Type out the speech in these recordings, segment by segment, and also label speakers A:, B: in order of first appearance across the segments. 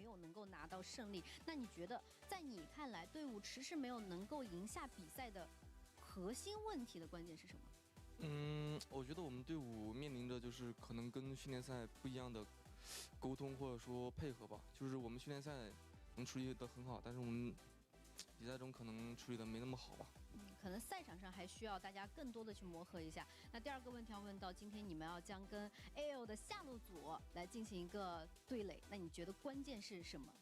A: 没有能够拿到胜利。那你觉得，在你看来，队伍迟迟没有能够赢下比赛的核心问题的关键是什么？
B: 我觉得我们队伍面临着就是可能跟训练赛不一样的沟通或者说配合吧。就是我们训练赛能处理得很好，但是我们比赛中可能处理得没那么好吧。
A: 可能赛场上还需要大家更多的去磨合一下。那第二个问题要问到，今天你们要将跟 AL 的下路组来进行一个对垒，那你觉得关键是什么？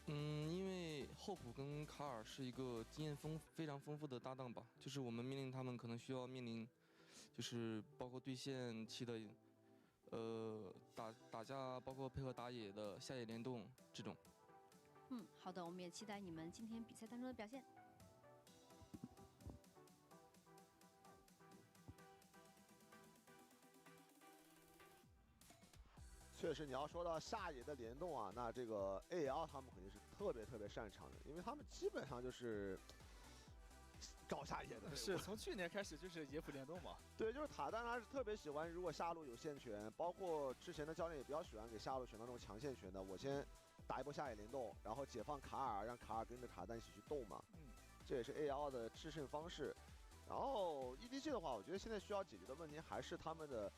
B: 因为厚普跟卡尔是一个经验非常丰富的搭档吧，就是我们面临他们可能需要面临，就是包括对线期的，打架，包括配合打野的下野联动这种。
A: 好的，我们也期待你们今天比赛当中的表现。
C: 确实，你要说到下野的联动啊，那这个 AL 他们肯定是特别擅长的，因为他们基本上就是搞下野的。
D: 是从去年开始就是野普联动嘛。
C: 对，就是塔丹他是特别喜欢，如果下路有线权，包括之前的教练也比较喜欢给下路选到这种强线权的。我先打一波下野联动，然后解放卡尔，让卡尔跟着塔丹一起去动嘛。这也是 AL 的制胜方式。然后 EDG 的话，我觉得现在需要解决的问题还是他们的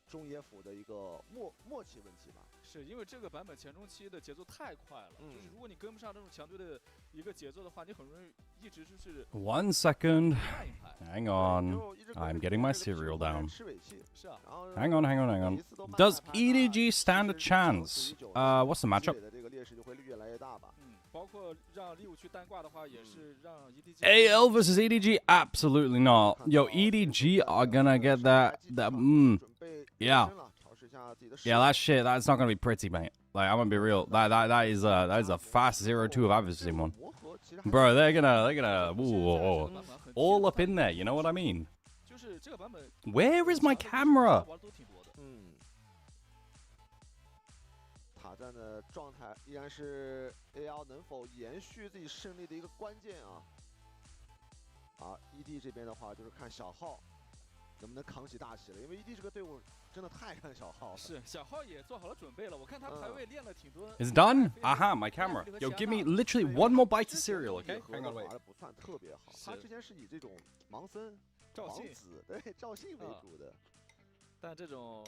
C: 中野辅的一个默契问题吧。
D: 是因为这个版本前中期的节奏太快了，就是如果你跟不上这种强队的一个节奏的话，你很容易一直就是。
E: 1 second. Hang on. I'm getting my cereal down. Hang on. Does EDG stand a chance? What's the matchup?
D: 包括让利物去单挂的话，也是让 EDG。AL
E: versus EDG? Absolutely not. Yo, EDG are gonna get that. Yeah. Yeah, that shit. That's not gonna be pretty, mate. Like, I'm gonna be real. That is a fast 0-2 if I've ever seen one. Bro, they're gonna all up in there. You know what I mean? Where is my camera?
C: 塔赞的状态依然是 AL 能否延续自己胜利的一个关键啊。ED 这边的话就是看小号能不能扛起大旗了，因为 ED 这个队伍真的太看小号了。
D: 是，小号也做好了准备了，我看他排位练了挺多。
E: It's done? Aha, my camera. Yo, give me literally one more bite of cereal, okay?
C: Hang on, wait. 不算特别好，他之前是以这种盲僧、王子对赵信为主的，
D: 但这种。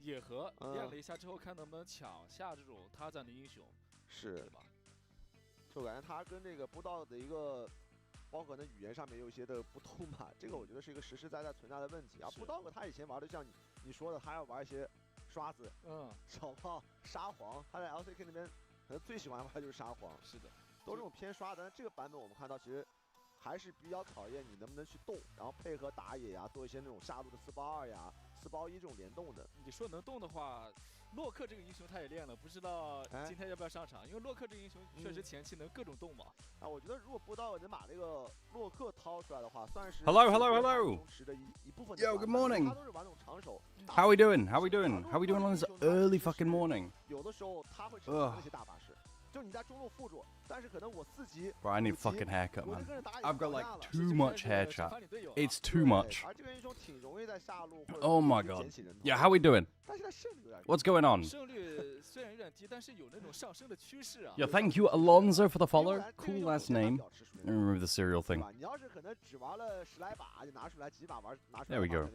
D: 野合练了一下之后，看能不能抢下这种他赞的英雄，
C: 是吧？就感觉他跟这个布道的一个，包括可能语言上面有一些的不通吧，这个我觉得是一个实实在在存在的问题啊。布道他以前玩的像你说的，他要玩一些刷子、小炮、沙皇，他在 LCK 那边可能最喜欢玩的就是沙皇。
D: 是的，
C: 都是这种偏刷的。但这个版本我们看到其实还是比较考验你能不能去动，然后配合打野呀，做一些那种下路的4包2呀。4包1这种联动的，
D: 你说能动的话，洛克这个英雄他也练了，不知道今天要不要上场？因为洛克这个英雄确实前期能各种动嘛。
C: 我觉得如果布道能把这个洛克掏出来的话，算是
E: Hello.
C: 一部分。
E: Yo, good morning.
C: 他都是玩那种长手。
E: How we doing on this early fucking morning?
C: 有的时候他会承担那些大法师，就你在中路辅助，但是可能我4级。
E: Bro, I need a fucking haircut, man. I've got like too much hair chat. It's too much. Oh my god. Yeah, how we doing? What's going on? Yeah, thank you, Alonso, for the follow. Cool last name. Let me remove the cereal thing. There we go.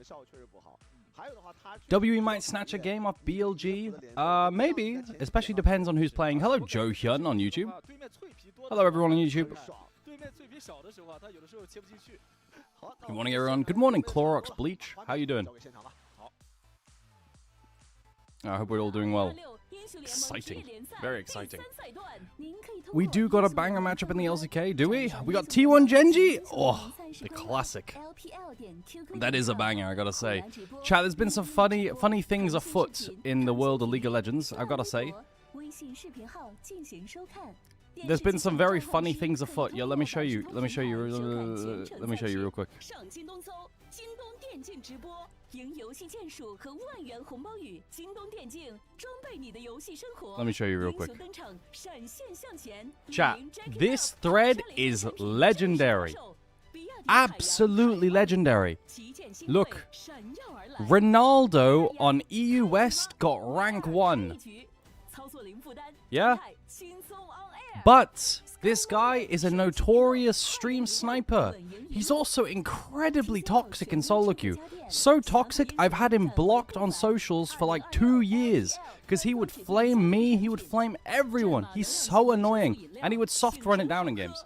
E: WE might snatch a game off BLG. Maybe. Especially depends on who's playing. Hello, Joe Hyun on YouTube. Hello, everyone on YouTube. Good morning, everyone. Good morning, Clorox Bleach. How you doing? I hope we're all doing well. Exciting. Very exciting. We do got a banger matchup in the LCK, do we? We got T1 GenG. Oh, the classic. That is a banger, I gotta say. Chat, there's been some funny things afoot in the world of League of Legends, I've gotta say. There's been some very funny things afoot. Yeah, let me show you real quick. Let me show you real quick. Chat, this thread is legendary. Absolutely legendary. Look, Ronaldo on EU West got rank 1. Yeah. But this guy is a notorious stream sniper. He's also incredibly toxic in solo queue. So toxic, I've had him blocked on socials for like 2 years. Because he would flame me, he would flame everyone. He's so annoying. And he would soft run it down in games.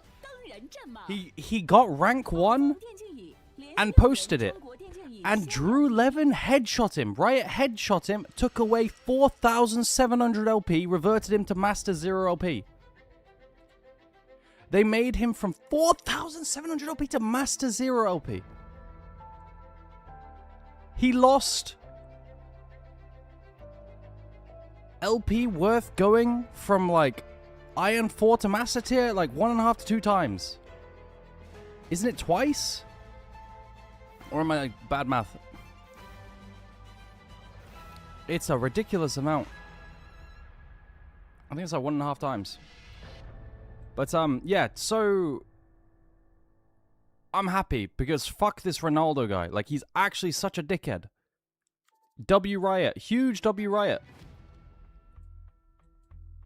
E: He got rank 1 and posted it. And Drew Levin headshot him. Riot headshot him, took away 4,700 LP, reverted him to Master 0 LP. They made him from 4,700 LP to Master 0 LP. He lost LP worth going from like Iron 4 to Master tier like 1.5 to 2 times. Isn't it twice? Or am I like bad math? It's a ridiculous amount. I think it's like 1.5 times. But yeah, so I'm happy because fuck this Ronaldo guy. Like he's actually such a dickhead. W Riot, huge W Riot.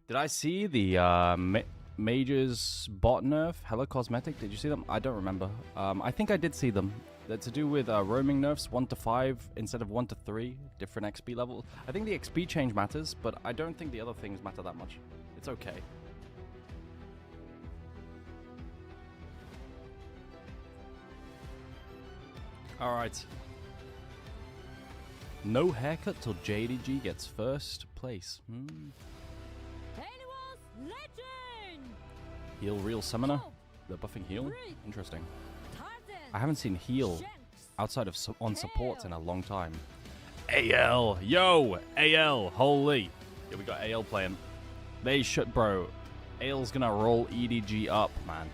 E: Did I see the Majors bot nerf? Hello Cosmetic, did you see them? I don't remember. I think I did see them. They're to do with roaming nerfs, 1 to 5 instead of 1 to 3, different XP level. I think the XP change matters, but I don't think the other things matter that much. It's okay. Alright. No haircut till JDG gets first place. Heal real summoner? They're buffing heal? Interesting. I haven't seen heal outside of on support in a long time. AL! Yo! AL! Holy! Yeah, we got AL playing. They should, bro. AL's gonna roll EDG up, man.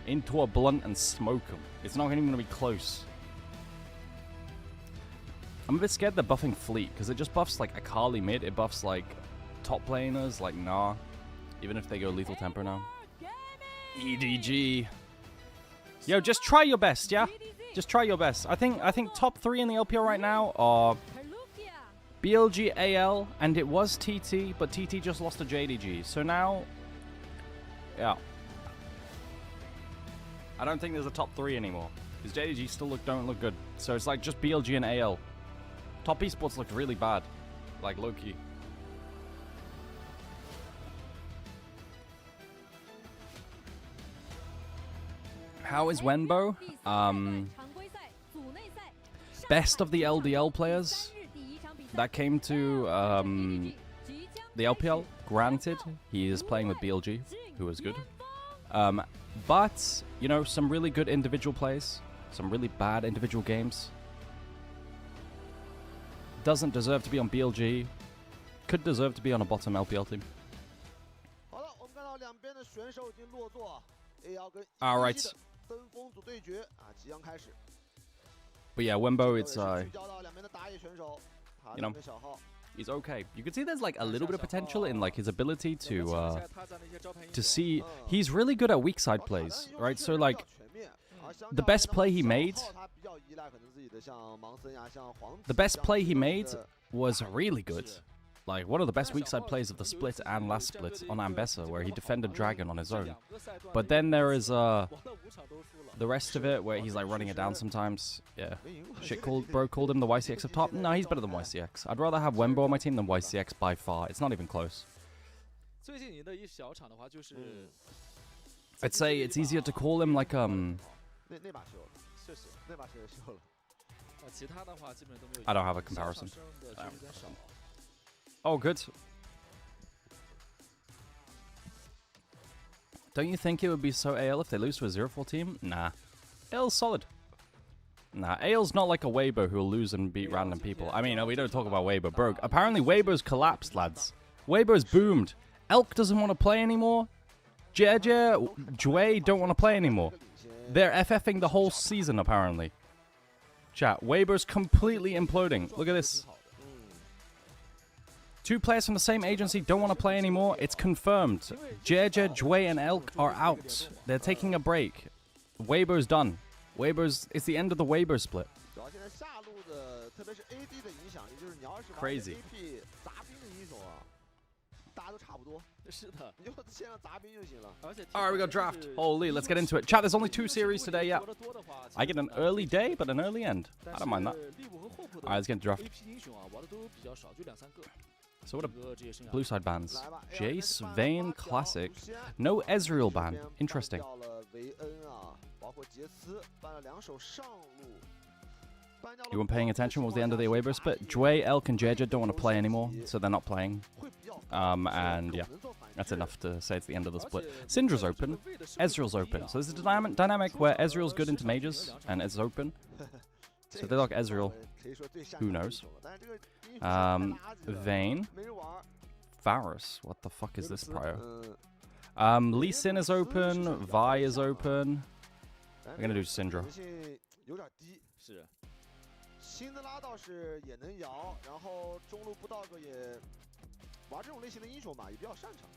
E: Into a blunt and smoke them. It's not even gonna be close. I'm a bit scared they're buffing Fleet, because it just buffs like Akali mid, it buffs like top laners, like nah. Even if they go lethal temper now. EDG. Yo, just try your best, yeah? Just try your best. I think top 3 in the LPL right now are BLG, AL, and it was TT, but TT just lost to JDG. So now, yeah. I don't think there's a top 3 anymore, because JDG still don't look good. So it's like just BLG and AL. Top esports looked really bad, like low-key. How is Wenbo? Best of the LDL players that came to the LPL. Granted, he is playing with BLG, who is good. But, you know, some really good individual plays. Some really bad individual games. Doesn't deserve to be on BLG. Could deserve to be on a bottom LPL team. Alright. But yeah, Wembo, it's you know, he's okay. You can see there's like a little bit of potential in like his ability to see. He's really good at weak side plays, right? So like the best play he made was really good. Like one of the best weak side plays of the split and last split on Ambessa, where he defended Dragon on his own. But then there is the rest of it where he's like running it down sometimes. Yeah. Shit bro called him the YCX up top. No, he's better than YCX. I'd rather have Wembo on my team than YCX by far. It's not even close. I'd say it's easier to call him like I don't have a comparison. Oh, good. Don't you think it would be so AL if they lose to a 0-4 team? Nah. AL's solid. Nah, AL's not like a Weibo who'll lose and beat random people. I mean, we don't talk about Weibo. Bro, apparently Weibo's collapsed, lads. Weibo's boomed. Elk doesn't want to play anymore. Jeje, Jue don't want to play anymore. They're FFing the whole season, apparently. Chat, Weibo's completely imploding. Look at this. 2 players from the same agency don't want to play anymore. It's confirmed. Jeje, Jue, and Elk are out. They're taking a break. Weibo's done. It's the end of the Weibo split. Crazy.
C: 大家都差不多。
D: 是的，
C: 你就线上杂兵就行了。
D: 而且
E: All right, we got draft. Holy, let's get into it. Chat, there's only 2 series today, yeah. I get an early day, but an early end. I don't mind that. All right, let's get into draft. So what are blue side bans? Jace, Vayne, Classic. No Ezreal ban. Interesting. You weren't paying attention. What was the end of the away burst? But Jue, Elk, and Jeja don't want to play anymore, so they're not playing. And yeah, that's enough to say it's the end of the split. Syndra's open, Ezreal's open. So there's a dynamic where Ezreal's good into majors and it's open. So if they lock Ezreal, who knows? Vayne, Varus. What the fuck is this prio? Lee Sin is open, Vi is open. We're gonna do Syndra.
D: 是。
C: 辛德拉倒是也能摇，然后中路布道哥也玩这种类型的英雄吧，也比较擅长。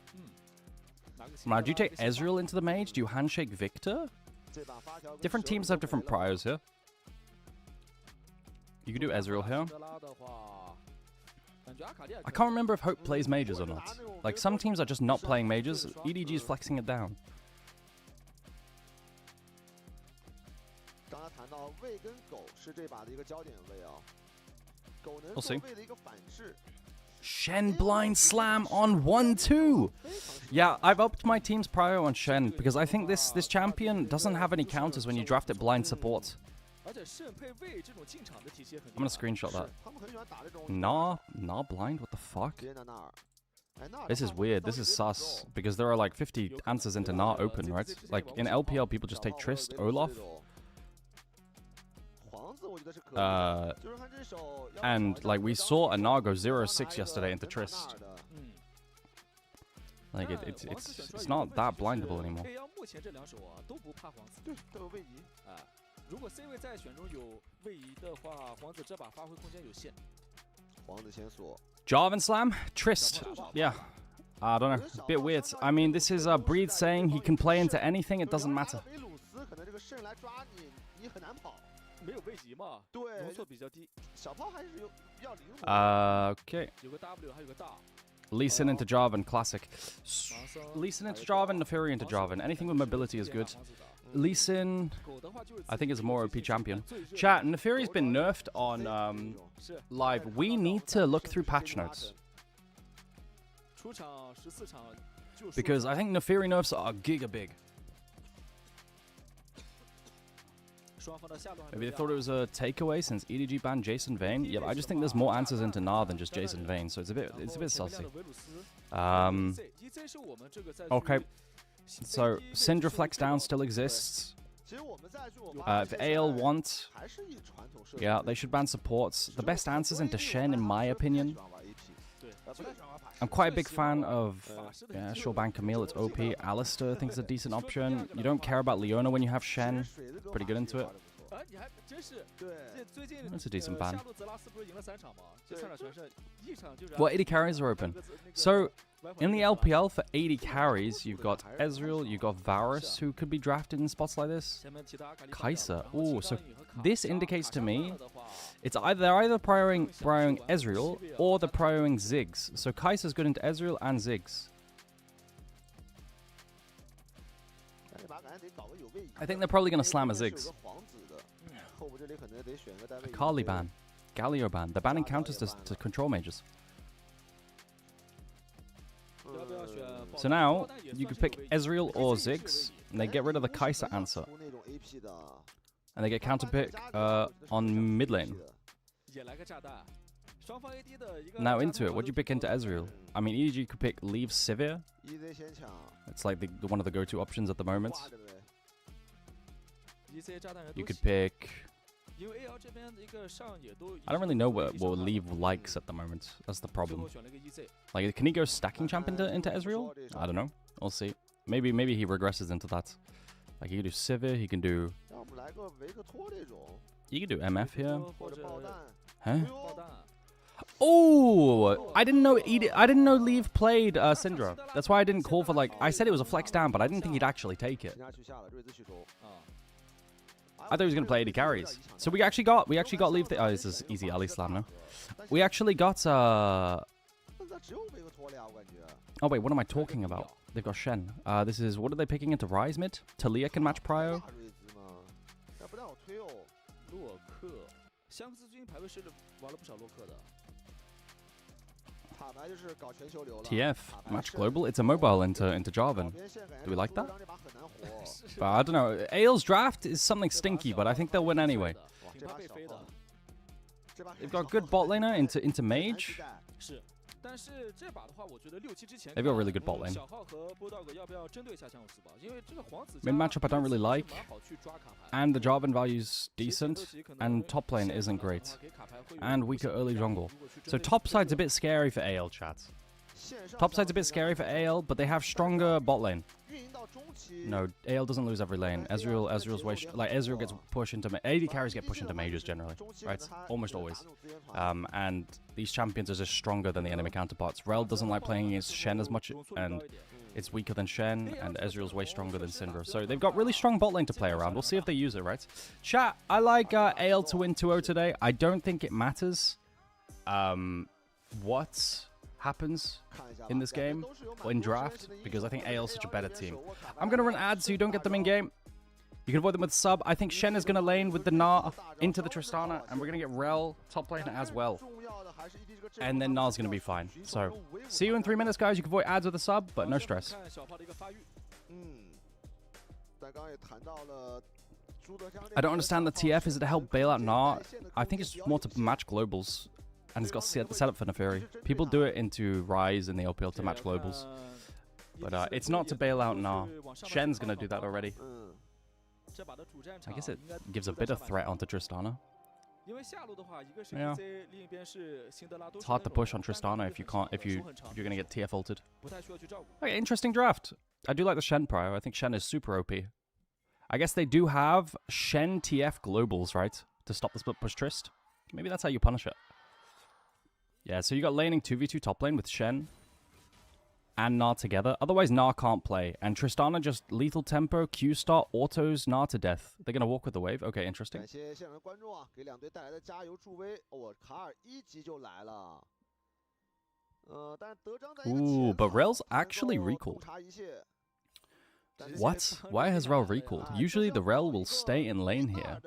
E: Now, do you take Ezreal into the mage? Do you handshake Victor? Different teams have different priors here. You could do Ezreal here. I can't remember if Hope plays mages or not. Like, some teams are just not playing mages. EDG is flexing it down.
C: 刚才谈到魏跟狗是这把的一个焦点位啊，狗能
E: We'll see.
C: 魏的一个反制。
E: Shen blind slam on 1-2. Yeah, I've upped my team's prior on Shen because I think this champion doesn't have any counters when you draft it blind support. I'm gonna screenshot that. Nah blind, what the fuck? This is weird, this is sus, because there are like 50 answers into Nah open, right? Like in LPL people just take Trist, Olaf. And like we saw a Nah go 0-6 yesterday into Trist. Like it's not that blindable anymore.
D: 如果 C 位在选中有位移的话，皇子这把发挥空间有限。
C: 皇子先锁。
E: Jarvan slam, Trist. Yeah, I don't know. A bit weird. I mean, this is Breed saying he can play into anything. It doesn't matter.
C: 维鲁斯可能这个肾来抓你，你很难跑。
D: 没有位移嘛？
C: 对，
D: 容错比较低。
C: 小炮还是有比较灵活。
E: Okay.
D: 有个 W， 还有个大。
E: Lee Sin into Jarvan, classic. Lee Sin into Jarvan, Neferi into Jarvan. Anything with mobility is good. Lee Sin, I think is a more OP champion. Chat, Neferi's been nerfed on live. We need to look through patch notes. Because I think Neferi nerfs are giga big. Maybe they thought it was a takeaway since EDG banned Jason Vayne. Yeah, but I just think there's more answers into Nah than just Jason Vayne, so it's a bit sussy. Okay. So, Syndra Flex down still exists. If AL want, yeah, they should ban supports. The best answers into Shen, in my opinion. I'm quite a big fan of, yeah, sure, ban Camille, it's OP. Alistair, I think is a decent option. You don't care about Leona when you have Shen. Pretty good into it. That's a decent ban. What 80 carries are open? So, in the LPL for 80 carries, you've got Ezreal, you've got Varus, who could be drafted in spots like this. Kai'Sa. Oh, so this indicates to me they're either prioring Ezreal or they're prioring Ziggs. So Kai'Sa's good into Ezreal and Ziggs. I think they're probably going to slam a Ziggs. Akali ban. Galio ban. They're banning counters to control mages. So now, you could pick Ezreal or Ziggs, and they get rid of the Kai'Sa answer. And they get counter pick on mid lane. Now into it, what do you pick into Ezreal? I mean, EDG could pick Leave Sivir. It's like one of the go-to options at the moment. You could pick... I don't really know what Leave likes at the moment. That's the problem. Like, can he go stacking champ into Ezreal? I don't know. We'll see. Maybe he regresses into that. Like, he can do Sivir, he can do... You can do MF here. Huh? Oh! I didn't know Leave played Syndra. That's why I didn't call for, like... I said it was a flex down, but I didn't think he'd actually take it. I thought he was going to play 80 carries. So we actually got Leave... Oh, this is easy Ali Slam now. We actually got Oh wait, what am I talking about? They've got Shen. This is what are they picking into Rise mid? Talia can match Prio.
D: 洛克，香克斯最近排位是玩了不少洛克的。
E: TF match global. It's a mobile into Jarvan. Do we like that? But I don't know. AL's draft is something stinky, but I think they'll win anyway. They've got good bot laner into mage. They've got really good bot lane. Mid matchup I don't really like, and the Jarvan value's decent, and top lane isn't great, and weaker early jungle. So top side's a bit scary for AL, chat. Top side's a bit scary for AL, but they have stronger bot lane. No, AL doesn't lose every lane. Ezreal's way like Ezreal gets pushed into AD carries get pushed into mages generally, right? Almost always. And these champions are just stronger than the enemy counterparts. Rel doesn't like playing against Shen as much, and it's weaker than Shen, and Ezreal's way stronger than Syndra. So they've got really strong bot lane to play around. We'll see if they use it, right? Chat, I like AL to win 2-0 today. I don't think it matters what happens in this game or in draft, because I think AL is such a better team. I'm going to run ads so you don't get them in game. You can avoid them with sub. I think Shen is going to lane with the Gnar into the Tristana, and we're going to get Rel top lane as well. And then Gnar's going to be fine. So, see you in 3 minutes, guys. You can avoid ads with a sub, but no stress. I don't understand the TF. Is it to help bail out Gnar? I think it's more to match globals. And it's got set up for Neferi. People do it into Rise in the LPL to match globals. But it's not to bail out Gnar. Shen's going to do that already. I guess it gives a bit of threat onto Tristana. Yeah. It's hard to push on Tristana if you're going to get TF ulted. Okay, interesting draft. I do like the Shen prio. I think Shen is super OP. I guess they do have Shen TF globals, right? To stop the split push Trist. Maybe that's how you punish it. Yeah, so you got laning 2v2 top lane with Shen and Gnar together. Otherwise, Gnar can't play. And Tristana just lethal tempo, Q start, autos Gnar to death. They're going to walk with the wave. Okay, interesting. Ooh, but Rel's actually recalled. What? Why has Rel recalled? Usually the Rel will stay in lane here.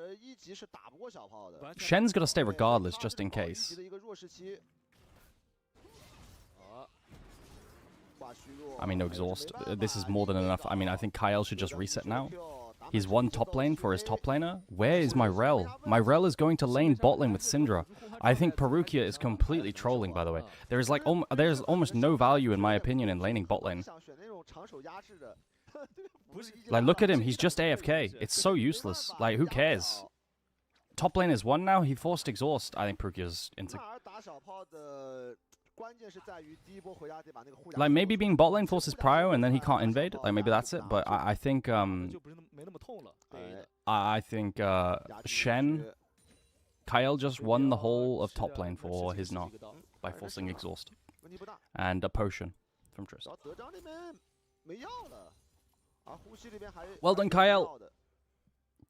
E: Shen's got to stay regardless, just in case. I mean, no exhaust. This is more than enough. I mean, I think Kyle should just reset now. He's one top lane for his top laner. Where is my Rel? My Rel is going to lane bot lane with Syndra. I think Perukia is completely trolling, by the way. There is like there's almost no value, in my opinion, in laning bot lane. Like, look at him. He's just AFK. It's so useless. Like, who cares? Top lane is one now. He forced exhaust. I think Perukia's into... Like, maybe being bot lane forces prio and then he can't invade. Like, maybe that's it. But I think Shen, Kyle just won the whole of top lane for his Gnar by forcing exhaust and a potion from Trist. Well done, Kyle.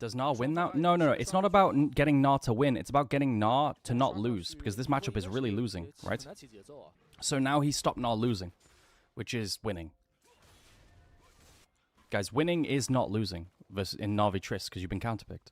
E: Does Gnar win now? No. It's not about getting Gnar to win. It's about getting Gnar to not lose, because this matchup is really losing, right? So now he stopped Gnar losing, which is winning. Guys, winning is not losing in Na'Vi Trist, because you've been counterpicked.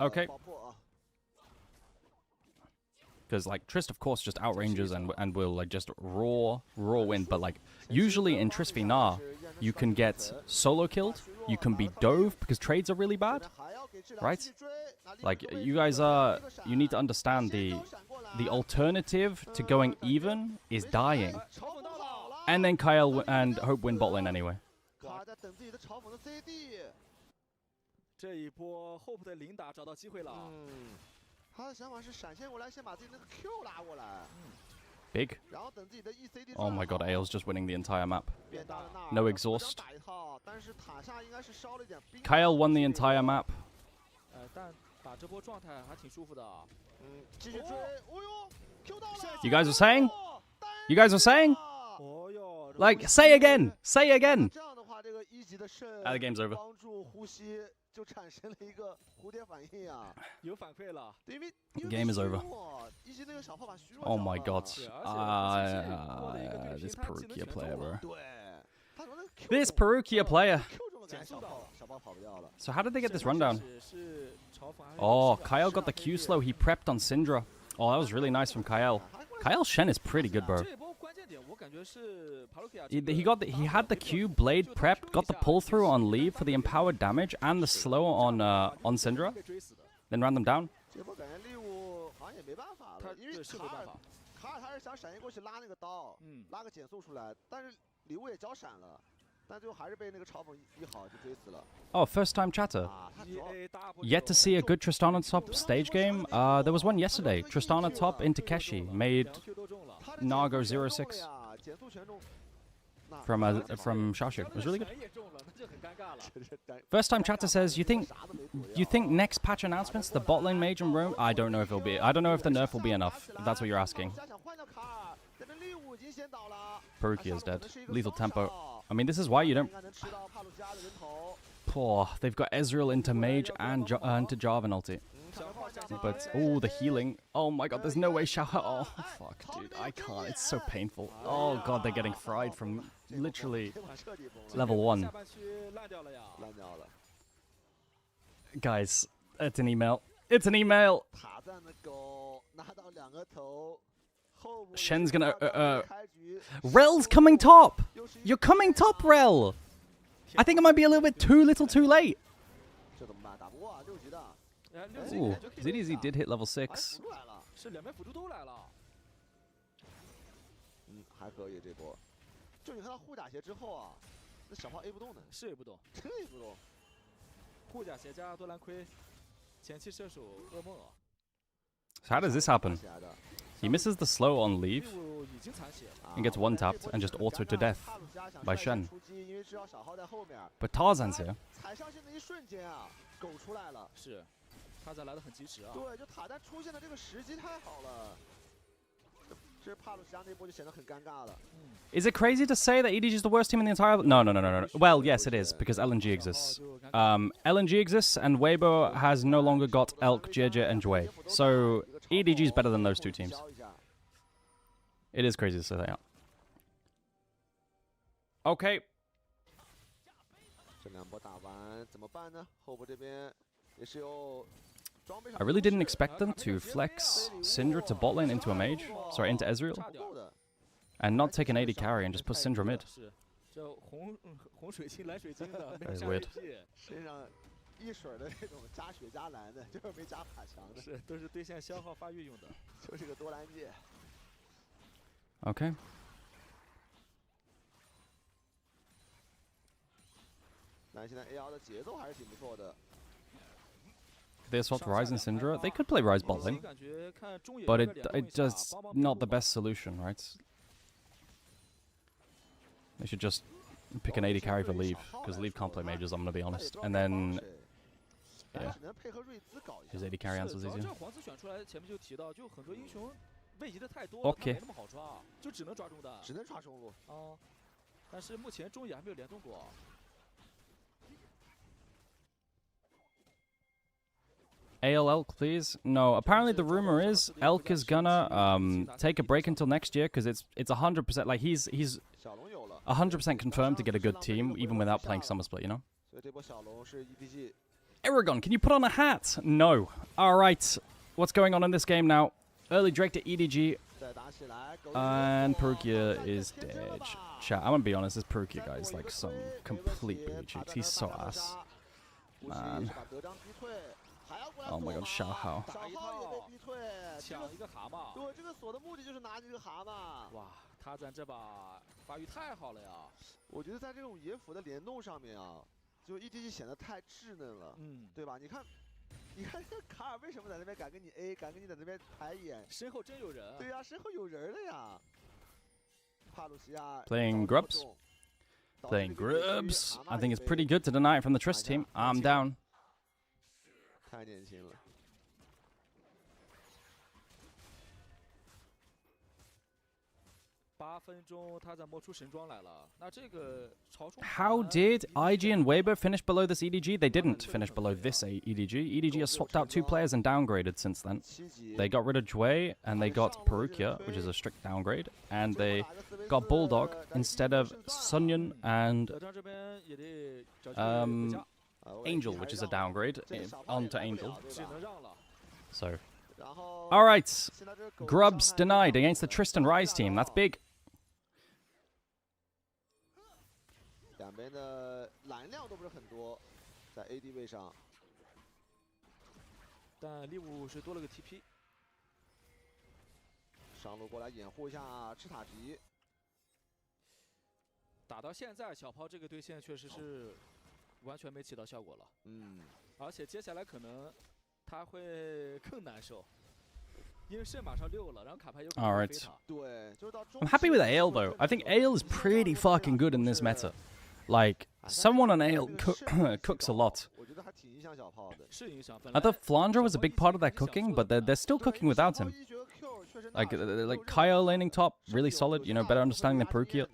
E: Okay. Because like Trist, of course, just outranges and will like just raw win. But like usually in Trist v Gnar, you can get solo killed. You can be dove because trades are really bad, right? Like you guys you need to understand the alternative to going even is dying. And then Kyle and Hope win bot lane anyway.
D: 这一波 Hope 的领打找到机会了。
C: 他的想法是闪现过来，先把自己那个 Q 拉过来。
E: Big. Oh my god, AL's just winning the entire map. No exhaust. Kyle won the entire map.
D: 但打这波状态还挺舒服的。
C: 继续追。哦呦 ，Q 到了。
E: You guys are saying? You guys were saying?
D: 哦哟，
E: Like, say again! Say again!
C: 这样的话，这个一级的肾
E: The game's over.
C: 帮助呼吸就产生了一个蝴蝶反应啊。
D: 有反馈了。
C: 对，因为
E: Game is over.
C: 一级那个小炮把虚弱
E: Oh my
C: 掉了
E: god.
D: 对，
E: This Perukia player, bro.
C: 对，他从那个 Q
E: This
C: 中
E: Perukia player.
C: Q 中了感觉小炮跑不掉了。
E: So how did they get this rundown?
D: 是嘲讽还是
E: Oh,
D: 是吧
E: Kyle got the Q slow. He prepped on Syndra. Oh, that was really nice from Kyle. Kyle Shen is pretty good, bro.
D: 这一波关键点我感觉是帕鲁克亚
E: He had the Q blade prepped, got the pull through on Leave for the empowered damage and the slow on Syndra,
D: 被追死的。
E: then ran them down.
C: 这波感觉猎物好像也没办法
D: 他
C: 了，因为
D: 对是没办法。
C: 卡尔他是想闪现过去拉那个刀，拉个减速出来，但是礼物也交闪了，但最后还是被那个嘲讽一好就追死了。
E: Oh, first time chatter.
C: 啊，他主要
D: EA 大破
E: Yet to see a good Tristana top stage game. There was one yesterday. Tristana top into Keshi made
D: 2 Q 都中了。
C: 他的
E: Nago
C: 减速
E: 06
C: 全中呀，减速全中。那
E: from Shashu. It was really good.
D: 闪也中了，那就很尴尬了。
E: First time chatter says you think
C: 啥都没躲掉
E: you think next patch announcements the bot lane mage and roam. I don't know if it'll be. I don't know if the nerf will be enough. If that's what you're asking.
C: 想换掉卡尔，但是猎物已经先倒了。
E: Perukia is dead.
C: 可能是一个
E: Lethal
C: 双
E: tempo.
C: 手
E: I mean, this is why you don't.
C: 应该能吃到帕鲁西亚的人头。
E: Poor. They've got Ezreal into mage and into Jarvan ulti.
D: 小炮加进
E: But oh, the healing. Oh my god, there's no way Shao. Oh fuck, dude, I can't. It's so painful. Oh god, they're getting fried from literally
C: 这把彻底崩了，
E: level 1.
D: 下半区烂掉了呀。
C: 烂掉了。
E: Guys, it's an email. It's an email.
C: 塔赞的狗拿到2个头，后部
E: Shen's gonna,
C: 开局
E: Rel's coming top.
C: 又是一
E: You're coming top, Rel. I think it might be a little bit too little, too late.
C: 这怎么办？打不过啊，6级的。
D: 哎，6级
E: Ooh,
D: 感觉可以
E: ZDZ
D: 打
E: did hit level
C: 哎，
E: 6.
C: 辅助来了，
D: 是两边辅助都来了。
C: 还可以这波。就你看到护甲鞋之后啊，那小炮 A 不动的，
D: 是也不懂，
C: 真 A 不动。
D: 护甲鞋加多兰盔，前期射手噩梦啊。
E: So how does this happen?
C: 起来的
E: He misses the slow on
D: 猎
E: leave
D: 物已经残血了。
E: and gets one tapped and just auto to death
C: 帕鲁西亚想
E: by
C: 率先
E: Shen.
C: 出击，因为知道小号在后面。
E: But Tarzan's here.
C: 踩上线的一瞬间啊，狗出来了。
D: 是，他才来的很及时啊。
C: 对，就塔赞出现的这个时机太好了。这帕鲁西亚那波就显得很尴尬了。
E: Is it crazy to say that EDG is the worst team in the entire? No. Well, yes, it is because LNG exists. LNG exists, and Weibo has no longer got Elk, JJ, and Jue. So EDG is better than those two teams.
C: 教一下
E: It is crazy to say that. Yeah. Okay.
C: 这2波打完怎么办呢？后部这边也是有装备上
E: I really didn't expect them to flex Syndra to bot lane into a mage. Sorry, into Ezreal.
C: 不够的。
E: And not take an AD carry and just put Syndra mid.
D: 是，这红水晶蓝水晶的，没
E: That
D: 有
E: is
D: 加
E: weird.
D: AG
C: 身上一水儿的那种加血加蓝的，就是没加法强的，
D: 是都是对线消耗发育用的。
C: 就是个多蓝界。
E: Okay.
C: 那现在 AL 的节奏还是挺不错的。
E: They swapped Ryze and Syndra. They could play Ryze bot
D: 自己
E: lane,
D: 感觉看中野
E: but
D: 这
E: it
D: 边联动
E: it
D: 一下
E: just
D: 帮帮
E: not
D: 屁
E: the
D: 股
E: best solution, right? They should just pick an AD carry for Leave, because Leave can't play mages, I'm gonna be
C: 他也
E: honest.
C: 不知道
E: And
C: 该
E: then
C: 帮谁但
E: yeah.
C: 只能配合瑞兹搞一
E: his
C: 下。
E: AD carry
D: 是
E: answers
D: 主要
E: easier.
D: 这黄子选出来，前面就提到，就很多英雄位移的太多，
E: OK
D: 他没那么好抓，就只能抓中单。
C: 只能抓中路。
D: 啊，但是目前中野还没有联动过。
E: AL Elk, please. No, apparently the rumor is Elk is gonna take a break until next year because it's 100% like he's
C: 小龙有了，
E: 100% confirmed to get a good team even without playing Summer Split, you know?
C: 所以这波小龙是 EDG
E: Aragon, can you put on a hat? No. All right. What's going on in this game now? Early Drake to EDG,
C: 再打起来，狗
E: and Perukia is dead. Chat, I'm gonna be honest, this Perukia guy is like some complete booty cheeks. He's so ass. Man. Oh my god, Xiao Hao.
C: 小号也被逼退，
D: 抢一个蛤蟆。
C: 对，这个锁的目的就是拿这个蛤蟆。
D: 哇，他咱这把发育太好了呀！
C: 我觉得在这种野辅的联动上面啊，就 EDG 显得太稚嫩了，对吧？你看这卡尔为什么在那边敢跟你 A， 敢跟你在那边排眼？
D: 身后真有人。
C: 对呀，身后有人了呀。帕鲁西亚
E: Playing Grubs. Playing Grubs. I think it's pretty good to deny it from the Trist team. I'm down.
C: 太年轻了。
D: 8分钟，他在摸出神装来了。那这个朝中
E: How did IG and Weibo finish below this EDG? They didn't finish below this EDG. EDG has swapped out 2 players and downgraded since then. They got rid of Jue and they got Perukia, which is a strict downgrade, and they got Bulldog instead of Sunyun and Angel, which is a downgrade onto Angel. So, all right, Grubs denied against the Tristan Rise team. That's big.
C: 两边的蓝量都不是很多，在 AD 位上，
D: 但利物是多了个 TP。
C: 上路过来掩护一下吃塔吉。
D: 打到现在，小炮这个对线确实是完全没起到效果了。而且接下来可能他会更难受。 因为肾马上6了，然后卡牌有可能飞塔。对，就是到中。
E: I'm happy with Ale though. I think Ale is pretty fucking good in this meta. Like someone on Ale cooks a lot.
C: 我觉得还挺影响小炮的。
D: 是影响。
E: I thought Flandre was a big part of their cooking, but they're still cooking without him. Like Kyle laning top, really solid. You know, better understanding than Perukia.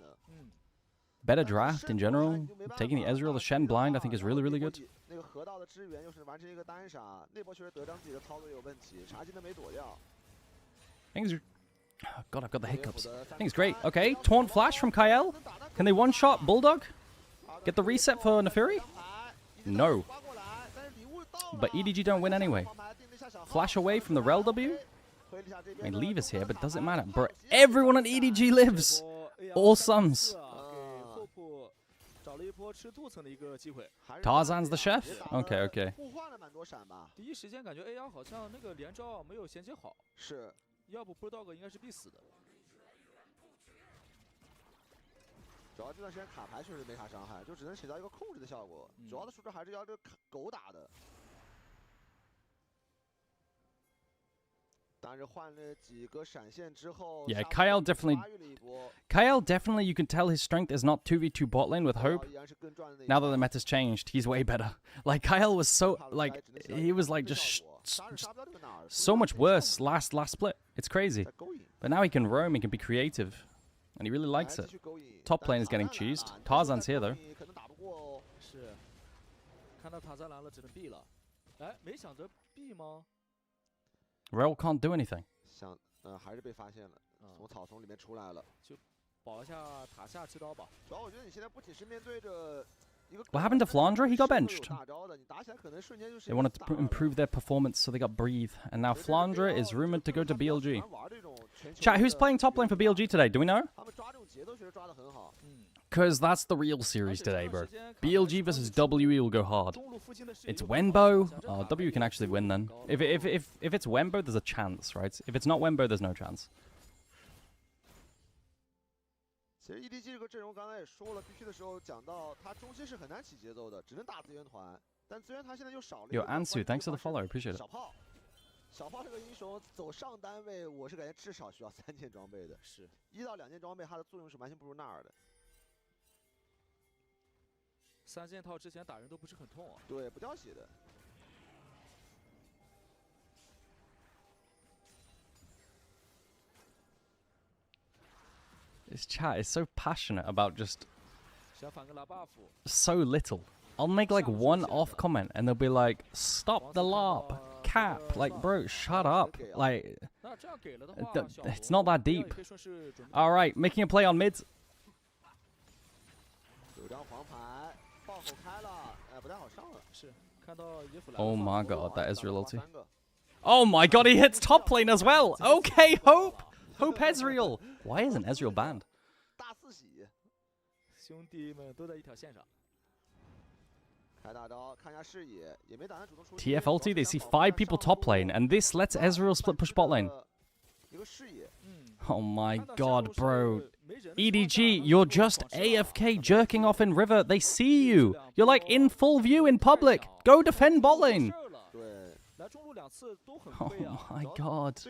E: Better draft in general. Taking the Ezreal, the Shen blind, I think is really good.
C: 那个河道的支援又是完成一个单杀，那波确实德章自己的操作有问题，茶几都没躲掉。
E: Things are... Oh God, I've got the hiccups. I think it's great. Okay, Taunt Flash from Kyle. Can they one-shot Bulldog? Get the reset for Nefiri? No. But EDG don't win anyway. Flash away from the Rel W? I mean, leave us here, but doesn't matter. Bro, everyone on EDG lives. All sums. Tarzan's the chef? Okay, okay.
D: 第一时间感觉 AR 好像那个连招没有衔接好。
C: 是。
D: 要不 Bulldog 应该是必死的。
C: 主要这段时间卡牌确实没啥伤害，就只能起到一个控制的效果。主要的数值还是要这个狗打的。但是换了几个闪现之后
E: ，Yeah, Kyle definitely, you can tell his strength is not 2v2 bot lane with Hope. Now that the meta's changed, he's way better. Like Kyle was so, like, he was like just so much worse last split. It's crazy. But now he can roam, he can be creative, and he really likes it. Top lane is getting cheesed. Tarzan's here though.
D: 是，看到塔赞来了，只能避了。哎，没想着避吗？
E: Rel can't do anything.
C: 还是被发现了，从草丛里面出来了。
D: 就保一下塔下吃刀吧。
C: 主要我觉得你现在不仅是面对着。
E: What happened to Flandre? He got benched. They wanted to improve their performance, so they got Breathe. And now Flandre is rumored to go to BLG. Chat, who's playing top lane for BLG today? Do we know? Because that's the real series today, bro. BLG versus WE will go hard. It's Wenbo. Oh, W can actually win then. If it's Wenbo, there's a chance, right? If it's not Wenbo, there's no chance.
C: 其实 EDG 这个阵容刚才也说了，必须的时候讲到，他中期是很难起节奏的，只能打资源团，但资源团现在又少了。
E: Yo, Ansu, thanks for the follow, appreciate it.
C: 小炮这个英雄走上单位，我是感觉至少需要3件装备的，是1到2件装备，它的作用是完全不如纳尔的。
D: 3件套之前打人都不是很痛啊。
C: 对，不掉血的。
E: This chat is so passionate about just so little. I'll make like one off comment and they'll be like, stop the LARP, cap. Like, bro, shut up. Like, it's not that deep. All right, making a play on mid. Oh my god, that Ezreal ulti. Oh my god, he hits top lane as well. Okay, Hope. Hope Ezreal. Why isn't Ezreal banned? TF ulti, they see 5 people top lane, and this lets Ezreal split push bot lane. Oh my god, bro. EDG, you're just AFK jerking off in river. They see you. You're like in full view in public. Go defend bot lane. Oh my god.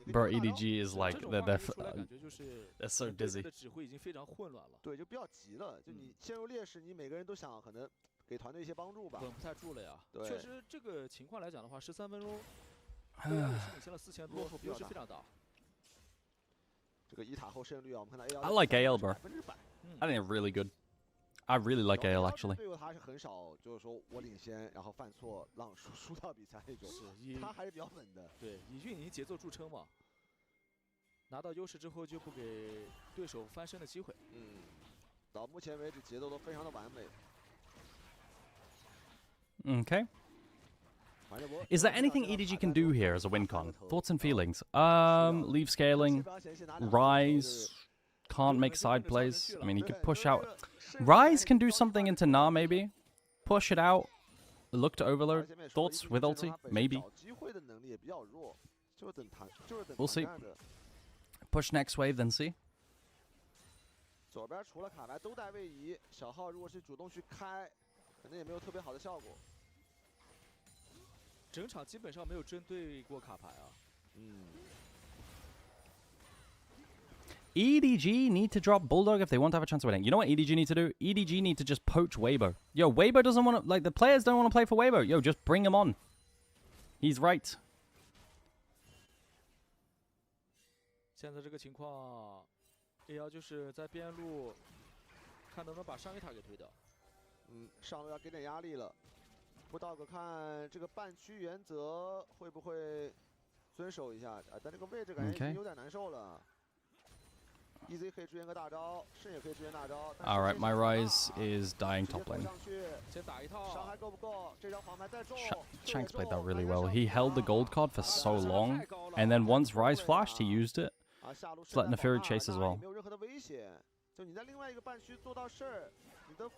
E: Bro, EDG is like, they're so dizzy.
C: 给团队一些帮助吧。
D: 稳不太住了呀。
C: 对，
D: 确实这个情况来讲的话，13分钟，对啊，也是领先了4000多，优势非常大。
C: 这个一塔后胜率啊，我们看到 AL
E: I like AL, bro.
C: 100%。I
E: think they're really good. I really like AL actually.
C: 队友他是很少，就是说我领先，然后犯错让输掉比赛那种，他还是比较稳的。
D: 对，以运营节奏著称嘛。拿到优势之后就不给对手翻身的机会。
C: 到目前为止节奏都非常的完美。
E: Okay. Is there anything EDG can do here as a win con? Thoughts and feelings? Leave scaling. Rise. Can't make side plays. I mean, he could push out. Rise can do something into Na, maybe. Push it out. Look to overload. Thoughts with ulti? Maybe. We'll see. Push next wave, then see.
C: 左边除了卡牌都带位移，小号如果是主动去开，可能也没有特别好的效果。
D: 整场基本上没有针对过卡牌啊。
E: EDG need to drop Bulldog if they want to have a chance of winning. You know what EDG need to do? EDG need to just poach Weibo. Yo, Weibo doesn't want to, like, the players don't want to play for Weibo. Yo, just bring him on. He's right.
D: 现在这个情况 ，AL 就是在边路看能不能把上一塔给推掉。
C: 上路要给点压力了。Bulldog 看这个半区原则会不会遵守一下啊？但这个位置感觉已经有点难受了。EZ 可以支援个大招，慎也可以支援大招。
E: All right, my Rise is dying top lane.
C: 先打一套，伤害够不够？这张黄牌再中。
E: Shanks played that really well. He held the gold card for so long, and then once Rise flashed, he used it. Just let Neferi chase as well.
C: 没有任何的危险，就你在另外一个半区做到事儿，你的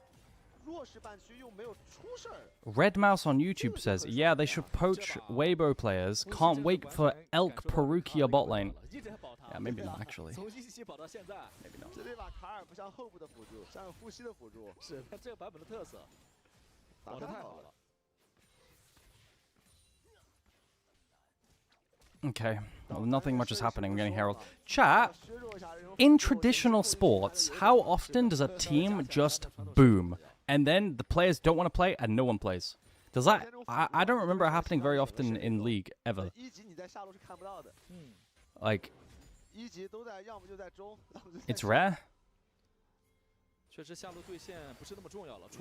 C: 弱势半区又没有出事儿。
E: Red Mouse on YouTube says, yeah, they should poach Weibo players. Can't wait for Elk Perukia bot lane. Yeah, maybe not actually. Maybe not.
C: 这把卡尔不像后部的辅助，像呼吸的辅助。
D: 是他这个版本的特色，打得太好了。
E: Okay, well, nothing much is happening. I'm getting Herald. Chat, in traditional sports, how often does a team just boom? And then the players don't want to play and no one plays? Does that... I don't remember it happening very often in League, ever. Like... It's rare?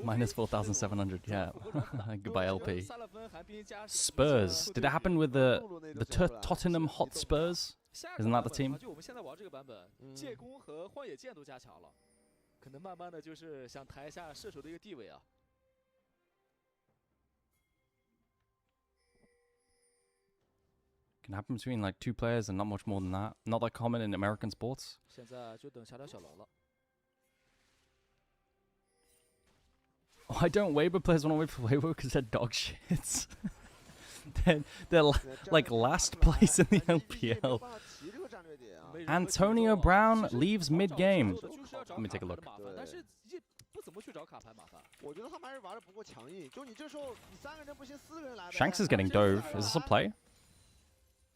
E: Minus 4,700, yeah. Goodbye, LP. Spurs. Did it happen with the Tottenham Hotspurs? Isn't that the team? Can happen between like two players and not much more than that. Not that common in American sports. Why don't Weibo players want to wait for Weibo? Because they're dog shits. they're like last place in the LPL. Antonio Brown leaves mid-game. Let me take a look. Shanks is getting dove. Is this a play?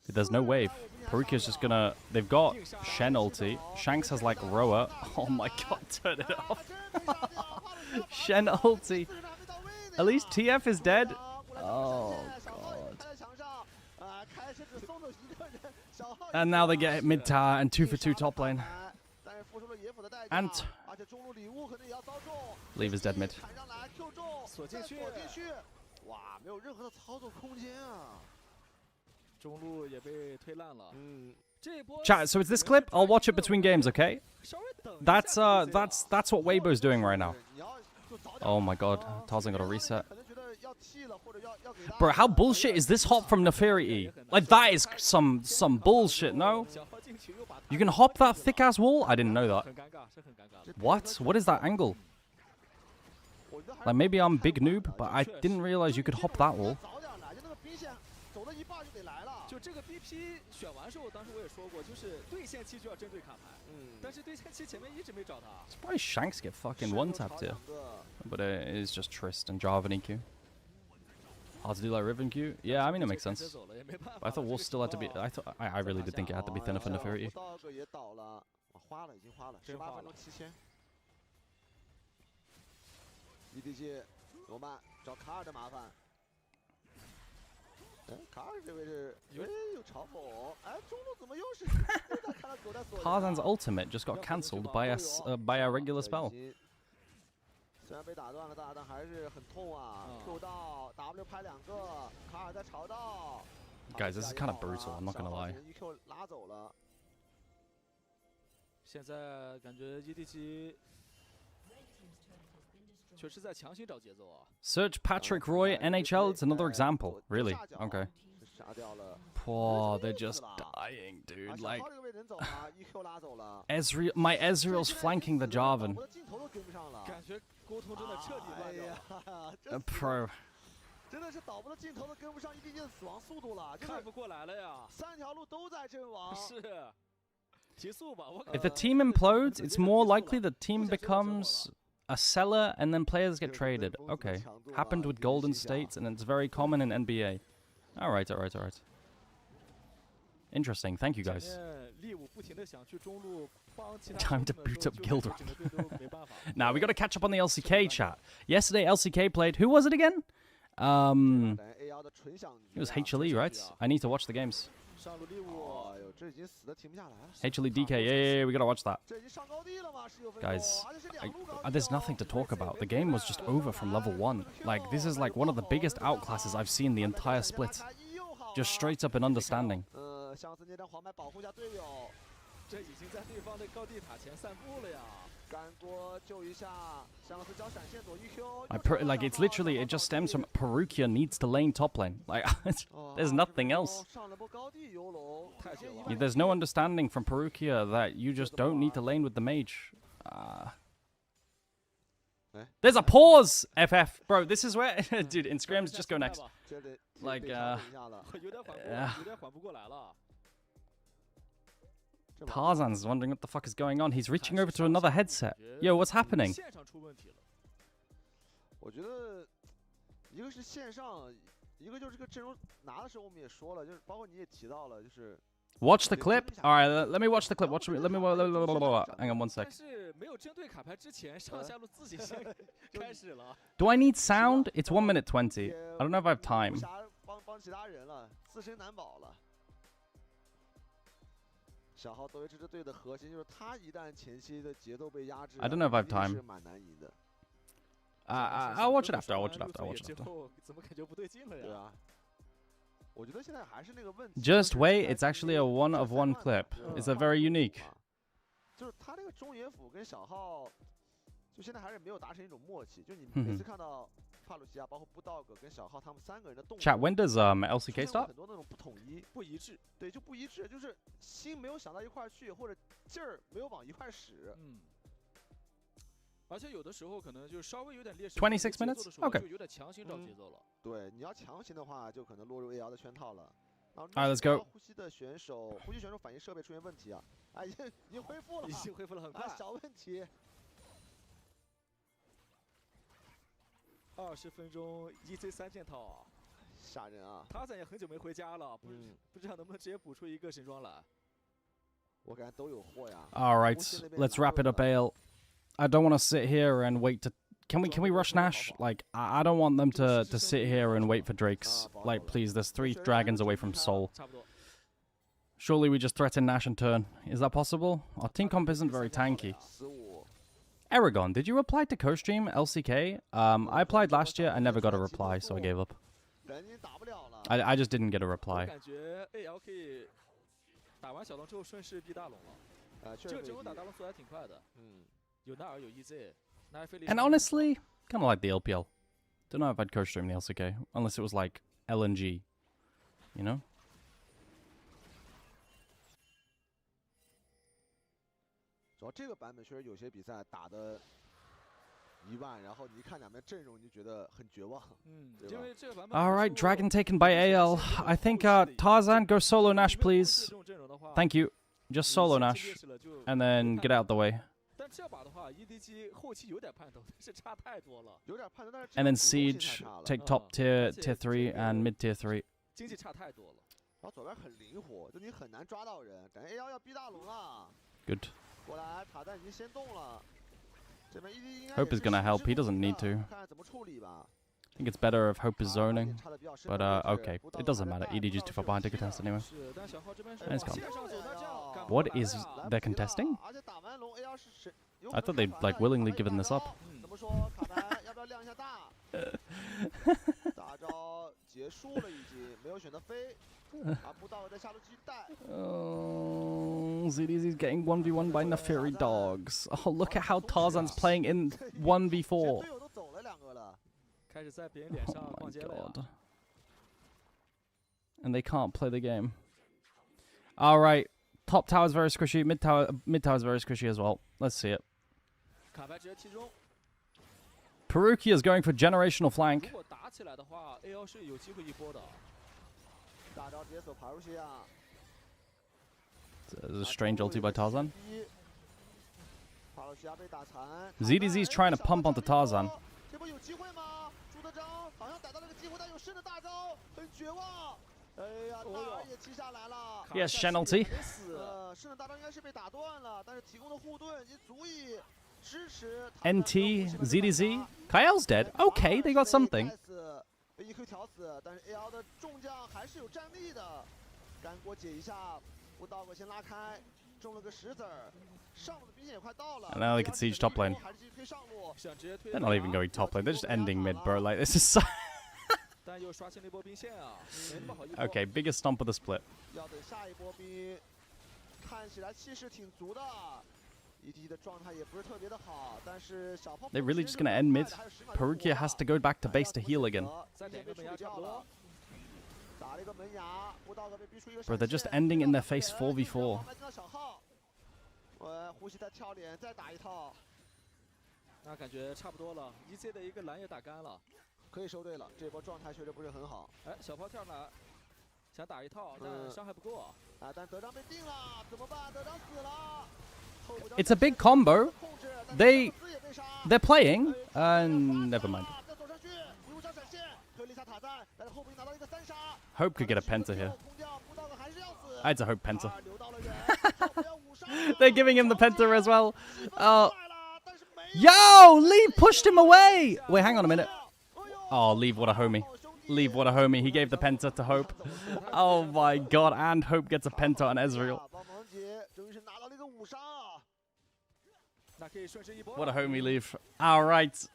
E: There's no wave. Perukia's just gonna... They've got Shen ulti. Shanks has like Roa. Oh my god, turn it off. Shen ulti. At least TF is dead. Oh god. And now they get mid tower and 2 for 2 top lane. And... Leave is dead mid. Chat, so it's this clip. I'll watch it between games, okay? That's what Weibo's doing right now. Oh my god, Tarzan got a reset. Bro, how bullshit is this hop from Neferi? Like, that is some bullshit, no? You can hop that thick-ass wall? I didn't know that. What? What is that angle? Like, maybe I'm big noob, but I didn't realize you could hop that wall. Surprised Shanks get fucking one-tapped here. But it is just Trist and Jarvan EQ. Hard to do like Riven Q? Yeah, I mean, it makes sense. But I thought Wolf still had to be... I really did think it had to be thinner for Neferi.
C: EDG 罗曼找卡尔的麻烦。哎，卡尔这位是有嘲讽，哎，中路怎么又是他看他躲在锁。
E: Tarzan's ultimate just got cancelled by a regular spell.
C: 虽然被打断了，但还是很痛啊。Q 到 W 拍2个，卡尔在朝到。
E: Guys, this is kind of brutal. I'm not gonna lie.
C: EQ 拉走了。
D: 现在感觉 EDG 确实在强行找节奏啊。
E: Search Patrick Roy NHL. It's another example. Really? Okay. Oh, they're just dying, dude. Like, my Ezreal's flanking the Jarvan. Pro.
C: 真的是导播的镜头都跟不上 EDG 的死亡速度了，
D: 看不过来了呀
C: ！3条路都在阵亡。
D: 是，提速吧。
E: If the team implodes, it's more likely the team becomes a seller and then players get traded. Okay. Happened with Golden State and it's very common in NBA. Alright. Interesting. Thank you, guys. Time to boot up Gilder. Now, we got to catch up on the LCK chat. Yesterday, LCK played... Who was it again? It was HLE, right? I need to watch the games. HLE DK, yeah, we gotta watch that. Guys, there's nothing to talk about. The game was just over from level 1. Like, this is like one of the biggest outclasses I've seen the entire split. Just straight up in understanding. Like, it's literally, it just stems from Perukia needs to lane top lane. Like, there's nothing else. There's no understanding from Perukia that you just don't need to lane with the mage. There's a pause, FF. Bro, this is where... Dude, in scrims, just go next. Like, Tarzan's wondering what the fuck is going on. He's reaching over to another headset. Yo, what's happening? Watch the clip. All right, let me watch the clip. Hang on one sec. Do I need sound? It's 1 minute 20. I don't know if I have time. I don't know if I have time. I'll watch it after. Just wait, it's actually a 1-of-1 clip. It's a very unique. Chat, when does LCK start? $26 minutes? Okay. Alright, let's go. Alright, let's wrap it up, Ale. I don't want to sit here and wait to... Can we rush Nash? Like, I don't want them to sit here and wait for Drakes. Like, please, there's 3 dragons away from Seoul. Surely we just threaten Nash and turn. Is that possible? Our team comp isn't very tanky. Aragon, did you reply to Costream, LCK? I applied last year, I never got a reply, so I gave up. I just didn't get a reply. And honestly, kind of like the LPL. Don't know if I'd co-stream the LCK, unless it was like LNG, you know? Alright, Dragon taken by AL. I think Tarzan, go solo Nash, please. Thank you. Just solo Nash. And then get out the way. And then Siege, take top tier, tier 3, and mid tier 3. Good. Hope is gonna help. He doesn't need to. I think it's better if Hope is zoning. But, okay. It doesn't matter. EDG's too far behind to contest anyway. And it's gone. What is... They're contesting? I thought they'd, like, willingly given this up. Oh, ZDZ's getting 1v1 by Neferi Dogs. Oh, look at how Tarzan's playing in 1v4. Oh my god. And they can't play the game. Alright. Top tower's very squishy. Mid tower's very squishy as well. Let's see it. Perukia's going for generational flank. There's a strange ulti by Tarzan. ZDZ's trying to pump onto Tarzan. Yes, Shen ulti. NT, ZDZ. Kael's dead. Okay, they got something. And now they can siege top lane. They're not even going top lane. They're just ending mid, bro. Like, this is so... Okay, biggest stomp of the split. They're really just going to end mid. Perukia has to go back to base to heal again. Bro, they're just ending in their face 4v4. It's a big combo. They're playing. Never mind. Hope could get a penta here. I'd a Hope penta. They're giving him the penta as well. Yo, Lee pushed him away. Wait, hang on a minute. Oh, Leave, what a homie. Leave, what a homie. He gave the penta to Hope. Oh my god, and Hope gets a penta on Ezreal. What a homie, Leave. Alright.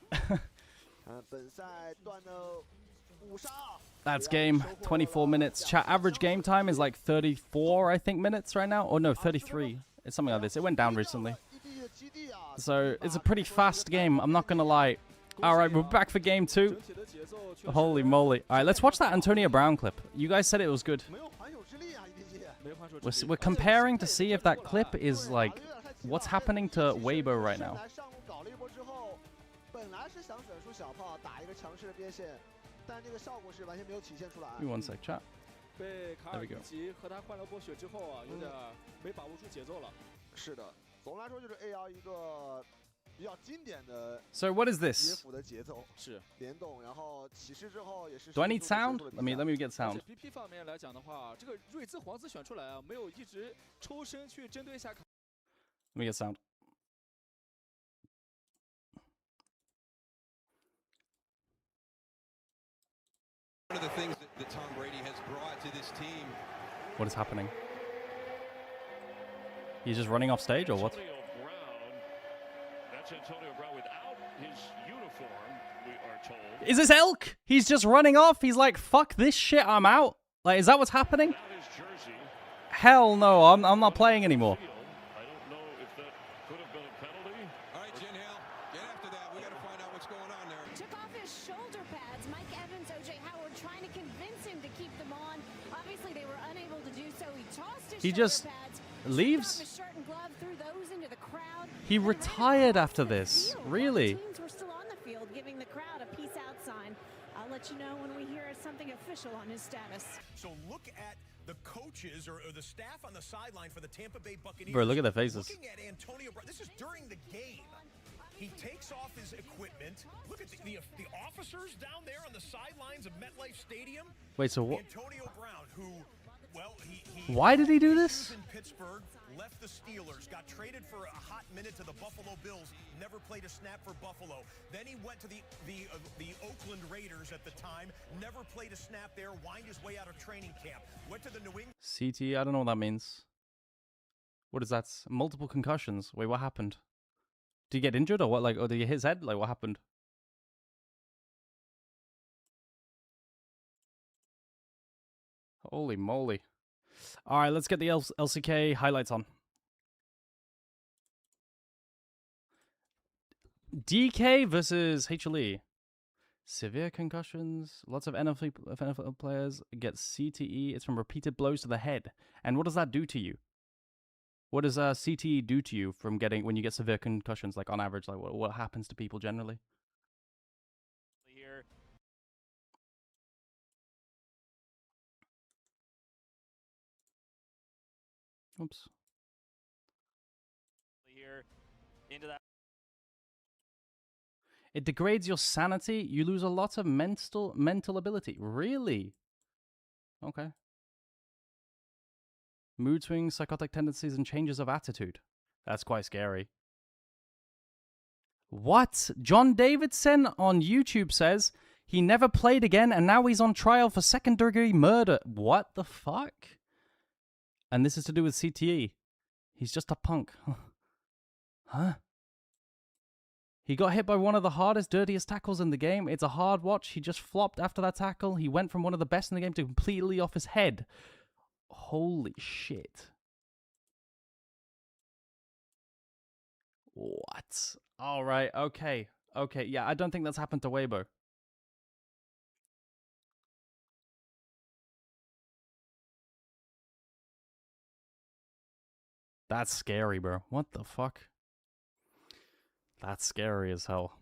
E: That's game. 24 minutes. Chat, average game time is like 34, I think, minutes right now. Or no, 33. It's something like this. It went down recently. So, it's a pretty fast game. I'm not going to lie. Alright, we're back for game 2. Holy moly. Alright, let's watch that Antonio Brown clip. You guys said it was good. We're comparing to see if that clip is like... What's happening to Weibo right now? Give me one sec, chat. There we go. So what is this? Do I need sound? Let me get sound. Let me get sound.
F: One of the things that Tom Brady has brought to this team.
E: What is happening? He's just running off stage or what?
G: That's Antonio Brown without his uniform, we are told.
E: Is this Elk? He's just running off. He's like, fuck this shit, I'm out. Like, is that what's happening? Hell no, I'm not playing anymore.
G: I don't know if that could have been a penalty.
F: All right, Jen Hill, get after that. We got to find out what's going on there.
H: Took off his shoulder pads. Mike Evans, OJ Howard trying to convince him to keep them on. Obviously, they were unable to do so. He tossed his shoulder pads,
E: leaves.
H: his shirt and glove, threw those into the crowd.
E: He retired after this. Really?
H: Teams were still on the field, giving the crowd a peace out sign. I'll let you know when we hear something official on his status.
I: So look at the coaches or the staff on the sideline for the Tampa Bay Buccaneers.
E: Bro, look at their faces.
I: Looking at Antonio Brown. This is during the game. He takes off his equipment. Look at the officers down there on the sidelines of MetLife Stadium.
E: Wait, so what?
I: Antonio Brown, who Well,
E: Why did he do this?
I: In Pittsburgh, left the Steelers, got traded for a hot minute to the Buffalo Bills, never played a snap for Buffalo. Then he went to the Oakland Raiders at the time, never played a snap there, whined his way out of training camp. Went to the New England.
E: CT, I don't know what that means. What is that? Multiple concussions. Wait, what happened? Did he get injured or what? Like, or did he hit his head? Like, what happened? Holy moly. All right, let's get the LCK highlights on. DK versus HLE. Severe concussions. Lots of NFL players get CTE. It's from repeated blows to the head. And what does that do to you? What does CTE do to you from getting when you get severe concussions? Like on average, like what happens to people generally?
J: Here.
E: Oops.
J: Here into that.
E: It degrades your sanity. You lose a lot of mental ability. Really? Okay. Mood swings, psychotic tendencies, and changes of attitude. That's quite scary. What? John Davidson on YouTube says he never played again and now he's on trial for second-degree murder. What the fuck? And this is to do with CTE. He's just a punk. Huh? He got hit by one of the hardest, dirtiest tackles in the game. It's a hard watch. He just flopped after that tackle. He went from one of the best in the game to completely off his head. Holy shit. What? All right, okay. Okay, yeah, I don't think that's happened to Weibo. That's scary, bro. What the fuck? That's scary as hell.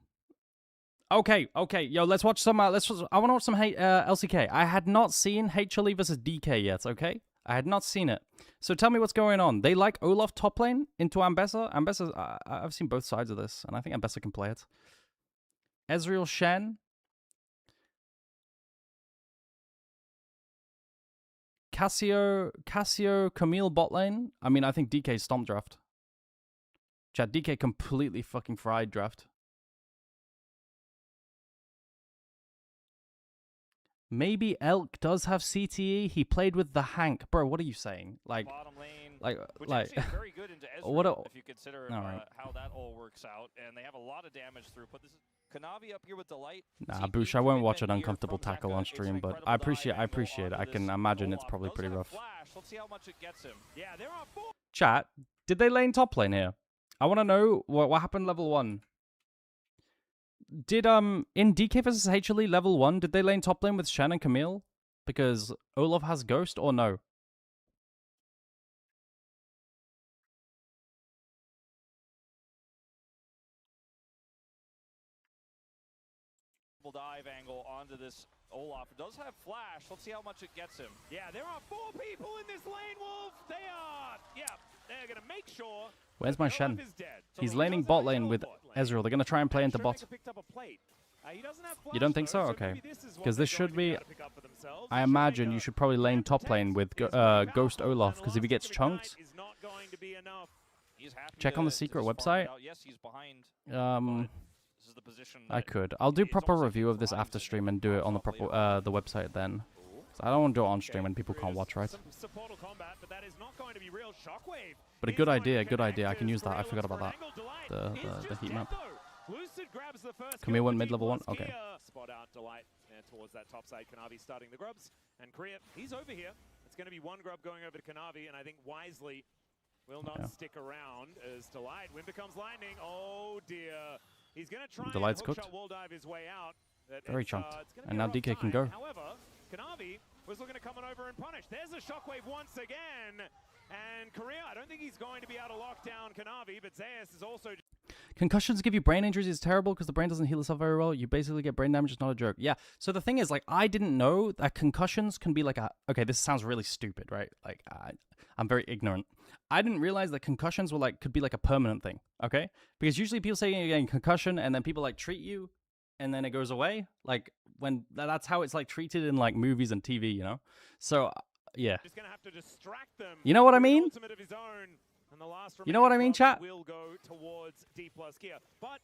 E: Okay, yo, let's watch some. I want to watch some LCK. I had not seen HLE versus DK yet. Okay, I had not seen it. So tell me what's going on. They like Olaf top lane into Ambessa. Ambessa, I've seen both sides of this, and I think Ambessa can play it. Ezreal Shen. Cassio, Camille bot lane. I mean, I think DK stomp draft. Chat, DK completely fucking fried draft. Maybe Elk does have CTE. He played with the Hank. Bro, what are you saying? Like,
J: Which actually is very good into Ezreal,
E: what
J: if you consider how that all works out. And they have a lot of damage throughput. This is Kanavi up here with Delight.
E: Nah, Boosh, I won't watch an uncomfortable tackle on stream, but I appreciate it. I can imagine it's probably pretty rough.
J: Let's see how much it gets him. Yeah, there are 4.
E: Chat, did they lane top lane here? I want to know what happened level 1. Did in DK versus HLE level 1, did they lane top lane with Shen and Camille? Because Olaf has Ghost or no?
J: Dive angle onto this Olaf. It does have flash. Let's see how much it gets him. Yeah, there are 4 people in this lane, Wolf. They are. Yeah, they're going to make sure.
E: Where's my Shen? He's laning bot lane with Ezreal. They're going to try and play into bot. You don't think so? Okay. Because this should be... I imagine you should probably lane top lane with Ghost Olaf, because if he gets chunked... Check on the secret website. I could. I'll do proper review of this after stream and do it on the proper the website then. So I don't want to do it on stream when people can't watch, right? But a good idea, I can use that. I forgot about that. The heat map. Camille went mid level 1? Okay.
J: Spot out Delight towards that top side. Kanavi starting the grubs. And Korea, he's over here. It's going to be one grub going over to Kanavi, and I think wisely will not stick around as Delight. Wind becomes lightning. Oh dear. He's going to try
E: Delight's
J: and hookshot wall dive his way out.
E: Very chunked. And now DK can go.
J: However, Kanavi was looking to come on over and punish. There's a shockwave once again. And Korea, I don't think he's going to be able to lock down Kanavi, but Zeus is also...
E: Concussions give you brain injuries is terrible because the brain doesn't heal itself very well. You basically get brain damage. It's not a joke. Yeah. So the thing is, like, I didn't know that concussions can be like a... Okay, this sounds really stupid, right? Like, I'm very ignorant. I didn't realize that concussions were like could be like a permanent thing, okay? Because usually people say you're getting concussion and then people like treat you and then it goes away. Like when that's how it's like treated in like movies and TV, you know? So Yeah.
J: Just gonna have to distract them.
E: You know what I mean?
J: Ultimate of his own, and the last
E: You know what I mean,
J: remaining
E: chat?
J: will go towards D+ gear. But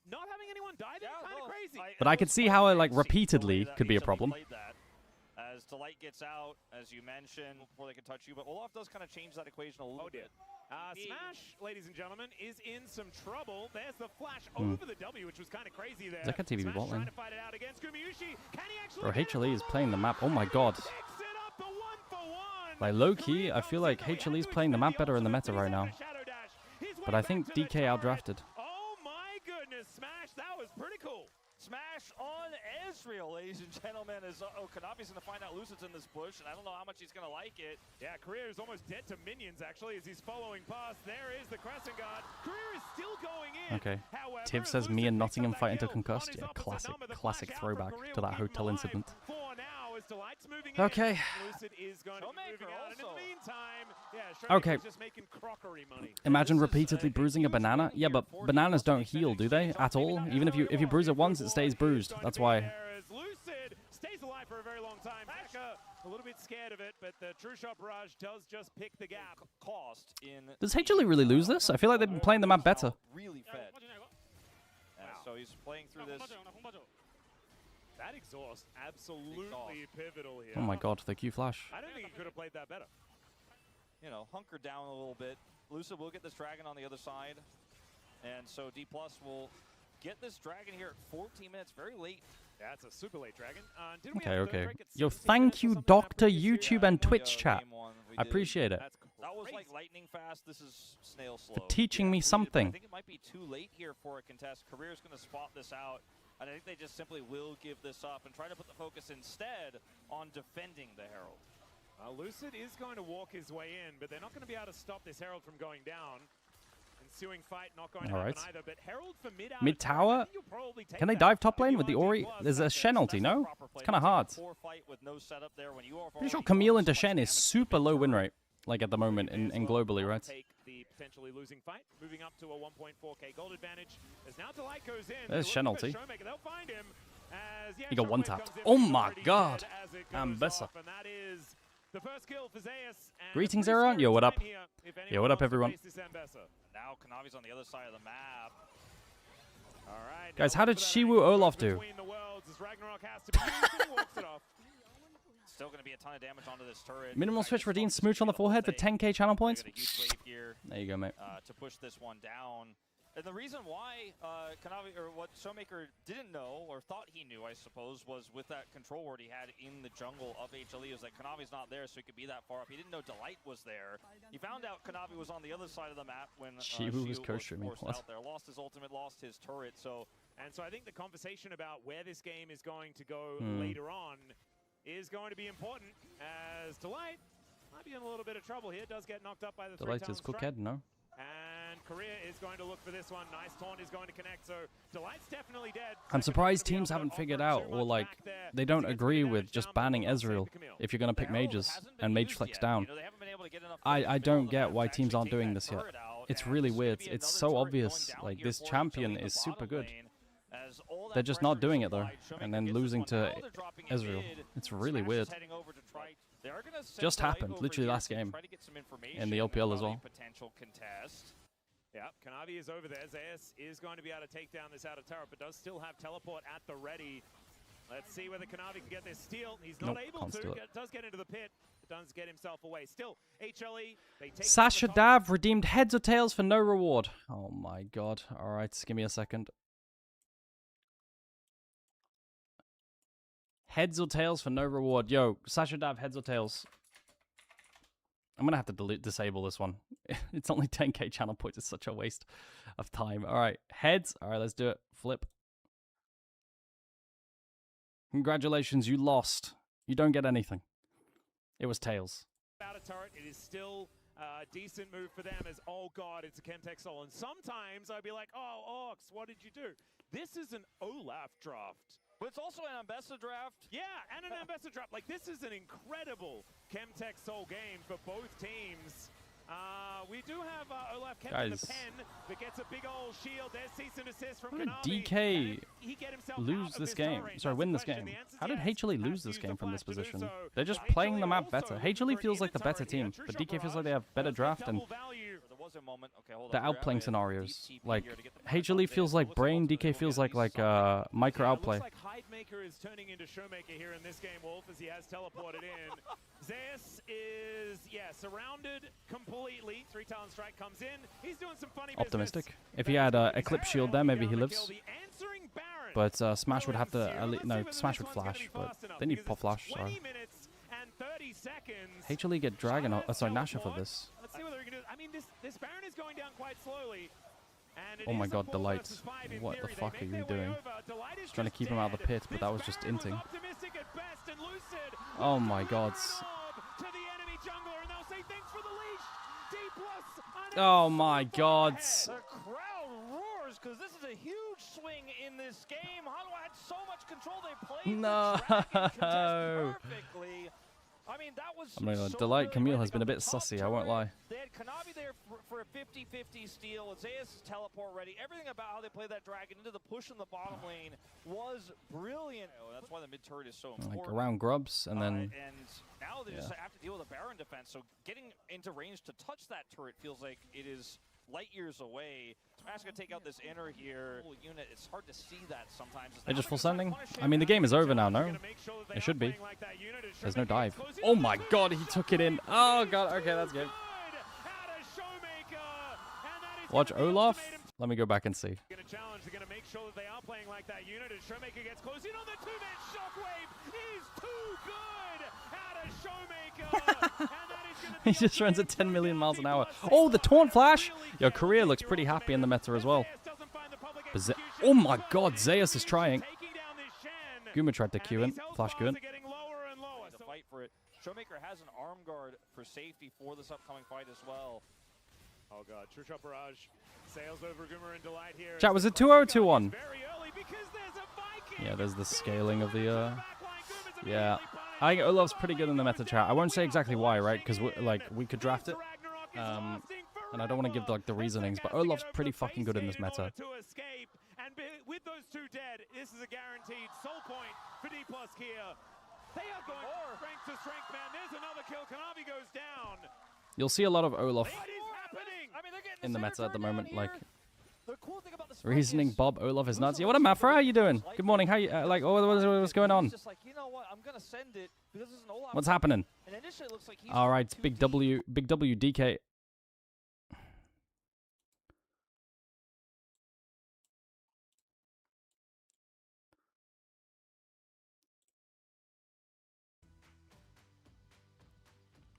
J: not having anyone die there, kind of crazy.
E: But I could see how it, like, repeatedly could be a problem.
K: As Delight gets out, as you mentioned, before they can touch you, but Olaf does kind of change that equation a little bit.
J: Smash, ladies and gentlemen, is in some trouble. There's the flash over the W, which was kind of crazy there.
E: Zeka TV
J: Smash
E: bot lane.
J: trying to fight it out against Gumayushi. Can he actually
E: Bro,
J: get it?
E: HLE is playing the map. Oh my god.
J: Picks it up, the 1-for-1.
E: Like, low-key, I feel like HLE is playing the map better in the meta right now. But I think DK outdrafted.
J: Oh my goodness, Smash, that was pretty cool.
K: Smash on Ezreal, ladies and gentlemen, as Kanavi's going to find out Lucid's in this bush, and I don't know how much he's going to like it.
J: Yeah, Career is almost dead to minions, actually, as he's following past. There is the Crescent Guard. Career is still going in.
E: Okay.
J: However,
E: Tiv says me and Nottingham fight into concussed. Yeah, classic throwback to that hotel incident. Okay. Okay. Imagine repeatedly bruising a banana. Yeah, but bananas don't heal, do they? At all? Even if you bruise it once, it stays bruised. That's why.
J: Lucid stays alive for a very long time. Becca a little bit scared of it, but the True Shot Barrage does just pick the gap.
K: Cost in.
E: Does HLE really lose this? I feel like they've been playing the map better.
K: Really fed. So he's playing through this.
J: That exhaust absolutely pivotal here.
E: Oh my god, the Q flash.
J: I don't think he could have played that better.
K: You know, hunker down a little bit. Lucid will get this dragon on the other side. And so D+ will get this dragon here at 14 minutes, very late.
J: Yeah, it's a super late dragon.
E: Okay. Yo, thank you, Dr. YouTube and Twitch chat. I appreciate it.
K: That was like lightning fast. This is snail slow.
E: For teaching me something.
K: I think it might be too late here for a contest. Career's going to spot this out. And I think they just simply will give this up and try to put the focus instead on defending the Herald.
J: Lucid is going to walk his way in, but they're not going to be able to stop this Herald from going down. Ensuing fight not going to happen either, but Herald for
E: mid tower? Can they dive top lane with the Ori? There's a Shen ulti, no? It's kind of hard. Pretty sure Camille into Shen is super low win rate, like at the moment in globally, right?
J: The potentially losing fight, moving up to a 1.4k gold advantage. As now Delight goes in.
E: There's Shen ulti.
J: They'll find him as,
E: He got one tapped. Oh my god. Ambessa.
J: And that is the first kill for Zeus.
E: Greetings, everyone. Yo, what up? Yo, what up, everyone?
K: Now Kanavi's on the other side of the map.
J: All right.
E: Guys, how did Shiwu Olaf do?
K: Still going to be a ton of damage onto this turret.
E: Minimal switch redeems smooch on the forehead for 10k channel points. There you go, mate.
K: To push this one down. And the reason why Kanavi, or what Showmaker didn't know, or thought he knew, I suppose, was with that control ward he had in the jungle of HLE, was that Kanavi's not there, so he could be that far up. He didn't know Delight was there. He found out Kanavi was on the other side of the map when
E: Shiwu was co-streaming.
K: Out there. Lost his ultimate, lost his turret, so...
J: And so I think the conversation about where this game is going to go later on is going to be important, as Delight might be in a little bit of trouble here. Does get knocked up by the
E: Delight is cookhead, no?
J: And Korea is going to look for this one. Nice taunt is going to connect, so Delight's definitely dead.
E: I'm surprised teams haven't figured out, or like, they don't agree with just banning Ezreal if you're going to pick mages and mage flex down. I don't get why teams aren't doing this yet. It's really weird. It's so obvious. Like, this champion is super good. They're just not doing it though, and then losing to Ezreal. It's really weird. Just happened, literally last game, in the LPL as well.
J: Yeah, Kanavi is over there. Zeus is going to be able to take down this outer turret, but does still have teleport at the ready. Let's see whether Kanavi can get this steal. He's not able to. Does get into the pit. Does get himself away. Still, HLE. They take
E: Sasha Dav redeemed heads or tails for no reward. Oh my god. Alright, give me a second. Heads or tails for no reward. Yo, Sasha Dav, heads or tails? I'm gonna have to disable this one. It's only 10k channel points. It's such a waste of time. Alright, heads. Alright, let's do it. Flip. Congratulations, you lost. You don't get anything. It was tails.
J: Out of turret, it is still a decent move for them as, oh god, it's a Chemtech Soul. And sometimes I'd be like, oh, Ox, what did you do? This is an Olaf draft.
K: But it's also an Ambessa draft.
J: Yeah, and an Ambessa draft. Like, this is an incredible Chemtech Soul game for both teams. We do have Olaf
E: Guys.
J: the pen that gets a big old shield. There's cease and desist from
E: How did
J: Kanavi.
E: DK
J: He get himself
E: lose
J: out of
E: this game?
J: turret?
E: Sorry,
J: That's
E: win
J: the
E: this
J: question.
E: game.
J: The answer's
E: How did
J: yes.
E: HLE
J: Has
E: lose
J: to
E: this
J: use the
E: game from this
J: flash to do
E: position?
J: so.
E: They're just
J: But
E: playing the
J: HLE
E: map
J: also
E: better.
J: looking
E: HLE
J: for
E: feels like the
J: an
E: better
J: turret here.
E: team,
J: True
E: but
J: shot
E: DK feels
J: barrage.
E: like they have better
J: That's
E: draft and
J: double value.
K: There was a moment. Okay, hold on.
E: they're
K: We're
E: outplaying
K: with
E: scenarios.
K: DTP
E: Like
K: here to get the
E: HLE feels like brain, DK feels like micro
J: Yeah, it
E: outplay.
J: looks like Hidemaker is turning into Showmaker here in this game, Wolf, as he has teleported in. Zeus is, surrounded completely. 3 talent strike comes in. He's doing some funny
E: Optimistic.
J: business.
E: If he had Eclipse Shield there, maybe he lives.
J: The answering Baron.
E: But Smash would have to,
J: Let's see
E: no,
J: whether
E: Smash
J: this
E: would
J: one's gonna
E: flash,
J: be
E: but
J: fast enough,
E: they need
J: because
E: pop
J: it's
E: flash,
J: 20
E: so.
J: minutes and 30 seconds.
E: HLE get Dragon, sorry, Nasha for
J: Teleport.
E: this.
J: Let's see whether he can do it. I mean, this Baron is going down quite slowly. And it
E: Oh my
J: is a
E: god,
J: 4
E: Delight.
J: versus 5 in
E: What the
J: theory. They
E: fuck
J: make
E: are you
J: their way
E: doing?
J: over. Delight is
E: Trying to
J: just
E: keep him out of the
J: dead.
E: pit, but that was
J: This
E: just
J: Baron
E: inting.
J: optimistic at best, and Lucid
E: Oh my god.
J: to the enemy jungler, and they'll say thanks for the leash. D+
E: Oh my god.
K: The crowd roars because this is a huge swing in this game. Hanwha had so much control. They played
E: No.
K: the Dragon contest perfectly. I mean, that was
E: I'm gonna
K: so
E: Delight
K: good.
E: Camille
K: They
E: has been a
K: got the
E: bit
K: top
E: sussy, I won't lie.
K: They had Kanavi there for a 50-50 steal. Zeus is teleport ready. Everything about how they played that dragon into the push in the bottom lane was brilliant. That's why the mid turret is so important.
E: Like around grubs and then
K: And now they just have to deal with a Baron defense. So getting into range to touch that turret feels like it is light years away. Smash gonna take out this inner here. Unit, it's hard to see that sometimes.
E: they're just full sending. I mean, the game is over now, no? It should be. There's no dive. Oh my god, he took it in. Oh god, okay, that's good. Watch Olaf. Let me go back and see.
J: Gonna challenge, they're gonna make sure that they are playing like that unit as Showmaker gets close in on the 2-man shockwave. He's too good out of Showmaker. And that is gonna
E: He just runs at 10 million miles an hour. Oh, the taunt flash! Yo, Korea looks pretty happy in the meta as well. But oh my god, Zeus is trying. Guma tried to Q in. Flash Q in.
K: To fight for it. Showmaker has an arm guard for safety for this upcoming fight as well.
J: Oh god, True Shot Barrage sails over Guma and Delight here.
E: Chat, was it 2-0 or 2-1?
J: Very early because there's a Viking.
E: Yeah, there's the scaling of the, yeah. I think Olaf's pretty good in the meta chat. I won't say exactly why, right? Because we could draft it. And I don't want to give the reasonings, but Olaf's pretty fucking good in this meta.
J: And with those two dead, this is a guaranteed soul point for D+ here. They are going strength to strength, man. There's another kill. Kanavi goes down.
E: You'll see a lot of Olaf
J: What is happening?
K: I mean,
E: in the meta at the moment. Like,
K: the cool thing about the
E: reasoning Bob Olaf is nuts. Yeah, what up, Mafra? How you doing? Good morning. How you, what's going on?
K: Just like, you know what? I'm going to send it because this is an Olaf.
E: What's happening?
K: And initially it looks like he's
E: All right, Big W, DK.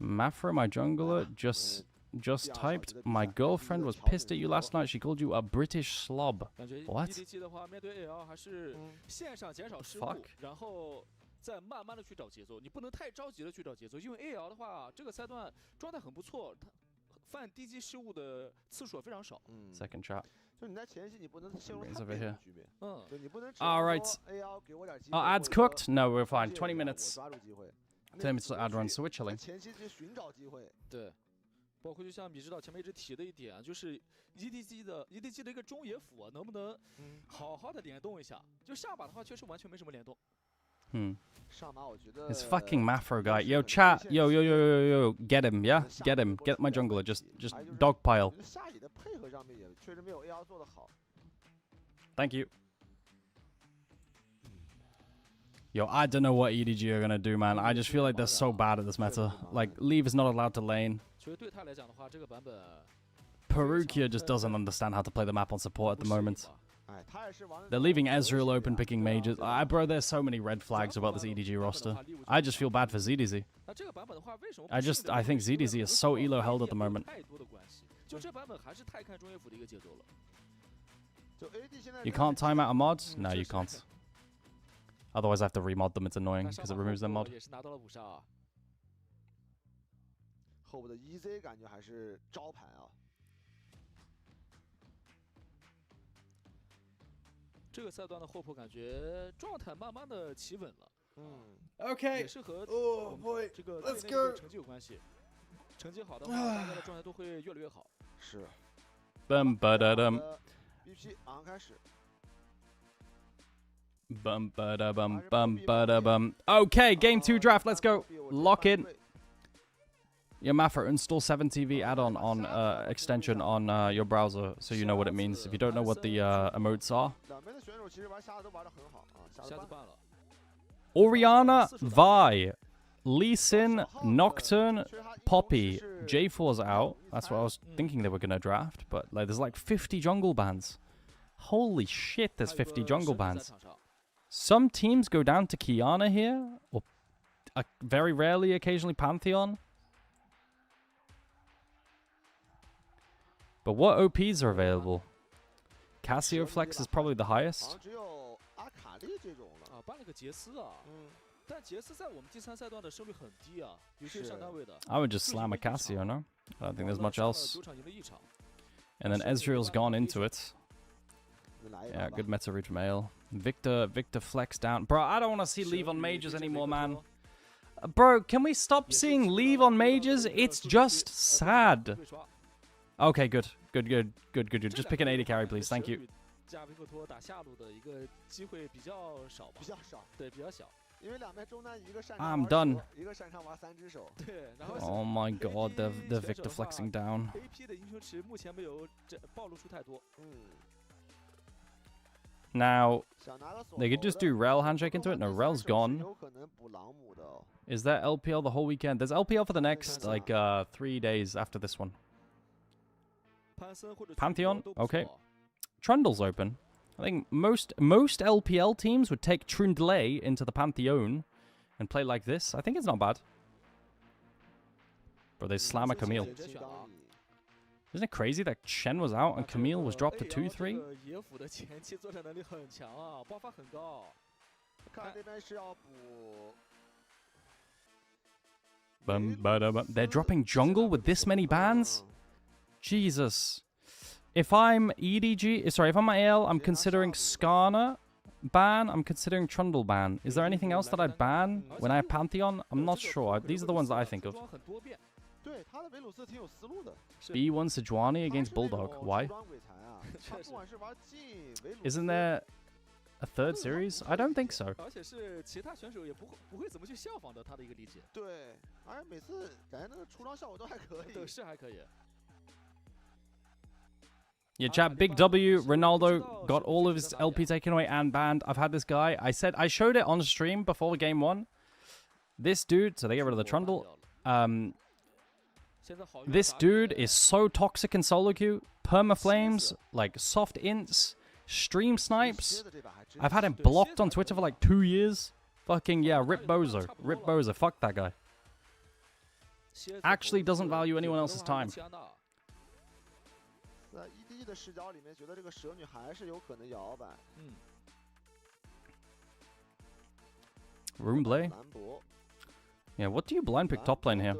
E: Mafra, my jungler, just typed, my girlfriend was pissed at you last night. She called you a British slob. What? Fuck?
D: 再慢慢的去找节奏，你不能太着急的去找节奏，因为 AL 的话，这个赛段状态很不错，他犯低级失误的次数也非常少。
E: Second shot.
C: 就你在前期你不能陷入
E: Raise
C: 太
E: over
C: 被
E: here.
C: 动局面，就你不能
E: All right.
C: AL 给我点机会。
E: Ads cooked? No, we're fine. 20 minutes.
C: 抓住机会。
E: 10 minutes to ad run, so we're chilling.
C: 前期去寻找机会。
D: 对，包括就像米指导前面一直提的一点，就是 EDG 的一个中野辅能不能好好的联动一下？就下把的话，确实完全没什么联动。
C: 上马我觉得
E: This fucking Mafro guy. Yo, chat. Yo. Get him, yeah? Get him. Get my jungler. Just dogpile.
C: 下野的配合上面也确实没有 AL 做得好。
E: Thank you. Yo, I don't know what EDG are gonna do, man. I just feel like they're so bad at this meta. Like, Leave is not allowed to lane.
D: 其实对他来讲的话，这个版本
E: Perukia just doesn't understand how to play the map on support at the moment. They're leaving Ezreal open, picking mages. Bro, there's so many red flags about this EDG roster. I just feel bad for ZDZ. I think ZDZ is so elo held at the moment. You can't time out a mod? No, you can't. Otherwise, I have to remod them. It's annoying because it removes their mod.
C: 后部的 EZ 感觉还是招牌啊。
D: 这个赛段的后扑感觉状态慢慢的企稳了。
E: Okay.
D: 也是和
E: Oh boy.
D: 这个
E: Let's
D: 队内的
E: go.
D: 成绩有关系。成绩好的话，大家的状态都会越来越好。
C: 是。
E: Bum ba da dum.
C: BP 马上开始。
E: Bum ba da bum bum ba da bum. Okay, game 2 draft. Let's go. Lock in. Yeah, Mafra, install 7TV add-on on extension on your browser so you know what it means. If you don't know what the emotes are. Oriana, Vi, Lee Sin, Nocturne, Poppy, J4's out. That's what I was thinking they were going to draft. But like, there's like 50 jungle bans. Holy shit, there's 50 jungle bans. Some teams go down to Kiana here. Or very rarely, occasionally Pantheon. But what OPs are available? Casio Flex is probably the highest. I would just slam a Casio, no? I don't think there's much else. And then Ezreal's gone into it. Yeah, good meta read from Ale. Victor Flex down. Bro, I don't want to see leave on mages anymore, man. Bro, can we stop seeing leave on mages? It's just sad. Okay, good. Just pick an AD carry, please. Thank you. I'm done. Oh my god, the Victor flexing down. Now, they could just do Rel handshake into it. No, Rel's gone. Is there LPL the whole weekend? There's LPL for the next, like, 3 days after this one. Pantheon? Okay. Trundle's open. I think most LPL teams would take Trundle into the Pantheon and play like this. I think it's not bad. Bro, they slam a Camille. Isn't it crazy that Shen was out and Camille was dropped to 2-3? They're dropping jungle with this many bans? Jesus. If I'm EDG, sorry, if I'm AL, I'm considering Skarner ban, I'm considering Trundle ban. Is there anything else that I'd ban when I have Pantheon? I'm not sure. These are the ones that I think of. B1 Sejuani against Bulldog. Why? Isn't there a third series? I don't think so. Yeah, chat, Big W, Ronaldo got all of his LP taken away and banned. I've had this guy. I showed it on stream before game 1. This dude, so they get rid of the Trundle. This dude is so toxic in solo queue. Permaflames, like soft ints, stream snipes. I've had him blocked on Twitter for like 2 years. Fucking yeah, Rip Bozo. Rip Bozo, fuck that guy. Actually doesn't value anyone else's time. Roomblay? Yeah, what do you blind pick top lane here?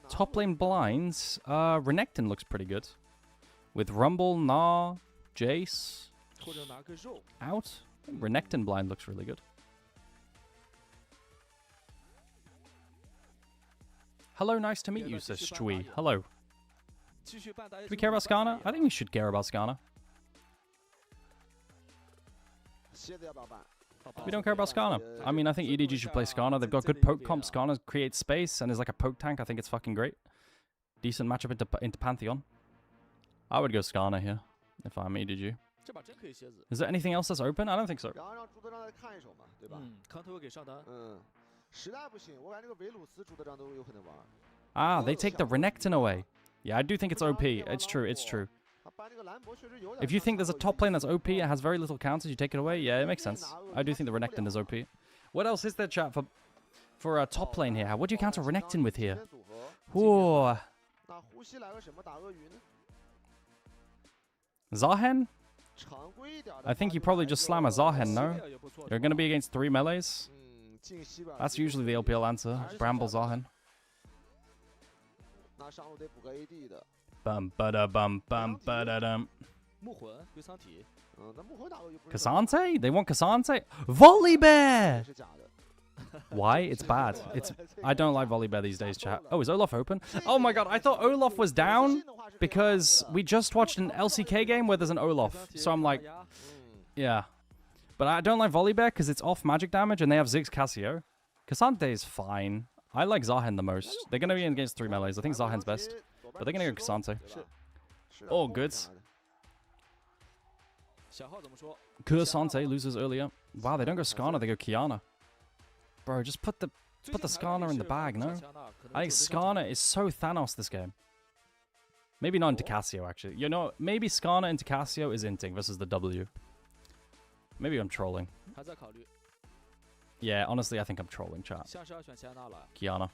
E: Top lane blinds, Renekton looks pretty good. With Rumble, Gnar, Jace out. Renekton blind looks really good. Hello, nice to meet you, says Chui. Hello. Do we care about Skarner? I think we should care about Skarner. We don't care about Skarner. I mean, I think EDG should play Skarner. They've got good poke comp. Skarner creates space and is like a poke tank. I think it's fucking great. Decent matchup into Pantheon. I would go Skarner here if I'm EDG. Is there anything else that's open? I don't think so. Ah, they take the Renekton away. Yeah, I do think it's OP. It's true, it's true. If you think there's a top lane that's OP and has very little counters, you take it away? Yeah, it makes sense. I do think the Renekton is OP. What else is there, chat, for a top lane here? What do you counter Renekton with here? Whoa. Zahen? I think you probably just slam a Zahen, no? You're going to be against 3 melees? That's usually the LPL answer. Bramble Zahen. Bum ba da bum bum ba da dum. Cassante? They want Cassante? Volley Bear! Why? It's bad. I don't like volleyball these days, chat. Oh, is Olaf open? Oh my god, I thought Olaf was down because we just watched an LCK game where there's an Olaf. So I'm like, yeah. But I don't like volleyball because it's off magic damage and they have Ziggs Casio. Cassante is fine. I like Zahen the most. They're going to be against 3 melees. I think Zahen's best. But they're going to go Cassante. Oh, good. Cassante loses earlier. Wow, they don't go Skarner, they go Kiana. Bro, just put the Skarner in the bag, no? I think Skarner is so Thanos this game. Maybe not into Casio, actually. You know, maybe Skarner into Casio is inting versus the W. Maybe I'm trolling. Yeah, honestly, I think I'm trolling, chat. Kiana.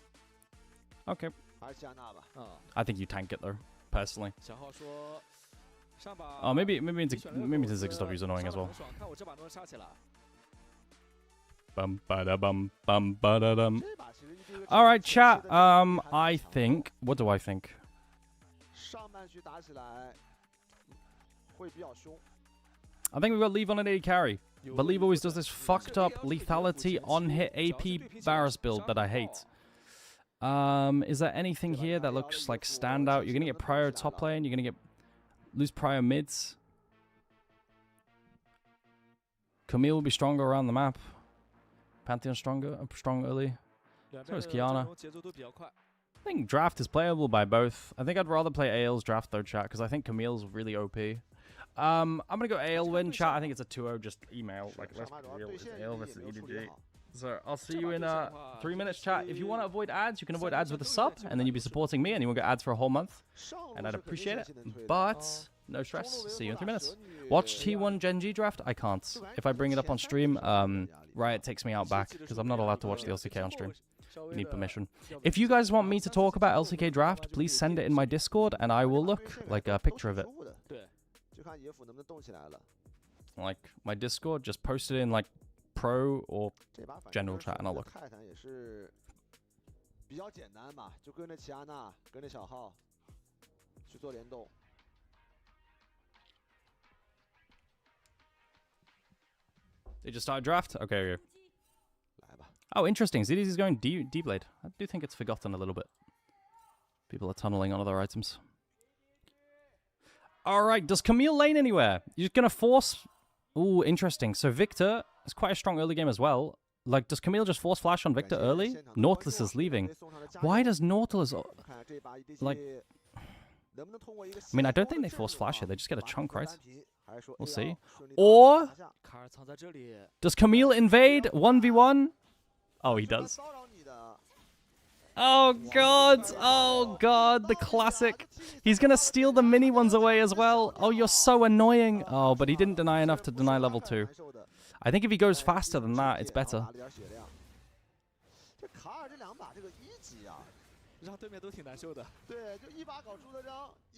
E: Okay. I think you tank it, though, personally. Oh, maybe into Ziggs is annoying as well. Bum ba da bum ba da dum. All right, chat. I think. What do I think? I think we've got Leave on an AD carry. But Leave always does this fucked up lethality on hit AP Varus build that I hate. Is there anything here that looks like standout? You're gonna get Prior top lane. You're gonna lose Prior mids. Camille will be stronger around the map. Pantheon strong early. So is Kiana. I think Draft is playable by both. I think I'd rather play Ael's Draft though, chat, because I think Camille's really OP. I'm gonna go Ael win, chat. I think it's a 2-0. Just email. Like, let's be real. It's Ael versus EDG. So I'll see you in 3 minutes, chat. If you want to avoid ads, you can avoid ads with a sub, and then you'll be supporting me, and you won't get ads for a whole month. And I'd appreciate it. But no stress. See you in 3 minutes. Watch T1 GenG draft. I can't. If I bring it up on stream, Riot takes me out back because I'm not allowed to watch the LCK on stream. You need permission. If you guys want me to talk about LCK draft, please send it in my Discord, and I will look like a picture of it. Like my Discord, just post it in like pro or general chat, and I'll look. They just started draft? Okay. Oh, interesting. ZDZ is going D-Blade. I do think it's forgotten a little bit. People are tunneling on other items. Alright, does Camille lane anywhere? You're just going to force... Ooh, interesting. So Victor is quite a strong early game as well. Like, does Camille just force flash on Victor early? Nautilus is leaving. Why does Nautilus... Like... I mean, I don't think they force flash here. They just get a chunk, right? We'll see. Or... Does Camille invade 1v1? Oh, he does. Oh, God. Oh, God. The classic. He's going to steal the mini ones away as well. Oh, you're so annoying. Oh, but he didn't deny enough to deny level 2. I think if he goes faster than that, it's better.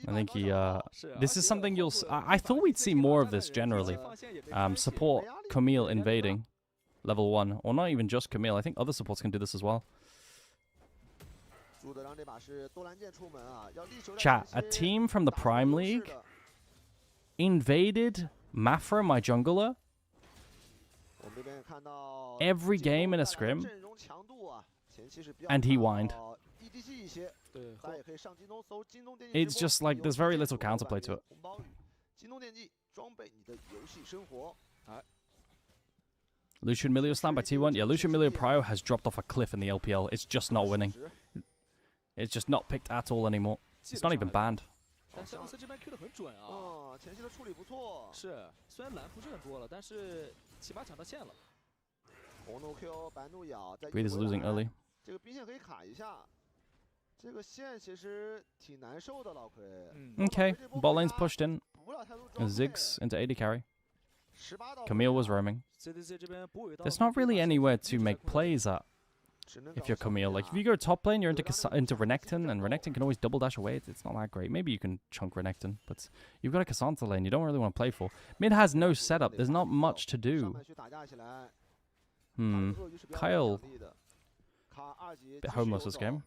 E: I think he, this is something you'll... I thought we'd see more of this generally. Support Camille invading level 1. Or not even just Camille. I think other supports can do this as well. Chat, a team from the Prime League invaded Mafra, my jungler, every game in a scrim, and he whined. It's just like, there's very little counterplay to it. Lucian Milio slammed by T1. Yeah, Lucian Milio Prio has dropped off a cliff in the LPL. It's just not winning. It's just not picked at all anymore. It's not even banned. Breathe is losing early. Okay, bot lane's pushed in. Ziggs into AD carry. Camille was roaming. There's not really anywhere to make plays at if you're Camille. Like, if you go top lane, you're into Renekton, and Renekton can always double dash away. It's not that great. Maybe you can chunk Renekton, but you've got a Cassandra lane you don't really want to play for. Mid has no setup. There's not much to do. Kyle, bit homeless this game.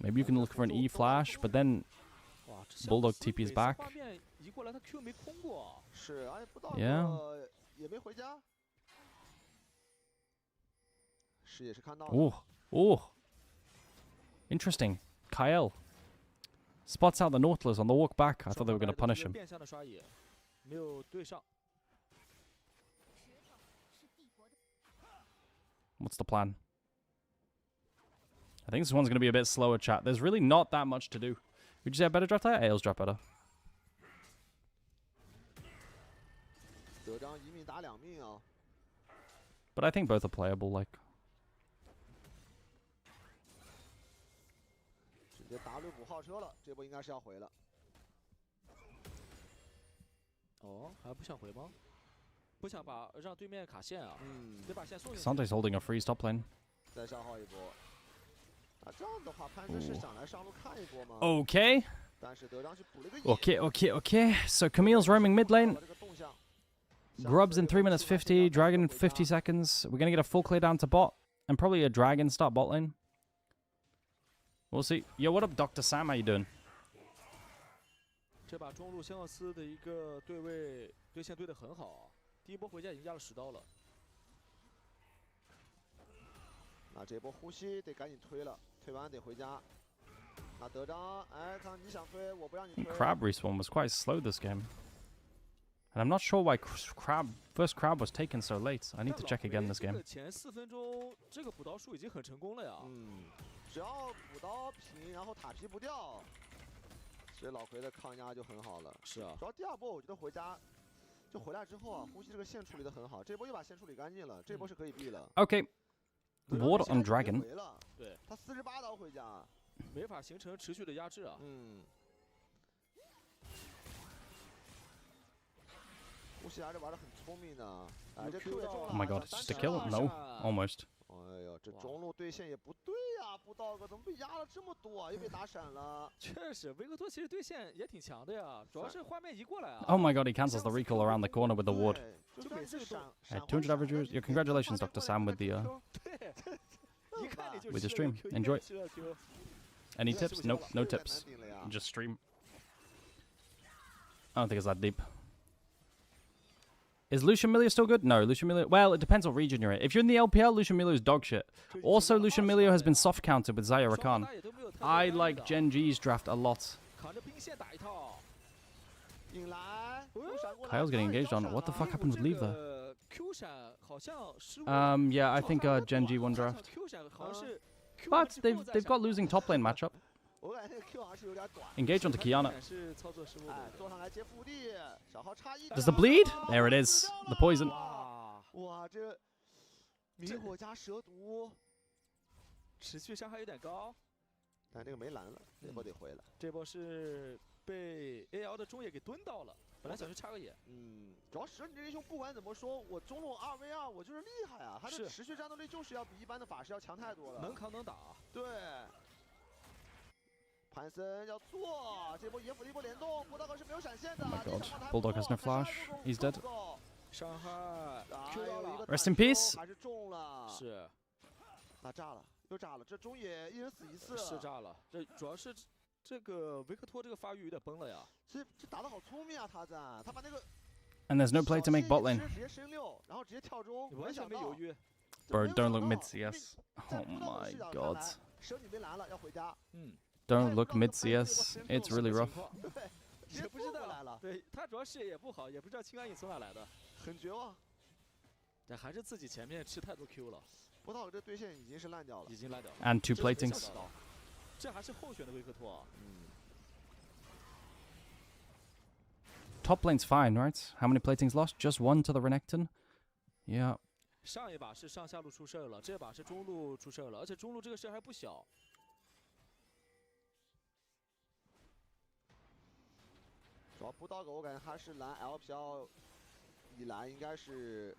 E: Maybe you can look for an E flash, but then Bulldog TP's back.
D: 过来，他 Q 没空过。
C: 是，而且不到也没回家。视野是看到的。
E: Interesting. Kyle spots out the Nautilus on the walk back. I thought they were going to punish him.
D: 变相的刷野，没有对上。
E: What's the plan? I think this one's going to be a bit slower, chat. There's really not that much to do. Would you say a better draft there? Ales draft better.
C: 德章一命打两命啊！
E: But I think both are playable, like.
C: 直接 W 补号车了，这波应该是要回了。
D: 哦，还不想回吗？不想让对面卡线啊？得把线送进去。
E: Sante's holding a freeze top lane.
C: 再消耗一波。那这样的话，潘神是想来上路看一波吗
E: Okay.
C: 但是德章去补了个野。
E: Okay. So Camille's roaming mid lane. Grub's in 3 minutes 50. Dragon in 50 seconds. We're gonna get a full clear down to bot, and probably a dragon start bot lane. We'll see. Yo, what up, Dr. Sam? How you doing?
D: 这把中路香克斯的一个对线对得很好啊。 第一波回家已经压了10刀了。
C: 那这波呼吸得赶紧推了，推完得回家。那德章，哎，看你想推，我不让你推。
E: Crab respawn was quite slow this game, and I'm not sure why first crab was taken so late. I need to check again this game.
D: 前4分钟这个补刀术已经很成功了呀。
C: 只要补刀平，然后塔皮不掉，所以老奎的抗压就很好了。
D: 是啊。
C: 主要第2波我觉得回家。 就回来之后啊，呼吸这个线处理得很好，这波又把线处理干净了，这波是可以避了。
E: Okay. Ward on dragon.
C: 对，他48刀回家，
D: 没法形成持续的压制啊。
C: 呼吸还是玩得很聪明的。哎，这 Q 也中了。
E: Oh my god, it's just a kill? No, almost.
C: 哎呦，这中路对线也不对呀，不到个怎么被压了这么多啊？又被打闪了。
D: 确实，维克托其实对线也挺强的呀，主要是画面移过来啊。
E: Oh my god, he cancels the recall around the corner with the ward.
C: 就每次闪。
E: 200 average viewers. Yeah, congratulations, Dr. Sam, with the with the stream. Enjoy. Any tips? Nope, no tips. Just stream. I don't think it's that deep. Is Lucian Milio still good? No, Lucian Milio... Well, it depends what region you're in. If you're in the LPL, Lucian Milio is dog shit. Also, Lucian Milio has been soft countered with Zaya Rakan. I like GenG's draft a lot. Kyle's getting engaged on. What the fuck happened with Leave there? Yeah, I think GenG won draft. But they've got losing top lane matchup. Engage onto Kiana. Does the bleed? There it is. The poison.
C: 哇，这迷火加蛇毒，
D: 持续伤害有点高。
C: 但这个没蓝了，这波得回了。
D: 这波是被 AL 的中野给蹲到了，本来想去插个野。
C: 主要蛇女这英雄不管怎么说，我中路2v2我就是厉害啊，他的持续战斗力就是要比一般的法师要强太多了。
D: 能扛能打。对。
C: 潘森要做这波野辅的一波联动，博道哥是没有闪现的。
E: Oh my god, Bulldog has no flash. He's dead.
D: 伤害 Q 到了
E: Rest in peace.
C: 还是中了。
D: 是。
C: 那炸了，又炸了，这中野一人死一次。
D: 是炸了，这主要是这个维克托这个发育有点崩了呀。
C: 这打得好聪明啊，他把那个。
E: And there's no play to make bot lane.
C: 直接升6，然后直接跳中，
D: 完全没犹豫。
E: Bro, don't look mid CS. Oh my god.
C: 蛇女没蓝了，要回家。
E: Don't look mid CS. It's really rough.
D: 也不知道，对他主要视野也不好，也不知道清安影从哪来的，
C: 很绝望。
D: 但还是自己前面吃太多 Q 了。
C: 博道哥这对线已经是烂掉了，
D: 已经烂掉了。
E: And 2 platings.
D: 这还是候选的维克托啊。
E: Top lane's fine, right? How many platings lost? Just 1 to the Renekton. Yeah.
D: 上一把是上下路出事儿了，这把是中路出事儿了，而且中路这个事儿还不小。
C: 主要布道狗，我感觉他是蓝 LPL 以来应该是，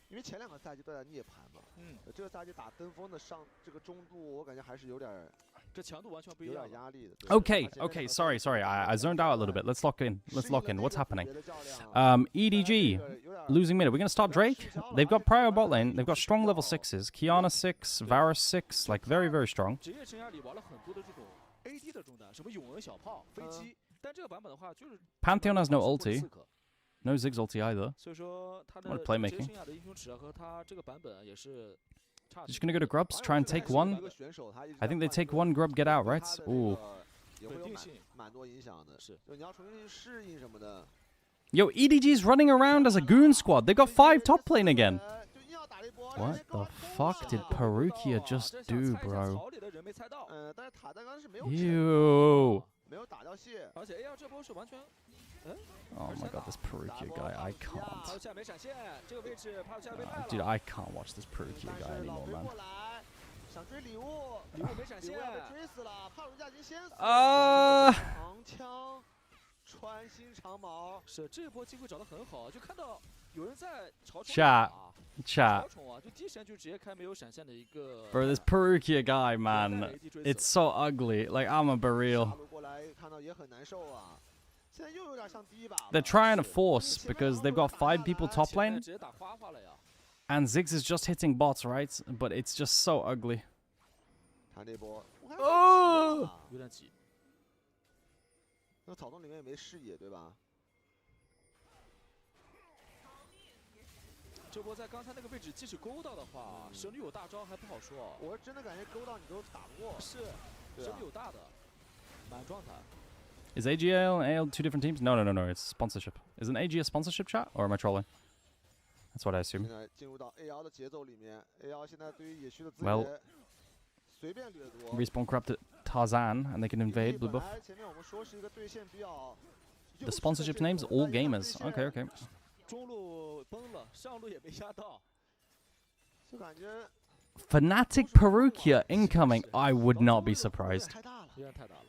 C: 因为前2个赛季都在涅槃嘛，这个赛季打登峰的上这个中路，我感觉还是有点，
D: 这强度完全不一样，
C: 有点压力的。
E: Okay, sorry. I zoned out a little bit. Let's lock in. What's happening? EDG losing mid. We're gonna start Drake. They've got prior bot lane. They've got strong level 6s. Kiana 6, Varus 6, like very strong.
D: 职业生涯里玩了很多的这种 AD 的中单，什么永恩小炮、飞机。
E: Pantheon has no ulti. No Ziggs ulti either.
D: 所以说他的
E: What a playmaking.
D: 职业生涯的英雄池和他这个版本也是差。
E: Just gonna go to Grubs, try and take one. I think they take one Grub, get out, right? Ooh.
D: 稳定性
C: 蛮多影响的，是，就你要重新去适应什么的。
E: Yo, EDG's running around as a goon squad. They got 5 top lane again. What the fuck did Perukia just do, bro? Ew. Oh my god, this Perukia guy, I can't. Dude, I can't watch this Perukia guy anymore, man.
C: 想追礼物，礼物没闪现，被追死了，帕鲁加已经先死了。长枪穿心长矛，
D: 是这一波机会找得很好，就看到有人在朝宠
E: Chat.
D: 朝宠啊，就第一时间就直接开没有闪现的一个。
E: Bro, this Perukia guy, man, it's so ugly. Like, I'm a be real. They're trying to force because they've got 5 people top lane. And Ziggs is just hitting bots, right? But it's just so ugly. Oh!
C: 有点急。那草丛里面也没视野，对吧？
D: 这波在刚才那个位置，即使勾到的话，神女有大招还不好说。
C: 我是真的感觉勾到你都打不过。
D: 是，神女有大的，满状态。
E: Is AGL and AL 2 different teams? No, it's sponsorship. Isn't AG a sponsorship chat? Or am I trolling? That's what I assume. Well, Respawn corrupted Tarzan and they can invade blue buff. The sponsorship names all gamers. Okay.
D: 中路崩了，上路也没压到。
E: Fnatic Perukia incoming. I would not be surprised.
D: 有点太大了。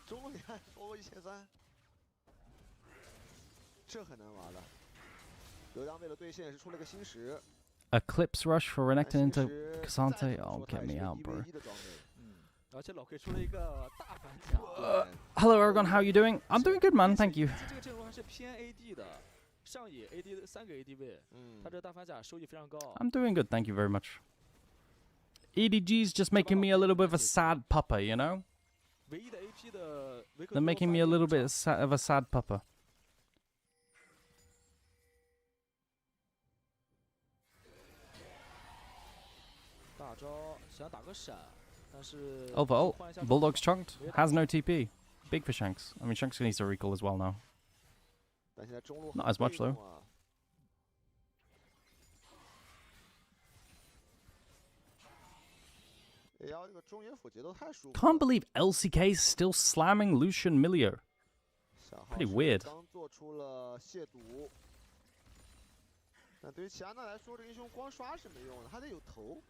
C: 中路你看多1300，这很难玩了。刘洋为了兑现是出了个新石。
E: Eclipse rush for Renekton into Cassante. Oh, get me out, bro. Hello, Aragon. How are you doing? I'm doing good, man. Thank you.
D: 这个阵容还是偏 AD 的，上野 AD 3个 AD 位，他这大反甲收益非常高。
E: I'm doing good, thank you very much. EDG's just making me a little bit of a sad pupper, you know?
D: 唯一的 AP 的维克
E: They're making me a little bit of a sad pupper.
D: 大招想打个闪，但是
E: Over ult. Bulldog's chunked. Has no TP. Big for Shanks. I mean, Shanks needs to recall as well now. Not as much, though. Can't believe LCK's still slamming Lucian Milio. Pretty weird.
C: 但对于其他人来说，这个英雄光刷是没用的，还得有头。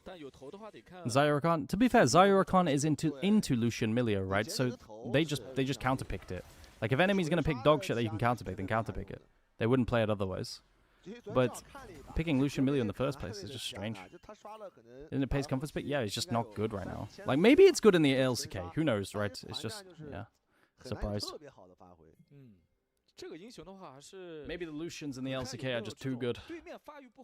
D: 但有头的话得看
E: Zyurakan. To be fair, Zyurakan is into Lucian Milio, right? So they just counterpicked it. Like if enemy's gonna pick dog shit that you can counterpick, then counterpick it. They wouldn't play it otherwise. But picking Lucian Milio in the first place is just strange. Isn't it Pace Comfort's pick? Yeah, it's just not good right now. Like maybe it's good in the LCK. Who knows, right? It's just yeah. Surprised.
D: 这个英雄的话还是
E: Maybe the Lucians in the LCK are just too good.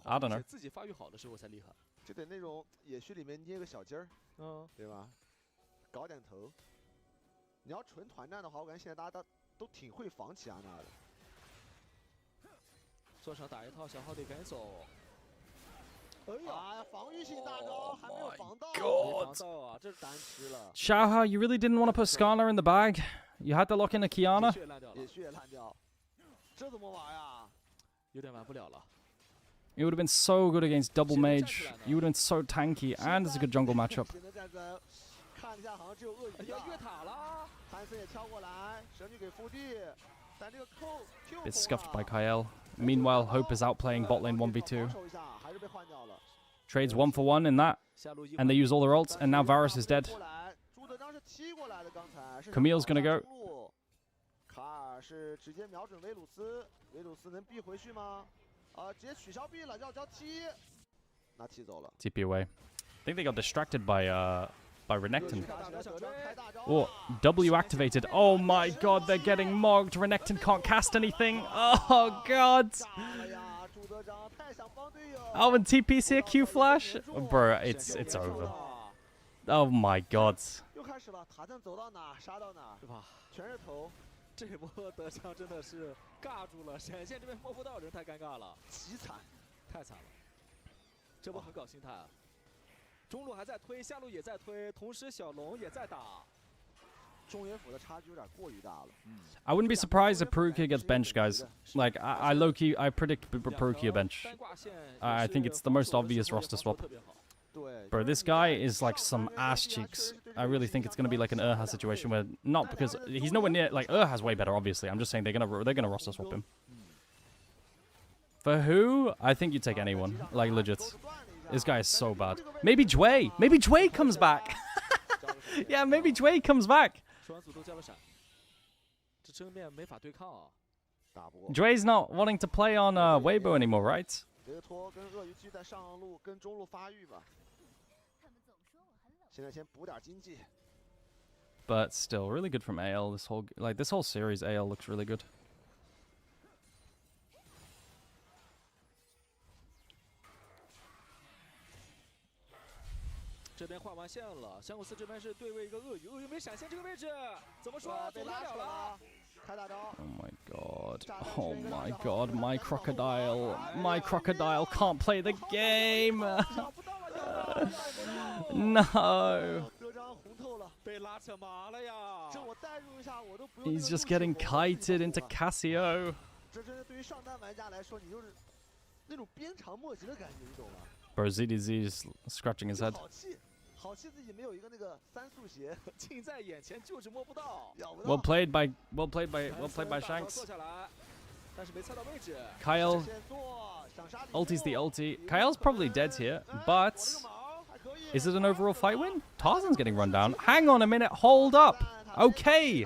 E: I don't know.
D: 自己发育好的时候才厉害。
C: 就得那种野区里面捏个小筋儿，对吧？搞点头。你要纯团战的话，我感觉现在大家都挺会防齐安娜的。
D: 坐上打一套，小号得赶紧走。
C: 哎呀，防御性大招还没有防到，
D: 没防到啊，这是单吃了。
E: Shaha, you really didn't want to put Skarner in the bag? You had to lock in a Kiana?
C: 野区也烂掉，这怎么玩呀？
D: 有点玩不了了。
E: It would have been so good against double mage. You would have been so tanky, and it's a good jungle matchup.
C: 看一下，好像只有鳄鱼
D: 要越塔了。
C: 潘森也跳过来，神女给复地，但这个扣
E: It's scuffed by Kael. Meanwhile, Hope is outplaying bot lane 1v2. Trades 1 for 1 in that, and they use all their ults, and now Varus is dead. Camille's gonna go.
C: 卡尔是直接瞄准维鲁斯，维鲁斯能避回去吗？ 直接取消 B 了，要交 T， 拿 T 走了。
E: TP away. I think they got distracted by Renekton. Oh, W activated. Oh my god, they're getting mogged. Renekton can't cast anything. Oh god. Oh, and TP's here, Q flash. Oh, bro, it's over. Oh my god.
C: 开始了，塔阵走到哪杀到哪，
D: 是吧？
C: 全是头。
D: 这波德强真的是尬住了，闪现这边摸不到人，太尴尬了，
C: 极惨，
D: 太惨了。这波很搞心态啊。中路还在推，下路也在推，同时小龙也在打。
C: 中原府的差距有点过于大了。
E: I wouldn't be surprised if Perukia gets benched, guys. Like, I low-key, I predict Perukia bench. I think it's the most obvious roster swap. Bro, this guy is like some ass cheeks. I really think it's gonna be like an Urha situation where, not because he's nowhere near, like, Urha's way better, obviously. I'm just saying they're gonna roster swap him. For who? I think you take anyone, like legit. This guy is so bad. Maybe Jway. Maybe Jway comes back. Yeah, maybe Jway comes back. Jway's not wanting to play on Weibo anymore, right? But still, really good from AL. This whole series, AL looks really good.
D: 这边画完线了，香古斯这边是对位一个鳄鱼，鳄鱼没闪现这个位置，怎么说？被拉了。开大招。
E: Oh my god. Oh my god. My crocodile. My crocodile can't play the game. No. He's just getting kited into Casio. Bro, ZDZ is scratching his head. Well played by Shanks. Kyle. Ulti's the ulti. Kyle's probably dead here, but is it an overall fight win? Tarzan's getting run down. Hang on a minute, hold up. Okay.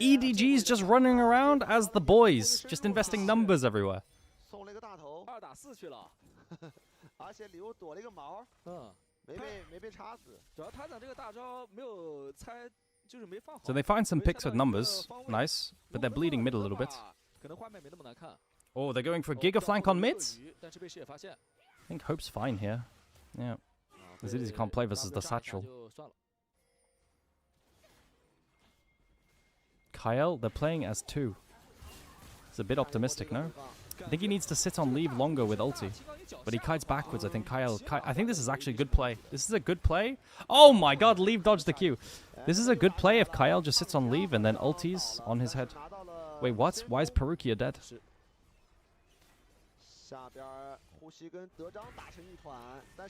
E: EDG's just running around as the boys, just investing numbers everywhere.
C: 没被插死，
D: 主要他的这个大招没有猜，就是没放好。
E: So they find some picks with numbers, nice, but they're bleeding mid a little bit.
D: 可能画面没那么难看。
E: Oh, they're going for a Giga flank on mid.
D: 但是被视野发现。
E: I think Hope's fine here. Yeah, ZDZ can't play versus the satchel. Kyle, they're playing as two. It's a bit optimistic, no? I think he needs to sit on leave longer with ulti. But he kites backwards, I think. I think this is actually a good play. This is a good play. Oh my god, leave dodged the Q. This is a good play if Kyle just sits on leave and then ultis on his head. Wait, what? Why is Perukia dead?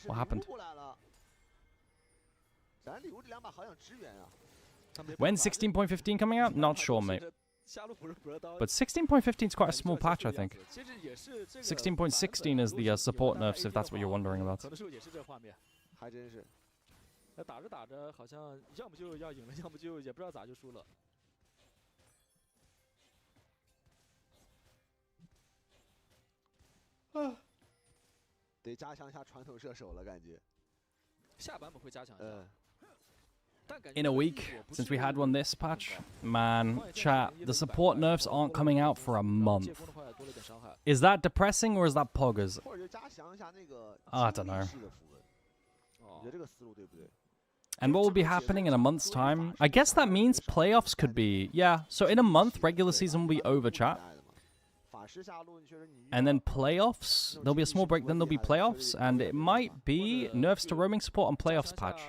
E: What happened? When's 16.15 coming out? Not sure, mate. But 16.15 is quite a small patch, I think. 16.16 is the support nerfs, if that's what you're wondering about.
C: 还真是。
D: 那打着打着，好像要么就要赢了，要么就也不知道咋就输了。
C: 得加强一下传统射手了，感觉。
D: 下版本会加强一下。
E: In a week, since we had one this patch, man, chat, the support nerfs aren't coming out for a month. Is that depressing or is that poggers? I don't know. And what will be happening in a month's time? I guess that means playoffs could be, yeah, so in a month, regular season will be over, chat. And then playoffs, there'll be a small break, then there'll be playoffs, and it might be nerfs to roaming support on playoffs patch,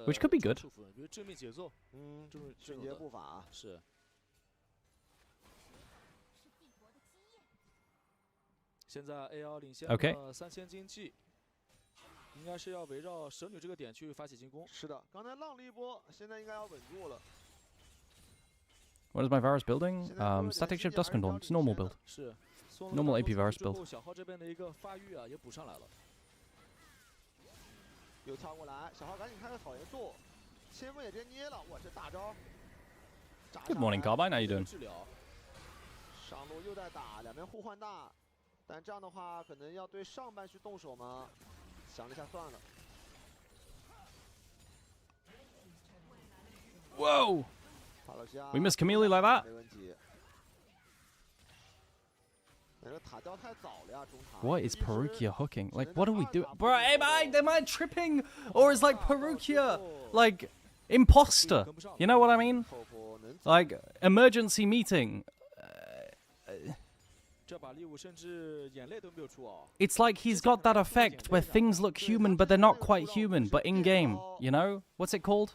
E: which could be good. Okay.
D: 应该是要围绕蛇女这个点去发起进攻。
C: 是的，刚才浪了一波，现在应该要稳住了。
E: What is my Varus building? Static Shift Dust Control. It's normal build. Normal AP Varus build.
D: 小号这边的一个发育啊也补上来了。
C: 又跳过来，小号赶紧开个草原术，先锋也直接捏了，我这大招。
E: Good morning, Carbine. How you doing?
C: 上路又在打，两边互换大，但这样的话可能要对上半区动手吗？想了一下算了。
E: Whoa! We miss Camille like that? What is Perukia hooking? Like, what do we do? Bro, am I tripping? Or is like Perukia, like, Imposter. You know what I mean? Like, emergency meeting. It's like he's got that effect where things look human, but they're not quite human, but in-game, you know? What's it called?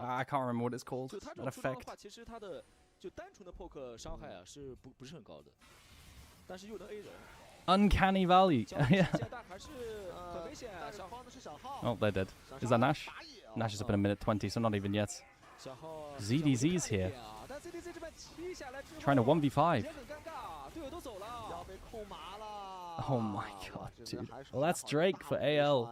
E: I can't remember what it's called. That effect. Uncanny valley. Yeah. Oh, they're dead. Is that Nash? Nash is up in a minute 20, so not even yet. ZDZ's here. Trying to 1v5. Oh my god, dude. Well, that's Drake for AL.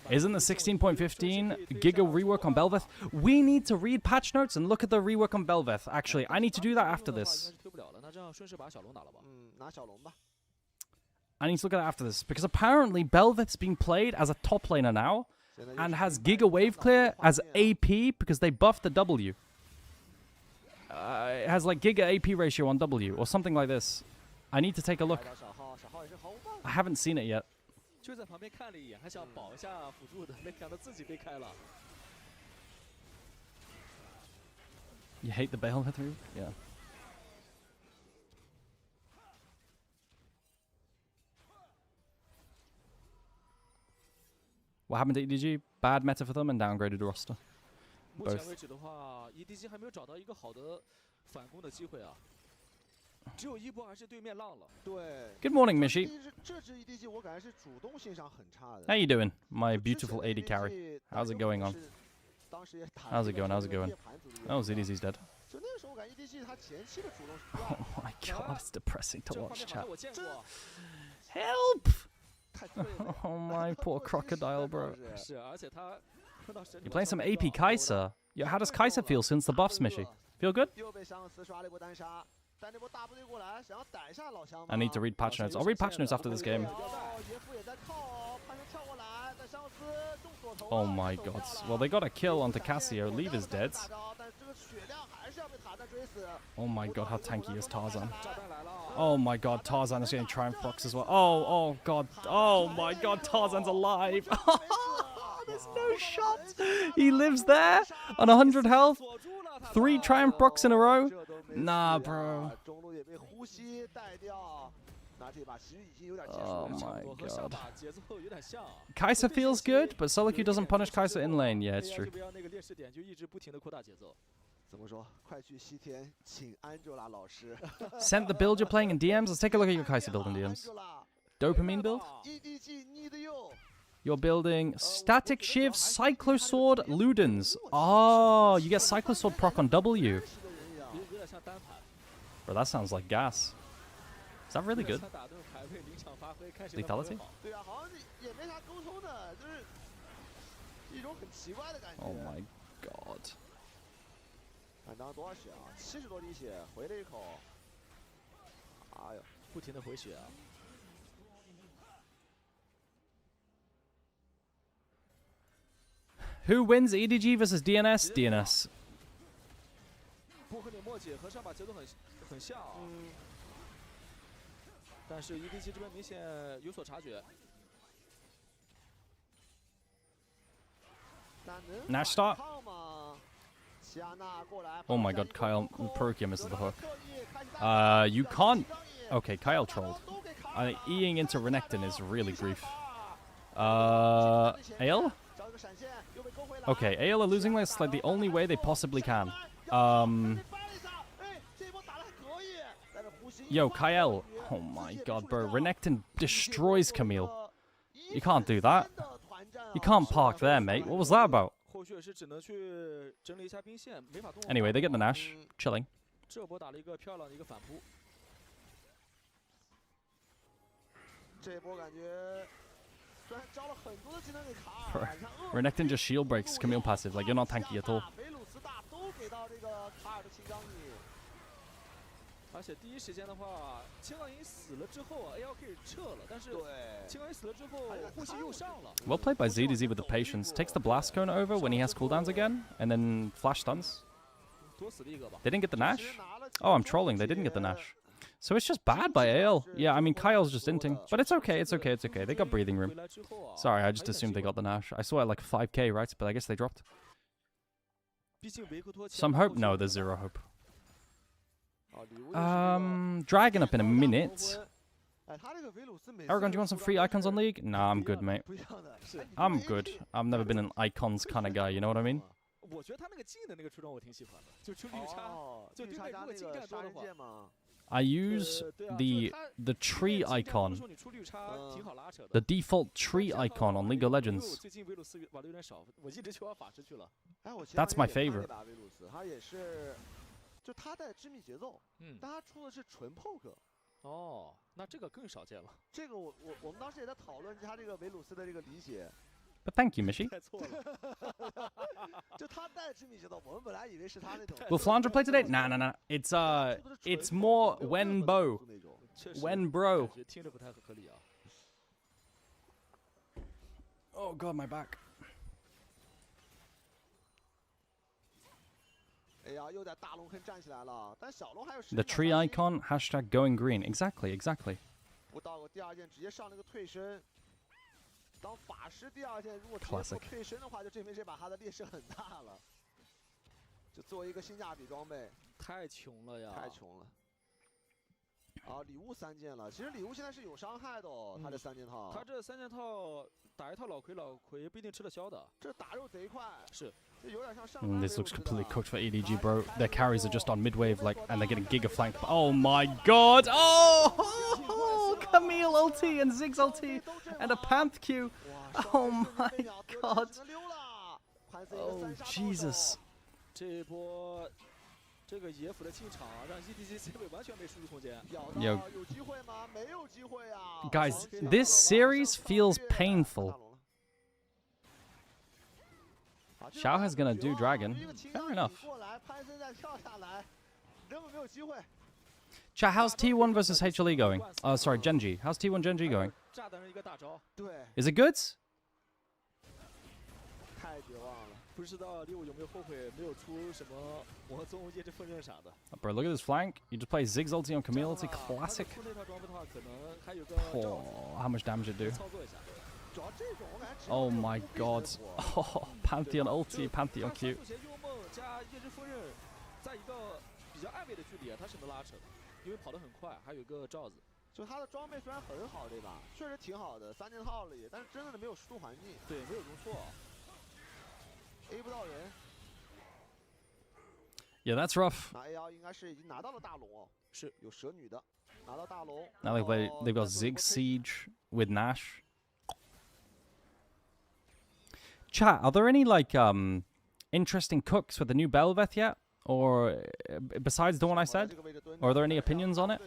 E: Isn't the 16.15 Giga rework on Belveth? We need to read patch notes and look at the rework on Belveth. Actually, I need to do that after this. I need to look at it after this, because apparently Belveth's being played as a top laner now, and has Giga Wave Clear as AP because they buffed the W. It has like Giga AP ratio on W, or something like this. I need to take a look. I haven't seen it yet. You hate the Belveth route? Yeah. What happened to EDG? Bad meta for them and downgraded roster. Both. Good morning, Mishi. How you doing, my beautiful AD carry? How's it going on? How's it going? How's it going? Oh, ZDZ's dead. Oh my god, it's depressing to watch, chat. Help! Oh my poor crocodile, bro. You're playing some AP Kai'Sa. Yo, how does Kai'Sa feel since the buffs, Mishi? Feel good? I need to read patch notes. I'll read patch notes after this game. Oh my god. Well, they got a kill onto Cassio. Leave is dead. Oh my god, how tanky is Tarzan? Oh my god, Tarzan is getting Triumph Box as well. Oh god. Oh my god, Tarzan's alive. There's no shot. He lives there on 100 health. 3 Triumph Brocs in a row. Nah, bro. Oh my god. Kai'Sa feels good, but solo queue doesn't punish Kai'Sa in lane. Yeah, it's true. Sent the build you're playing in DMs. Let's take a look at your Kai'Sa build in DMs. Dopamine build? You're building Static Shiv, Cyclosword, Ludens. Oh, you get Cyclosword proc on W. Bro, that sounds like gas. Is that really good? Lethality? Oh my god. Who wins EDG versus DNS? DNS. Nash start. Oh my god, Kyle Prokia misses the hook. You can't. Okay, Kyle trolled. Eing into Renekton is really grief. Ale? Okay, AL are losing this like the only way they possibly can. Yo, Kyle. Oh my god, bro. Renekton destroys Camille. You can't do that. You can't park there, mate. What was that about? Anyway, they get the Nash. Chilling. Renekton just shield breaks Camille passive. Like, you're not tanky at all. Well played by ZDZ with the patience. Takes the blast cone over when he has cooldowns again, and then flash stuns. They didn't get the Nash? Oh, I'm trolling. They didn't get the Nash. So it's just bad by AL. Yeah, I mean, Kyle's just inting. But it's okay, it's okay, it's okay. They got breathing room. Sorry, I just assumed they got the Nash. I saw it like 5k, right? But I guess they dropped. Some hope? No, there's zero hope. Dragon up in a minute. Aragon, do you want some free icons on League? Nah, I'm good, mate. I'm good. I've never been an icons kind of guy, you know what I mean? I use the tree icon, the default tree icon on League of Legends. That's my favorite.
C: 就他带织密节奏，但他出的是纯 poke。
D: 哦，那这个更少见了。
C: 这个我们当时也在讨论他这个维鲁斯的这个理解。
E: But thank you, Mishi.
C: 太错了。就他带织密节奏，我们本来以为是他那种。
E: Will Flandre play today? Nah, nah, nah. It's more when Bo. When bro.
D: 听着不太合理啊。
E: Oh god, my back.
C: 哎呀，又在大龙坑站起来了，但小龙还有10
E: The tree icon, hashtag going green. Exactly, exactly.
C: 不到个第二件直接上了个退身。当法师第二件如果直接做退身的话，就证明这把他的劣势很大了。就作为一个性价比装备，
D: 太穷了呀！
C: 太穷了。啊，礼物3件了，其实礼物现在是有伤害的哦，他这3件套。
D: 他这3件套打一套老魁不一定吃得消的。
C: 这打肉贼快。
D: 是。
E: This looks completely cooked for EDG, bro. Their carries are just on mid-wave, like, and they're getting giga flanked. Oh my god! Oh! Camille ulti and Ziggs ulti and a Panth Q. Oh my god! Oh Jesus!
D: 这波这个野辅的进场，让 EDG CB 完全没输出空间。
E: Yo.
C: 有机会吗？没有机会啊
E: Guys, this series feels painful. Xiao gonna do dragon. Fair enough. Chat, how's T1 versus HLE going? Sorry, GenG. How's T1 GenG going? Is it good? Bro, look at this flank. You just play Ziggs ulti on Camille ulti. Classic. Oh, how much damage it do? Oh my god. Oh, Pantheon ulti, Pantheon Q.
D: 在一个比较暧昧的距离啊，他是能拉扯的，因为跑得很快，还有一个罩子。
C: 就他的装备虽然很好，对吧？确实挺好的，3件套里，但是真的没有输出环境。
D: 对，没有容错。
C: A 不到人。
E: Yeah, that's rough.
C: 那 AL 应该是已经拿到了大龙哦，
D: 是有
C: 蛇女的，拿到大龙。
E: Now they've got Ziggs Siege with Nash. Chat, are there any like interesting cooks with the new Belveth yet? Or besides the one I said? Or are there any opinions on it?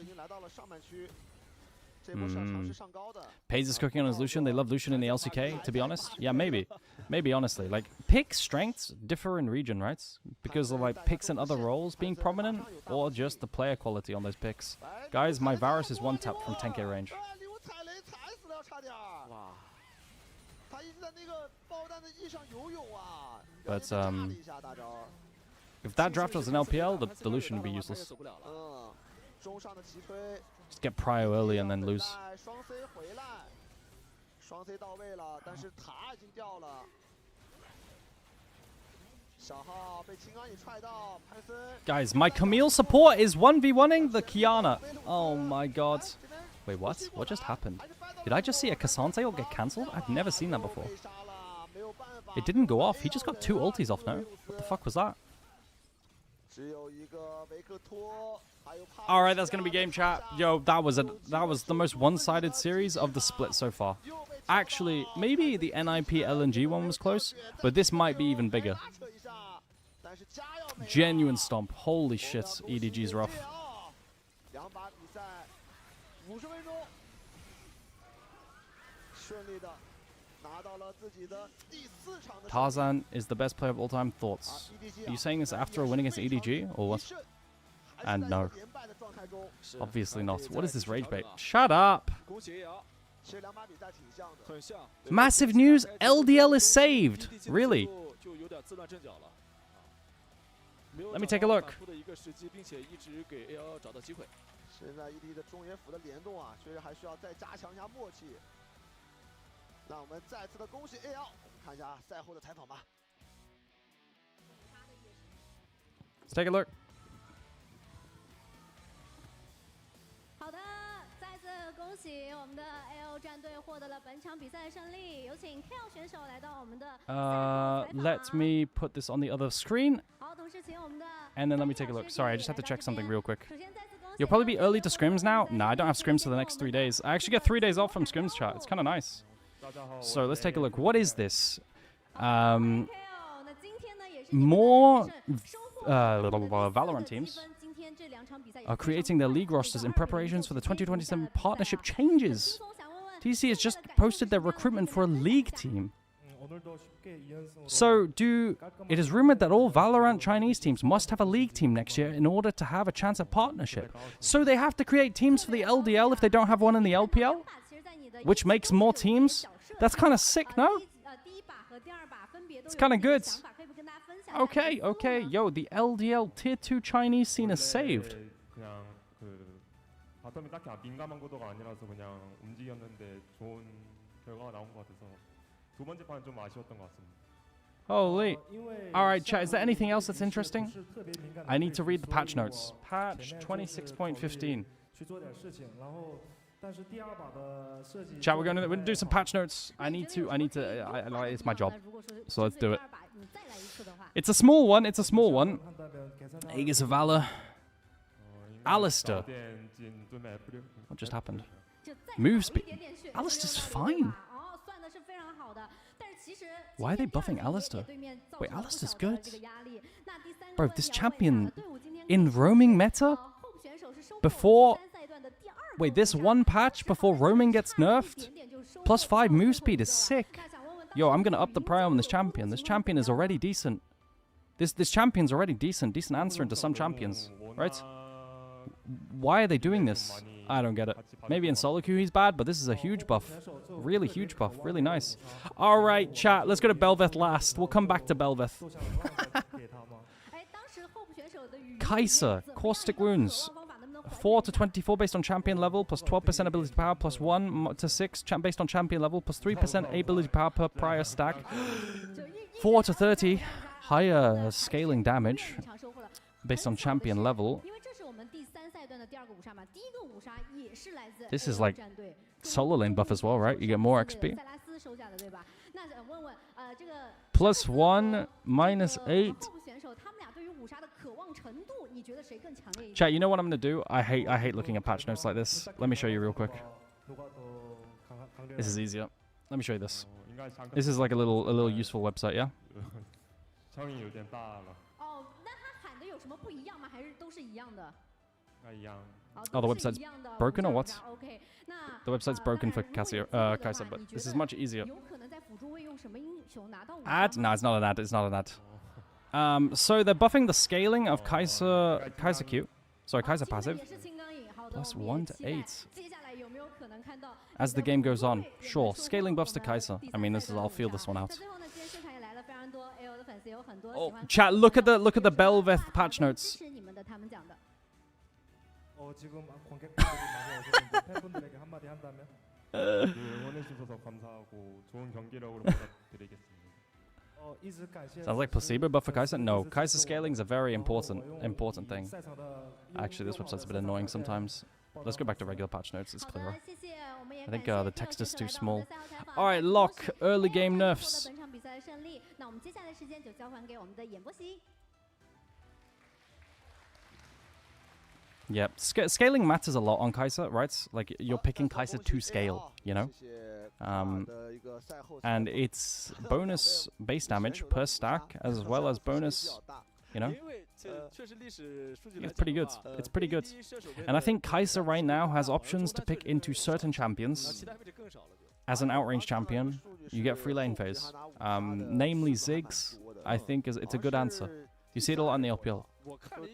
E: Pays is cooking on his Lucian. They love Lucian in the LCK, to be honest. Yeah, maybe. Maybe, honestly. Like, pick strengths differ in region, right? Because of, like, picks and other roles being prominent, or just the player quality on those picks. Guys, my Varus is 1-tap from 10k range. But, if that draft was an LPL, the Lucian would be useless. Just get prio early and then lose. Guys, my Camille support is 1v1ing the Kiana. Oh my god. Wait, what? What just happened? Did I just see a Cassante ult get cancelled? I've never seen that before. It didn't go off. He just got 2 ultis off now. What the fuck was that? Alright, that's gonna be game chat. Yo, that was the most one-sided series of the split so far. Actually, maybe the NIP LNG one was close, but this might be even bigger. Genuine stomp. Holy shit, EDG's rough. Tarzan is the best player of all time. Thoughts? Are you saying this after a win against EDG, or what? And no. Obviously not. What is this rage bait? Shut up! Massive news! LDL is saved! Really? Let me take a look.
C: 现在 EDG 的中野辅的联动啊，确实还需要再加强一下默契。让我们再次的恭喜 AL， 我们看一下赛后的采访吧。
E: Let's take a look.
A: 好的，再次恭喜我们的 AL 战队获得了本场比赛的胜利。有请 KO 选手来到我们的
E: let me put this on the other screen.
A: 好，同时请我们的
E: And then let me take a look. Sorry, I just have to check something real quick. You'll probably be early to scrims now. Nah, I don't have scrims for the next 3 days. I actually get 3 days off from scrims chat. It's kind of nice. So let's take a look. What is this? More Valorant teams are creating their league rosters in preparations for the 2027 partnership changes. TC has just posted their recruitment for a league team. So, it is rumored that all Valorant Chinese teams must have a league team next year in order to have a chance at partnership. So they have to create teams for the LDL if they don't have one in the LPL? Which makes more teams? That's kind of sick, no? It's kind of good. Okay, okay. Yo, the LDL Tier 2 Chinese scene is saved. Holy. Alright, chat, is there anything else that's interesting? I need to read the patch notes. Patch 26.15. Chat, we're gonna do some patch notes. It's my job. So let's do it. It's a small one, Aegis of Valor. Alistair. What just happened? Move speed. Alistair's fine. Why are they buffing Alistair? Wait, Alistair's good. Bro, this champion in roaming meta before... Wait, this one patch before roaming gets nerfed? +5 move speed is sick. Yo, I'm gonna up the prio on this champion. This champion is already decent. This champion's already decent answering to some champions, right? Why are they doing this? I don't get it. Maybe in solo queue he's bad, but this is a huge buff. Really huge buff. Really nice. Alright, chat. Let's go to Belveth last. We'll come back to Belveth. Kai'Sa. Caustic Wounds. 4 to 24 based on champion level, plus 12% ability power, plus 1 to 6 based on champion level, plus 3% ability power per prior stack. 4 to 30. Higher scaling damage based on champion level. This is like solo lane buff as well, right? You get more XP. +1, -8. Chat, you know what I'm gonna do? I hate looking at patch notes like this. Let me show you real quick. This is easier. Let me show you this. This is like a little useful website, yeah? Oh, the website's broken or what? The website's broken for Kai'Sa, but this is much easier. Ad? No, it's not an ad. It's not an ad. So they're buffing the scaling of Kai'Sa Q. Sorry, Kai'Sa passive. +1 to 8. As the game goes on. Sure, scaling buffs to Kai'Sa. I mean, I'll feel this one out. Oh, chat, look at the Belveth patch notes. Sounds like placebo buff for Kai'Sa? No, Kai'Sa scaling is a very important thing. Actually, this website's a bit annoying sometimes. Let's go back to regular patch notes, it's clearer. I think the text is too small. Alright, Lock, early game nerfs. Yep, scaling matters a lot on Kai'Sa, right? Like, you're picking Kai'Sa to scale, you know? And it's bonus base damage per stack, as well as bonus, you know? It's pretty good. It's pretty good. And I think Kai'Sa right now has options to pick into certain champions. As an outrange champion, you get free lane phase. Namely Ziggs, I think it's a good answer. You see it a lot in the LPL.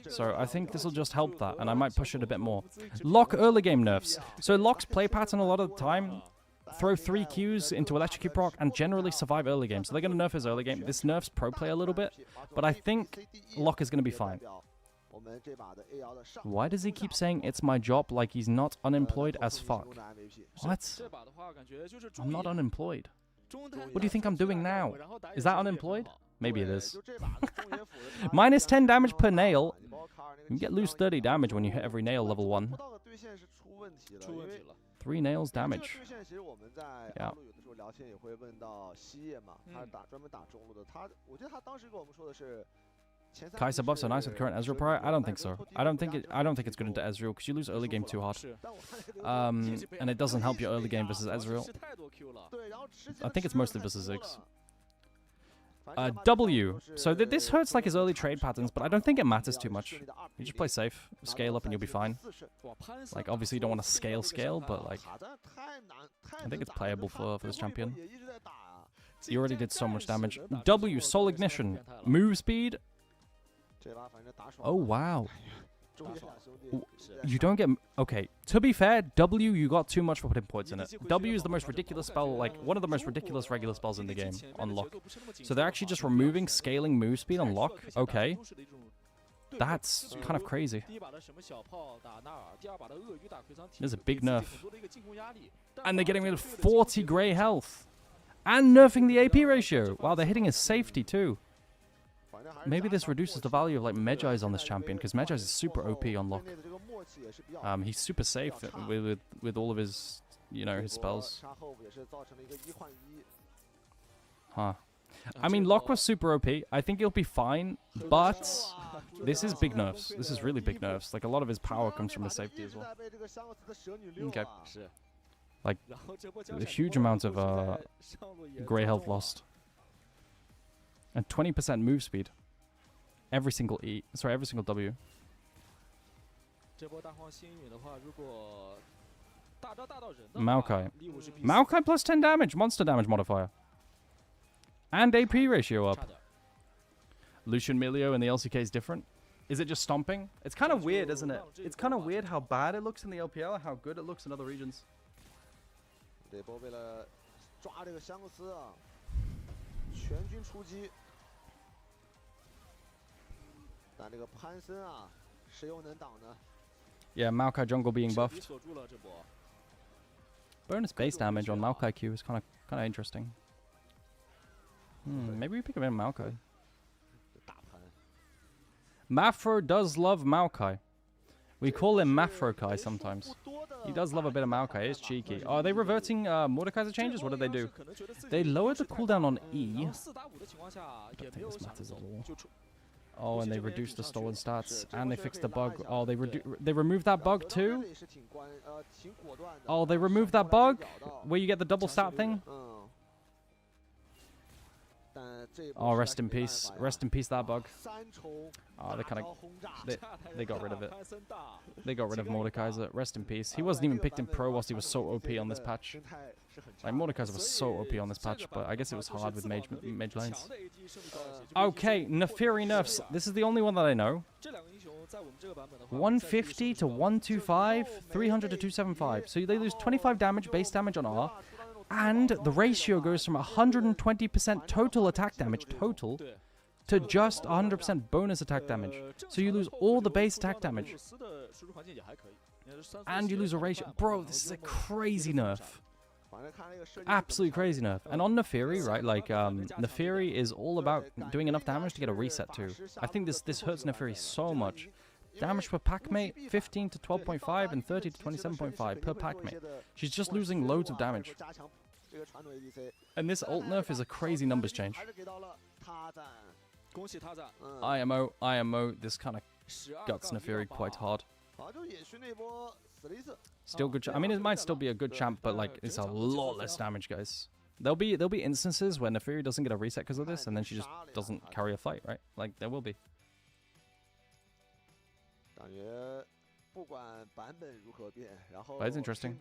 E: So I think this will just help that, and I might push it a bit more. Lock early game nerfs. So Lock's play pattern a lot of the time throw 3 Qs into electrocute proc, and generally survive early game. So they're going to nerf his early game. This nerfs pro play a little bit, but I think Lock is going to be fine. Why does he keep saying it's my job like he's not unemployed as fuck? What? I'm not unemployed. What do you think I'm doing now? Is that unemployed? Maybe it is. Minus 10 damage per nail. You lose 30 damage when you hit every nail level 1. 3 nails damage. Yeah. Kaiser buffs are nice with current Ezreal prior. I don't think so. I don't think it's good into Ezreal because you lose early game too hard. And it doesn't help your early game versus Ezreal. I think it's mostly versus Ziggs. W. So this hurts like his early trade patterns, but I don't think it matters too much. You just play safe, scale up, and you'll be fine. Like, obviously you don't want to scale, but like, I think it's playable for this champion. He already did so much damage. W, Soul Ignition. Move speed. Oh, wow. You don't get... Okay, to be fair, W, you got too much for putting points in it. W is the most ridiculous spell, like, one of the most ridiculous regular spells in the game on Lock. So they're actually just removing scaling move speed on Lock? Okay. That's kind of crazy. There's a big nerf. And they're getting rid of 40 grey health. And nerfing the AP ratio. Wow, they're hitting his safety too. Maybe this reduces the value of like Medjai's on this champion, because Medjai's is super OP on Lock. He's super safe with all of his, you know, his spells. Huh. I mean, Lock was super OP. I think he'll be fine, but this is big nerfs. This is really big nerfs. Like, a lot of his power comes from his safety as well. Okay. Like, a huge amount of grey health lost. And 20% move speed. Every single every single W. Maokai. Maokai plus 10 damage, monster damage modifier. And AP ratio up. Lucian Milio in the LCK is different. Is it just stomping? It's kind of weird, isn't it? It's kind of weird how bad it looks in the LPL and how good it looks in other regions. Yeah, Maokai jungle being buffed. Bonus base damage on Maokai Q is kind of interesting. Maybe we pick him in Maokai. Mafro does love Maokai. We call him Mafrokai sometimes. He does love a bit of Maokai. It's cheeky. Oh, are they reverting Mordekaiser changes? What did they do? They lowered the cooldown on E. I don't think this matters at all. Oh, and they reduced the stolen stats, and they fixed the bug. Oh, they removed that bug too? Oh, they removed that bug where you get the double stat thing? Oh, rest in peace. Rest in peace, that bug. Oh, they got rid of it. They got rid of Mordekaiser. Rest in peace. He wasn't even picked in pro whilst he was so OP on this patch. Like, Mordekaiser was so OP on this patch, but I guess it was hard with mage lanes. Okay, Nefiri nerfs. This is the only one that I know. 150 to 125, 300 to 275. So they lose 25 damage, base damage on R. And the ratio goes from 120% total attack damage, to just 100% bonus attack damage. So you lose all the base attack damage. And you lose a ratio. Bro, this is a crazy nerf. Absolutely crazy nerf. And on Nefiri, right, like, Nefiri is all about doing enough damage to get a reset too. I think this hurts Nefiri so much. Damage per packmate, 15 to 12.5 and 30 to 27.5 per packmate. She's just losing loads of damage. And this ult nerf is a crazy numbers change. IMO, this kind of guts Nefiri quite hard. Still good. I mean, it might still be a good champ, but like, it's a lot less damage, guys. There'll be instances where Nefiri doesn't get a reset because of this, and then she just doesn't carry a fight, right? Like, there will be. But it's interesting.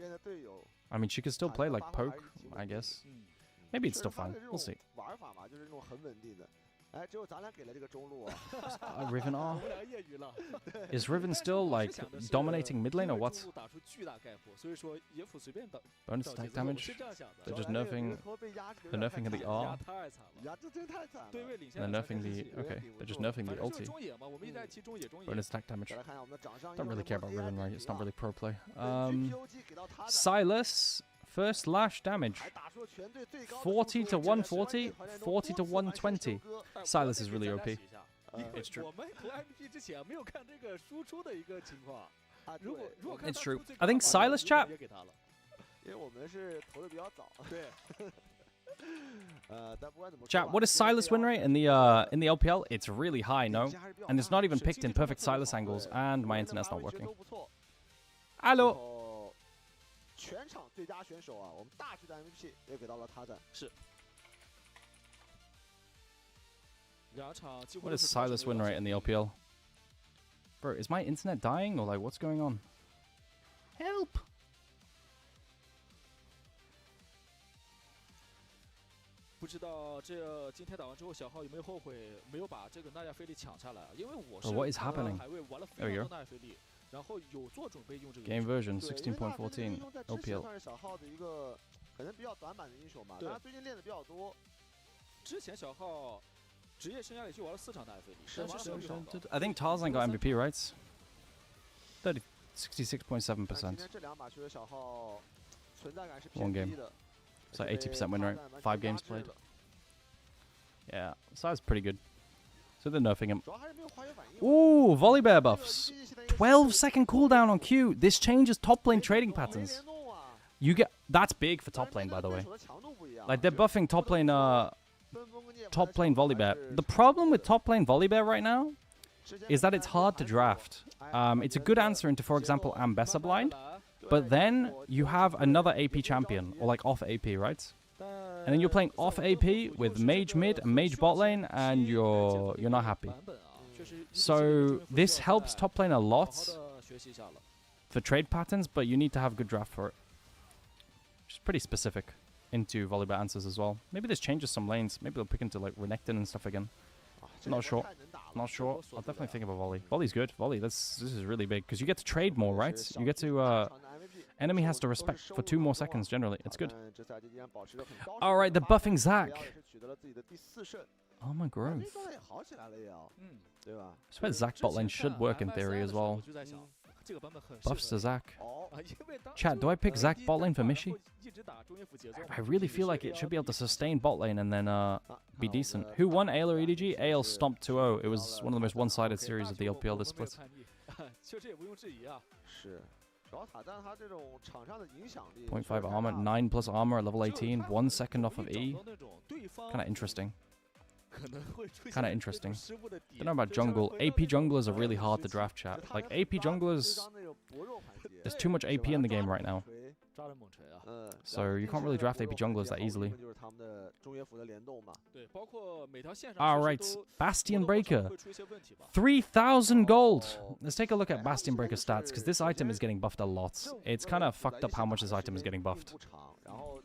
E: I mean, she could still play like poke, I guess. Maybe it's still fine. We'll see. Riven R. Is Riven still like dominating mid lane or what? Bonus attack damage. They're just nerfing. They're nerfing the R. They're nerfing the. Okay. They're just nerfing the ulti. Bonus attack damage. Don't really care about Riven, right? It's not really pro play. Silas. First lash damage. 40 to 140, 40 to 120. Silas is really OP. It's true. It's true. I think Silas chat. Chat, what is Silas win rate in the LPL? It's really high, no? And it's not even picked in perfect Silas angles, and my internet's not working. Hello.
C: 全场最佳选手啊，我们大局的 MVP 也给到了他的。是。
E: What is Silas win rate in the LPL? Bro, is my internet dying or like what's going on? Help!
D: 不知道这今天打完之后，小号有没有后悔没有把这个纳亚菲利抢下来啊？因为我是
E: what is happening?
D: 海卫玩了非常多纳亚菲利。 然后有做准备用这个
E: Game version 16.14 LPL。
C: 小号的一个可能比较短板的英雄吧，他最近练的比较多。
D: 之前小号职业生涯里就玩了4场大 FA 里。
E: I think Tarzan got MVP, right? 66.7%.
C: 这两把确实小号存在感是
E: One game. It's like 80% win rate. 5 games played. Yeah, so that's pretty good. So they're nerfing him. Ooh, volley bear buffs. 12-second cooldown on Q. This changes top lane trading patterns. You get that's big for top lane, by the way. Like they're buffing top lane volley bear. The problem with top lane volley bear right now is that it's hard to draft. It's a good answer into, for example, Ambessa blind, but then you have another AP champion or like off AP, right? And then you're playing off AP with mage mid and mage bot lane, and you're not happy. So this helps top lane a lot for trade patterns, but you need to have good draft for it. Which is pretty specific into volleyball answers as well. Maybe this changes some lanes. Maybe they'll pick into like Renekton and stuff again. Not sure. Not sure. I'll definitely think of a volley. Volley's good. Volley. This is really big because you get to trade more, right? You get to enemy has to respect for 2 more seconds generally. It's good. All right, they're buffing Zac. Oh my growth. I swear Zac bot lane should work in theory as well. Buffs to Zac. Chat, do I pick Zac bot lane for Mishi? I really feel like it should be able to sustain bot lane and then be decent. Who won AL or EDG? AL stomped 2-0. It was one of the most one-sided series of the LPL this split. 0.5 armor, 9+ armor at level 18, 1 second off of E. Kind of interesting. Kind of interesting. Don't know about jungle. AP junglers are really hard to draft, chat. Like AP junglers, there's too much AP in the game right now. So you can't really draft AP junglers that easily. Alright, Bastion Breaker. 3,000 gold. Let's take a look at Bastion Breaker stats, because this item is getting buffed a lot. It's kind of fucked up how much this item is getting buffed.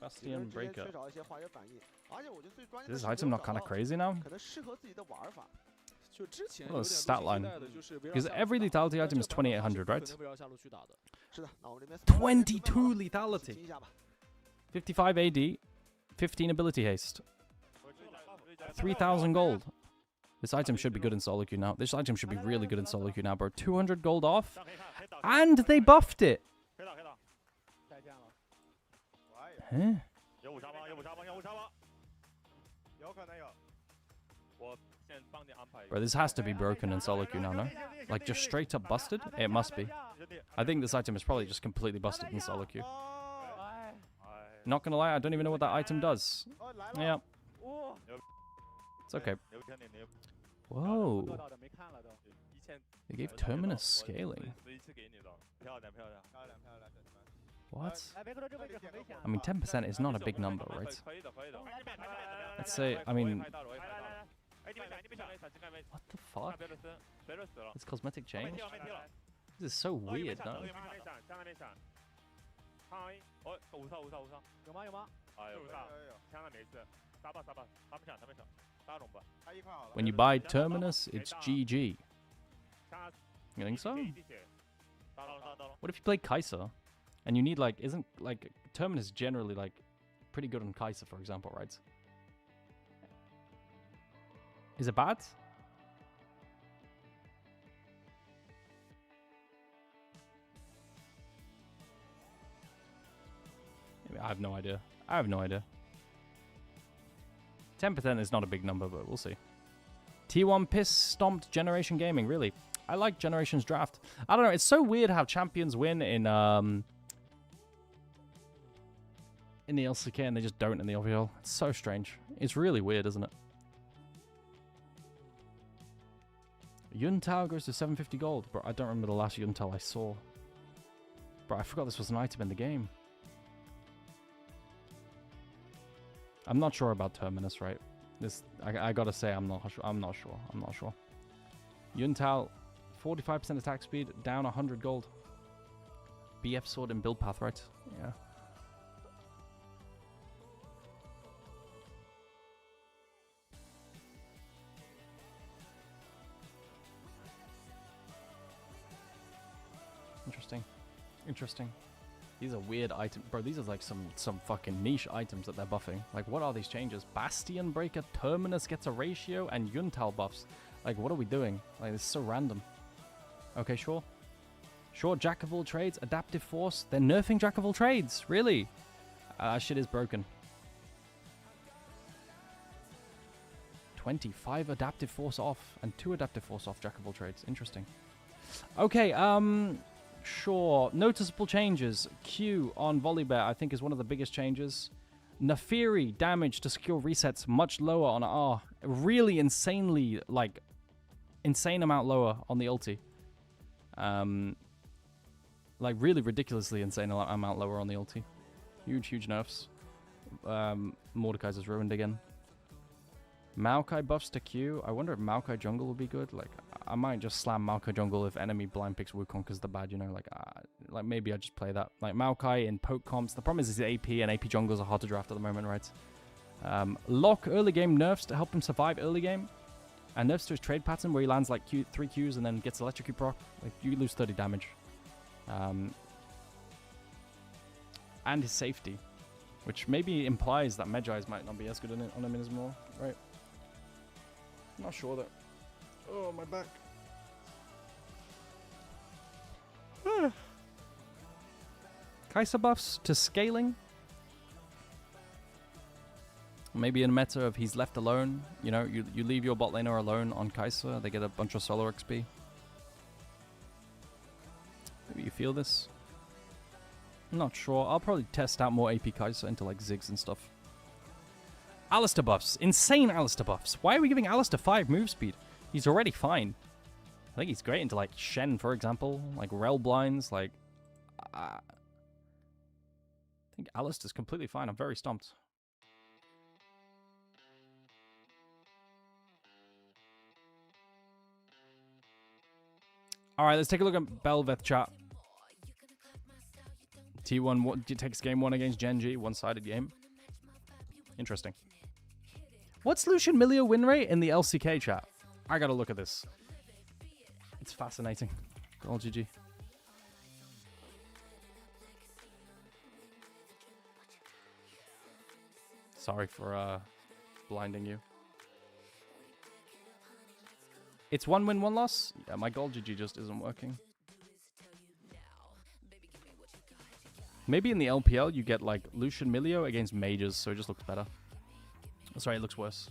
E: Bastion Breaker. Is this item not kind of crazy now? What is the stat line? Because every lethality item is 2800, right? 22 lethality. 55 AD, 15 ability haste. 3,000 gold. This item should be good in solo queue now. This item should be really good in solo queue now, bro. 200 gold off. And they buffed it. Huh? Bro, this has to be broken in solo queue now, no? Like, just straight up busted? It must be. I think this item is probably just completely busted in solo queue. Not gonna lie, I don't even know what that item does. Yeah. It's okay. Whoa. They gave Terminus scaling. What? I mean, 10% is not a big number, right? Let's say, I mean... What the fuck? It's cosmetic change? This is so weird, no? When you buy Terminus, it's GG. You think so? What if you play Kai'Sa, and you need like, isn't like Terminus generally like pretty good on Kai'Sa, for example, right? Is it bad? I have no idea. I have no idea. 10% is not a big number, but we'll see. T1 piss stomped Generation Gaming, really. I like Generations Draft. I don't know, it's so weird how champions win in the LCK and they just don't in the LPL. It's so strange. It's really weird, isn't it? Yuntao goes to 750 gold. Bro, I don't remember the last Yuntao I saw. Bro, I forgot this was an item in the game. I'm not sure about Terminus, right? This I gotta say I'm not sure. Yuntao, 45% attack speed, down 100 gold. BF sword and build path, right? Yeah. Interesting. These are weird items. Bro, these are like some fucking niche items that they're buffing. Like, what are these changes? Bastion Breaker, Terminus gets a ratio, and Yuntao buffs. Like, what are we doing? Like, this is so random. Okay, sure. Sure, Jack of all trades, Adaptive Force. They're nerfing Jack of all trades. Really? Shit is broken. 25 Adaptive Force off, and 2 Adaptive Force off Jack of all trades. Interesting. Okay, sure. Noticeable changes. Q on Volibear, I think, is one of the biggest changes. Nefiri damage to skill resets much lower on R. Really insanely, like, insane amount lower on the ulti. Like, really ridiculously insane amount lower on the ulti. Huge nerfs. Mordekaiser's ruined again. Maokai buffs to Q. I wonder if Maokai jungle would be good. Like, I might just slam Maokai jungle if enemy blind picks Wukong because they're bad, you know. Like maybe I just play that. Like Maokai in poke comps. The problem is the AP and AP jungles are hard to draft at the moment, right? Lock early game nerfs to help him survive early game. And nerfs to his trade pattern where he lands like 3 Qs and then gets electrocute proc. Like, you lose 30 damage. And his safety, which maybe implies that Medjai's might not be as good on him as more, right? I'm not sure though. Oh, my back. Kai'Sa buffs to scaling. Maybe in a meta of he's left alone. You know, you leave your bot laner alone on Kai'Sa, they get a bunch of solo XP. Maybe you feel this. I'm not sure. I'll probably test out more AP Kai'Sa into like Ziggs and stuff. Alistar buffs. Insane Alistar buffs. Why are we giving Alistar 5 move speed? He's already fine. I think he's great into like Shen, for example. Like Rel Blinds. Like, I think Alistar's completely fine. I'm very stumped. Alright, let's take a look at Belveth chat. T1 takes game 1 against GenG. One-sided game. Interesting. What's Lucian Milio win rate in the LCK chat? I gotta look at this. It's fascinating. Go on, GG. Sorry for blinding you. It's 1 win, 1 loss? Yeah, my gold GG just isn't working. Maybe in the LPL you get like Lucian Milio against mages, so it just looks better. Sorry, it looks worse.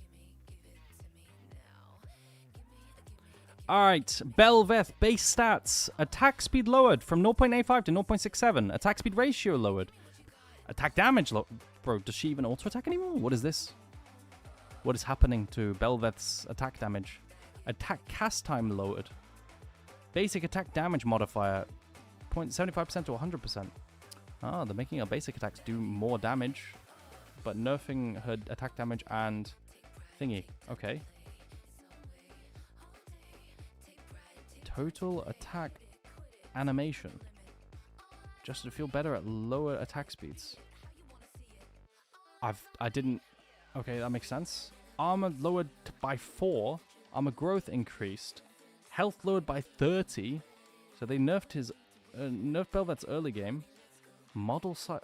E: Alright, Belveth, base stats. Attack speed lowered from 0.85 to 0.67. Attack speed ratio lowered. Attack damage lowered. Bro, does she even auto-attack anymore? What is this? What is happening to Belveth's attack damage? Attack cast time lowered. Basic attack damage modifier 0.75% to 100%. Ah, they're making her basic attacks do more damage, but nerfing her attack damage and thingy. Okay. Total attack animation. Just to feel better at lower attack speeds. I didn't... Okay, that makes sense. Armor lowered by 4. Armor growth increased. Health lowered by 30. So they nerfed his... nerfed Bel'Veth's early game. Model size...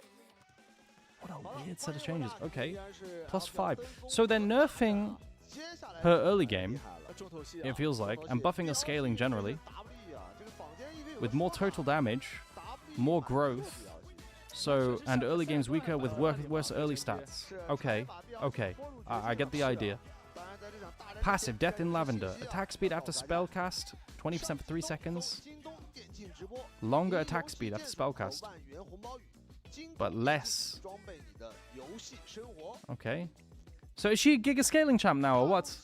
E: What a weird set of changes. Okay. Plus 5. So they're nerfing her early game, it feels like, and buffing her scaling generally. With more total damage, more growth. So, and early game's weaker with worse early stats. Okay, okay. I get the idea. Passive, Death in Lavender. Attack speed after spellcast, 20% for 3 seconds. Longer attack speed after spellcast, but less. Okay. So is she Giga Scaling champ now, or what?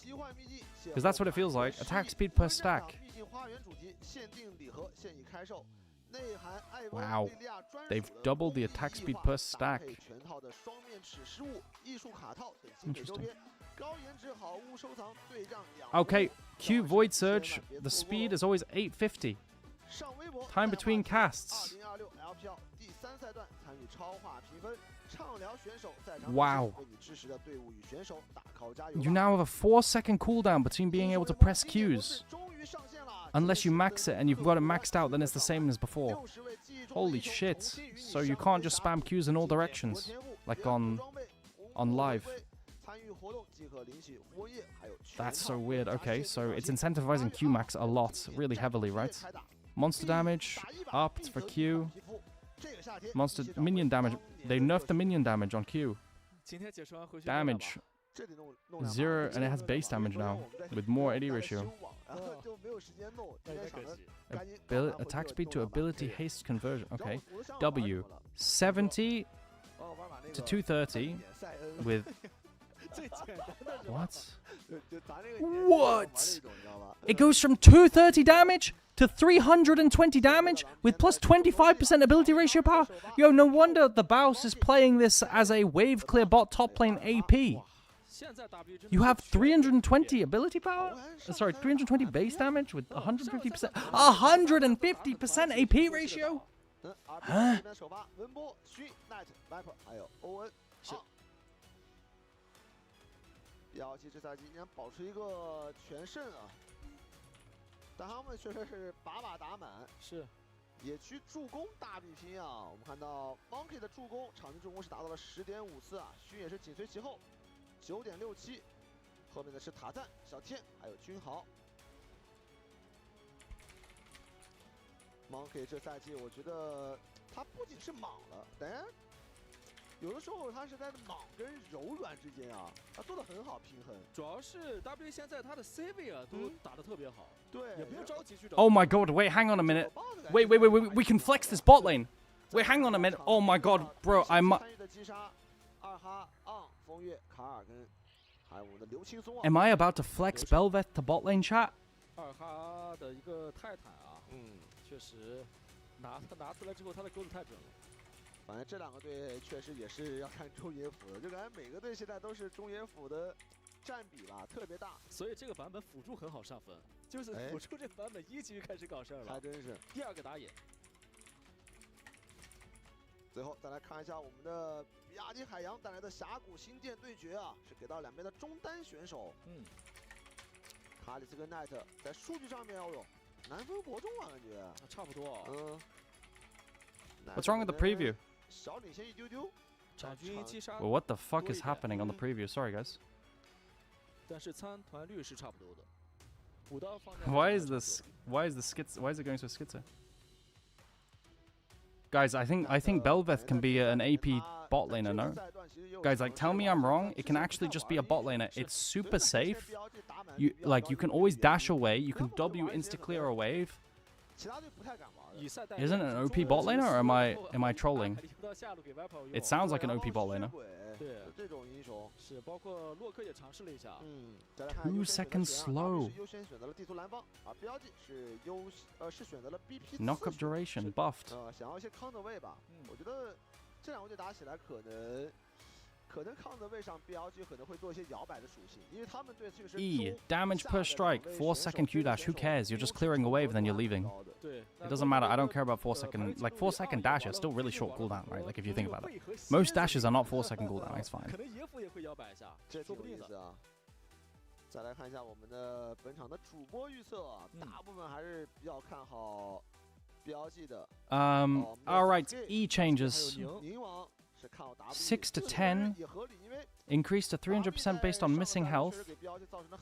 E: Because that's what it feels like. Attack speed per stack. Wow. They've doubled the attack speed per stack. Interesting. Okay, Q Void Surge. The speed is always 850. Time between casts. Wow. You now have a 4-second cooldown between being able to press Qs. Unless you max it and you've got it maxed out, then it's the same as before. Holy shit. So you can't just spam Qs in all directions, like on live. That's so weird. Okay, so it's incentivizing Q max a lot, really heavily, right? Monster damage, upped for Q. Monster minion damage. They nerfed the minion damage on Q. Damage 0, and it has base damage now with more AD ratio. Attack speed to ability haste conversion. Okay. W 70 to 230 with what? What? It goes from 230 damage to 320 damage with plus 25% ability ratio power. Yo, no wonder the Baus is playing this as a wave clear bot top lane AP. You have 320 ability power? Sorry, 320 base damage with 150%. 150% AP ratio? Huh?
C: BLG 这赛季依然保持一个全胜啊，但他们确实是把打满，是野区助攻大比拼啊！我们看到 Monkey 的助攻，场均助攻是达到了10.5次啊，勋也是紧随其后9.67，后面的是塔赞、小天还有君豪。Monkey 这赛季我觉得他不仅是莽了，当然。有的时候他是在莽跟柔软之间啊，他做的很好平衡。
D: 主要是 W 现在他的 CV 啊都打得特别好，
C: 对，
D: 也不用着急去找。
E: Oh my god! Wait, hang on a minute. Wait. We can flex this bot lane. Wait, hang on a minute. Oh my god, bro, Am I about to flex Bel'Veth to bot lane chat?
D: 二哈的一个泰坦啊，确实拿出来之后，他的钩子太准了。
C: 反正这两个队确实也是要看中野辅的，就感觉每个队现在都是中野辅的占比吧，特别大。
D: 所以这个版本辅助很好上分，就是辅助这个版本1局开始搞事儿了，
C: 还真是。
D: 第二个打野。
C: 最后再来看一下我们的亚吉海洋带来的峡谷新剑对决啊，是给到两边的中单选手。卡里斯跟奈特在数据上面，哦呦，难分伯仲啊，感觉。
D: 差不多。
E: What's wrong with the preview?
C: 小领先一丢丢。
D: 场均击杀。
E: Well, what the fuck is happening on the preview? Sorry, guys.
D: 但是参团率是差不多的。
E: Why is this? Why is it going so schizo? Guys, I think Bel'Veth can be an AP bot laner, no? Guys, like, tell me I'm wrong. It can actually just be a bot laner. It's super safe. You can always dash away. You can W insta clear a wave. Isn't it an OP bot laner, or am I trolling? It sounds like an OP bot laner. 2 seconds slow. Knockup duration buffed.
C: 想要一些康的位吧，我觉得这两个队打起来可能可能抗的位上 BLG 可能会做一些摇摆的属性，因为他们队确实
E: damage per strike, 4-second Q dash. Who cares? You're just clearing a wave, then you're leaving. It doesn't matter. I don't care about 4-second. Like 4-second dash, it's still really short cooldown, right? Like if you think about it, most dashes are not 4-second cooldown. It's fine.
D: 可能野辅也会摇摆一下，说不定的。
C: 再来看一下我们的本场的主播预测，大部分还是比较看好 BLG 的。
E: All right. E changes. 6 to 10. Increase to 300% based on missing health.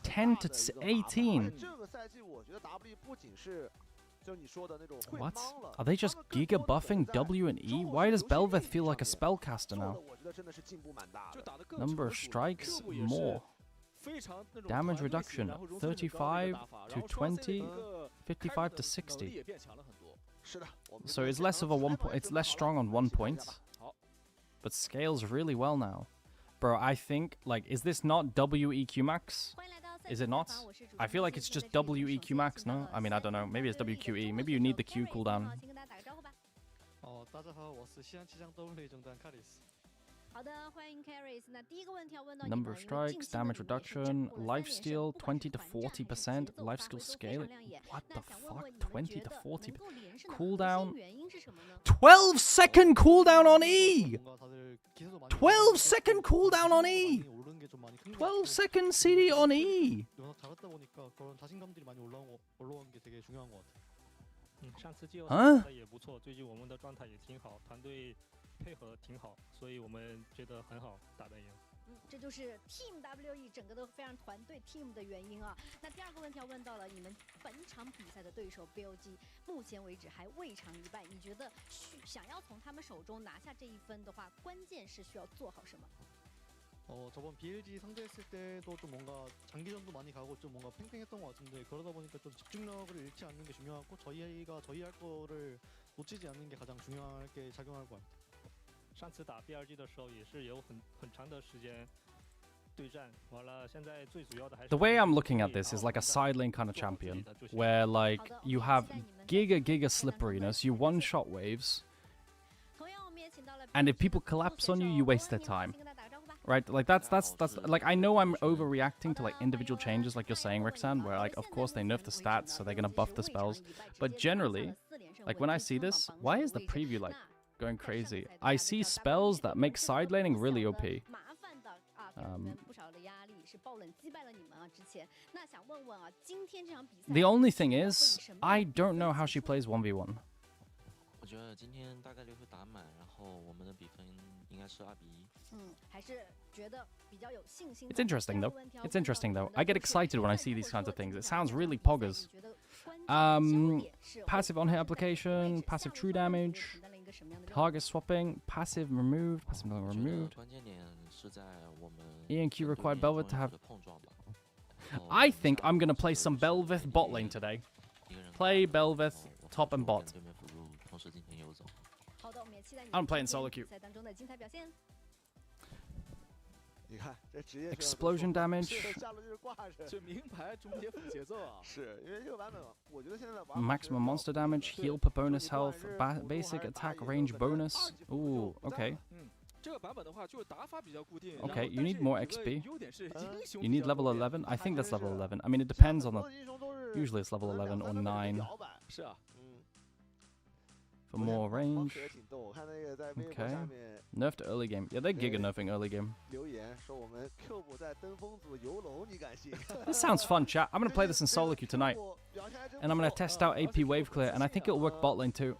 E: 10 to 18. What? Are they just giga buffing W and E? Why does Belveth feel like a spellcaster now? Number of strikes, more. Damage reduction, 35 to 20, 55 to 60. So it's less of a it's less strong on 1 point. But scales really well now. Bro, I think, like, is this not WEQ max? Is it not? I feel like it's just WEQ max, no? I mean, I don't know. Maybe it's WQE. Maybe you need the Q cooldown. Number of strikes, damage reduction, lifesteal 20 to 40%, lifesteal scaling. What the fuck? 20 to 40%. Cooldown. 12-second cooldown on E! 12-second cooldown on E! 12-second CD on E!
L: 上次季后赛也不错，最近我们的状态也挺好，团队配合挺好，所以我们觉得很好，打得赢。
A: 这就是 Team WE 整个都非常团队 team 的原因啊。那第二个问题要问到了，你们本场比赛的对手 BLG 目前为止还未尝一败，你觉得想要从他们手中拿下这一分的话，关键是需要做好什么？
M: 저번 BLG 상대했을 때도 좀 뭔가 장기전도 많이 가고 좀 뭔가 팽팽했던 것 같은데 그러다 보니까 좀 집중력을 잃지 않는 게 중요하고 저희가 저희 할 거를 놓치지 않는 게 가장 중요하게 작용할 것 같아요.
L: 上次打 BLG 的时候也是有很长的时间对战，完了现在最主要的还是
E: The way I'm looking at this is like a side lane kind of champion, where like you have giga slipperiness, you one-shot waves, and if people collapse on you, you waste their time. Right, like that's like I know I'm overreacting to like individual changes, like you're saying, Rixan, where like of course they nerf the stats, so they're gonna buff the spells. But generally, like when I see this, why is the preview like going crazy? I see spells that make side laning really OP. The only thing is, I don't know how she plays 1v1.
B: 我觉得今天大概率会打满，然后我们的比分应该是2比1。
A: 还是觉得比较有信心。
E: It's interesting though. It's interesting though. I get excited when I see these kinds of things. It sounds really poggers. Passive on-hit application, passive true damage, target swapping, passive removed, passive removed. E and Q required Belveth to have. I think I'm gonna play some Belveth bot lane today. Play Belveth top and bot. I'm playing solo queue. Explosion damage. Maximum monster damage, heal per bonus health, basic attack range bonus. Ooh, okay. Okay, you need more XP. You need level 11. I think that's level 11. I mean, it depends on the. Usually it's level 11 or 9. For more range. Okay. Nerfed early game. Yeah, they're giga nerfing early game. This sounds fun, chat. I'm gonna play this in solo queue tonight. And I'm gonna test out AP wave clear, and I think it'll work bot lane too.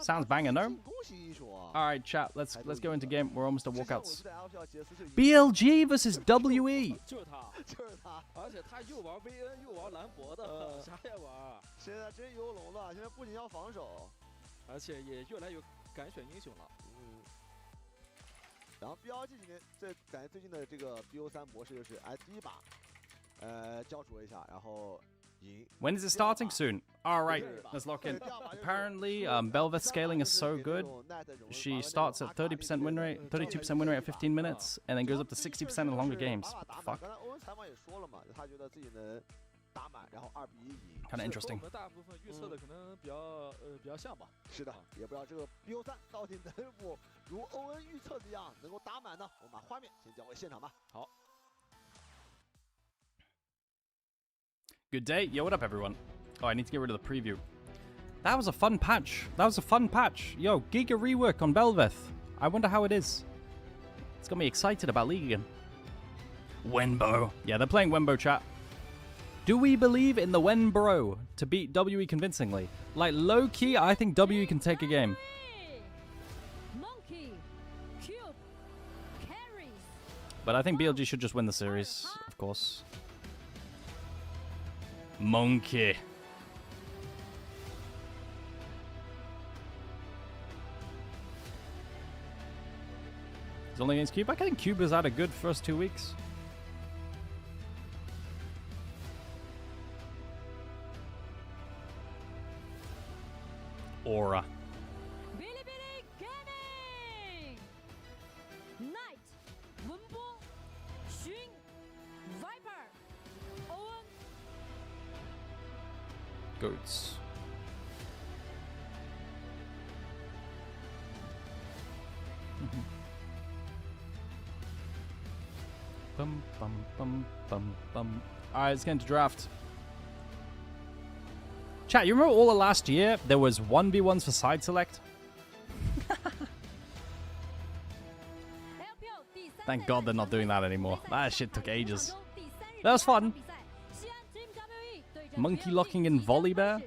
E: Sounds banging, no? Alright, chat, let's go into game. We're almost at walkouts. BLG versus WE.
C: BLG 今年感觉最近的这个 BO3 模式就是第一把焦灼一下，然后
E: When is it starting? Soon. Alright, let's lock in. Apparently, Belveth scaling is so good. She starts at 30% win rate, 32% win rate at 15 minutes, and then goes up to 60% in longer games. Fuck.
C: 打满，然后2比1赢。
E: Kind of interesting.
D: 我们大部分预测的可能比较像吧。
C: 是的，也不知道这个 BO3到底能否如欧恩预测的一样能够打满呢？我们把画面先交给现场吧。
D: 好。
E: Good day. Yo, what up, everyone? Oh, I need to get rid of the preview. That was a fun patch. That was a fun patch. Yo, Giga rework on Belveth. I wonder how it is. It's got me excited about League again. Wenbo. Yeah, they're playing Wenbo, chat. Do we believe in the Wenbro to beat WE convincingly? Like, low-key, I think WE can take a game.
H: Monkey, Cube, carries.
E: But I think BLG should just win the series, of course. Monkey. He's only against Cube. I think Cube has had a good first 2 weeks. Aura.
H: Bilibili Gaming. Knight, Wenbo, Xun, Viper, Owen.
E: Goats. Bum bum bum bum bum. Alright, let's get into draft. Chat, you remember all of last year there was 1v1s for side select? Thank God they're not doing that anymore. That shit took ages. That was fun. Monkey locking in volley bear.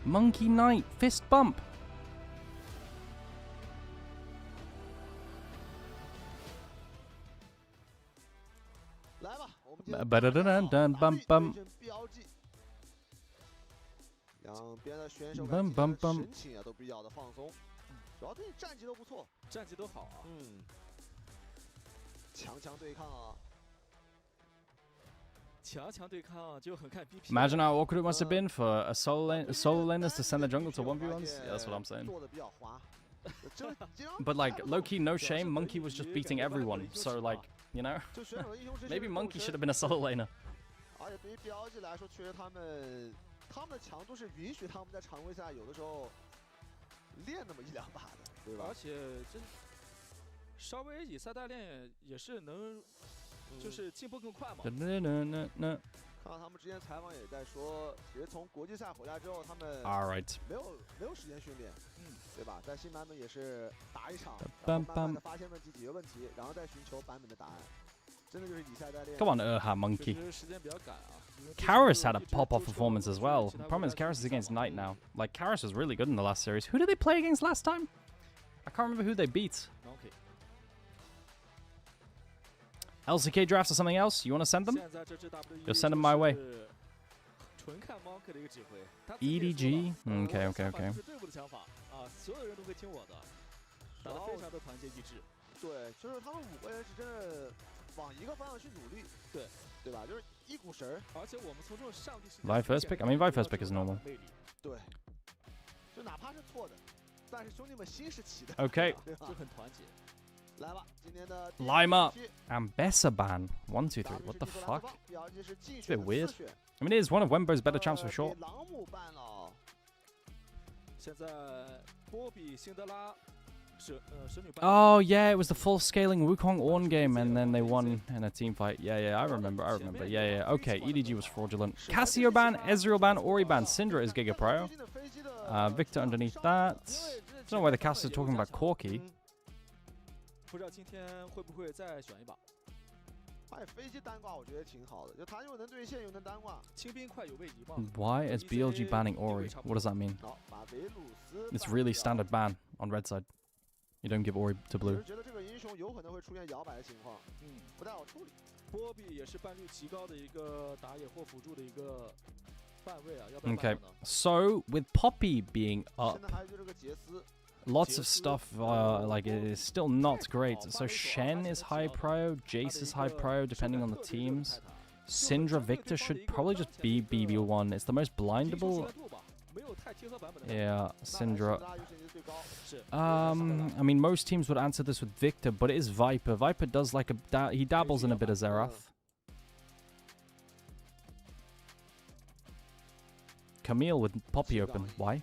E: Monkey Knight fist bump. Bum bum.
C: 两边的选手感觉神情啊都比较的放松，主要对战绩都不错，
D: 战绩都好啊。
C: 强对抗啊。
D: 强对抗就很看 BP。
E: Imagine how awkward it must have been for a solo laners to send the jungle to 1v1s. Yeah, that's what I'm saying. But like, low-key, no shame, Monkey was just beating everyone. So like, you know, maybe Monkey should have been a solo laner.
C: 而且对于 BLG 来说，确实他们的强度是允许他们在常规赛有的时候练那么1-2把的，对吧？
D: 而且这稍微以赛代练也是能，就是进步更快嘛。
C: 看到他们之前采访也在说，其实从国际赛回来之后，他们没有时间训练，对吧？在新版本也是打一场，然后慢慢的发现问题、解决问题，然后再寻求版本的答案。
E: Come on, Monkey. Karis had a pop-off performance as well. The problem is Karis is against Knight now. Like, Karis was really good in the last series. Who did they play against last time? I can't remember who they beat. LCK drafts or something else? You want to send them? You'll send them my way. EDG? Okay.
C: 对，就是他们5个人是真的往一个方向去努力，对吧？就是一股神。
D: 而且我们从这种上帝视角
E: Vi first pick? I mean, Vi first pick is normal.
C: 对，就哪怕是错的，但是兄弟们心是齐的。
E: Okay.
D: 就很团结。
C: 来吧，今天的
E: Lima Ambessa ban 1, 2, 3. What the fuck? It's a bit weird. I mean, it is one of Wenbo's better champs for sure.
C: 朗姆办了。
D: 现在波比辛德拉。
E: Oh yeah, it was the full scaling Wukong Ornn game, and then they won in a team fight. Yeah, I remember. Yeah. Okay, EDG was fraudulent. Cassio ban, Ezreal ban, Ori ban, Syndra is Giga Pro. Victor underneath that. I don't know why the cast is talking about Corki.
D: 不知道今天会不会再选一把？
C: 哎，飞机单挂我觉得挺好的，就他又能对线又能单挂。
D: 清兵快有位移嘛。
E: Why is BLG banning Ori? What does that mean? It's really standard ban on red side. You don't give Ori to blue.
C: 觉得这个英雄有可能会出现摇摆的情况，不太好处理。
D: 波比也是半率极高的一个打野或辅助的一个半位啊，要不
E: Okay, so with Poppy being up,
C: 现在还有就这个杰斯。
E: lots of stuff like it is still not great. So Shen is high prio, Jace is high prio depending on the teams. Syndra Victor should probably just be BB1. It's the most blindable. Yeah, Syndra. I mean, most teams would answer this with Victor, but it is Viper. Viper does like he dabbles in a bit of Xerath. Camille with Poppy open. Why?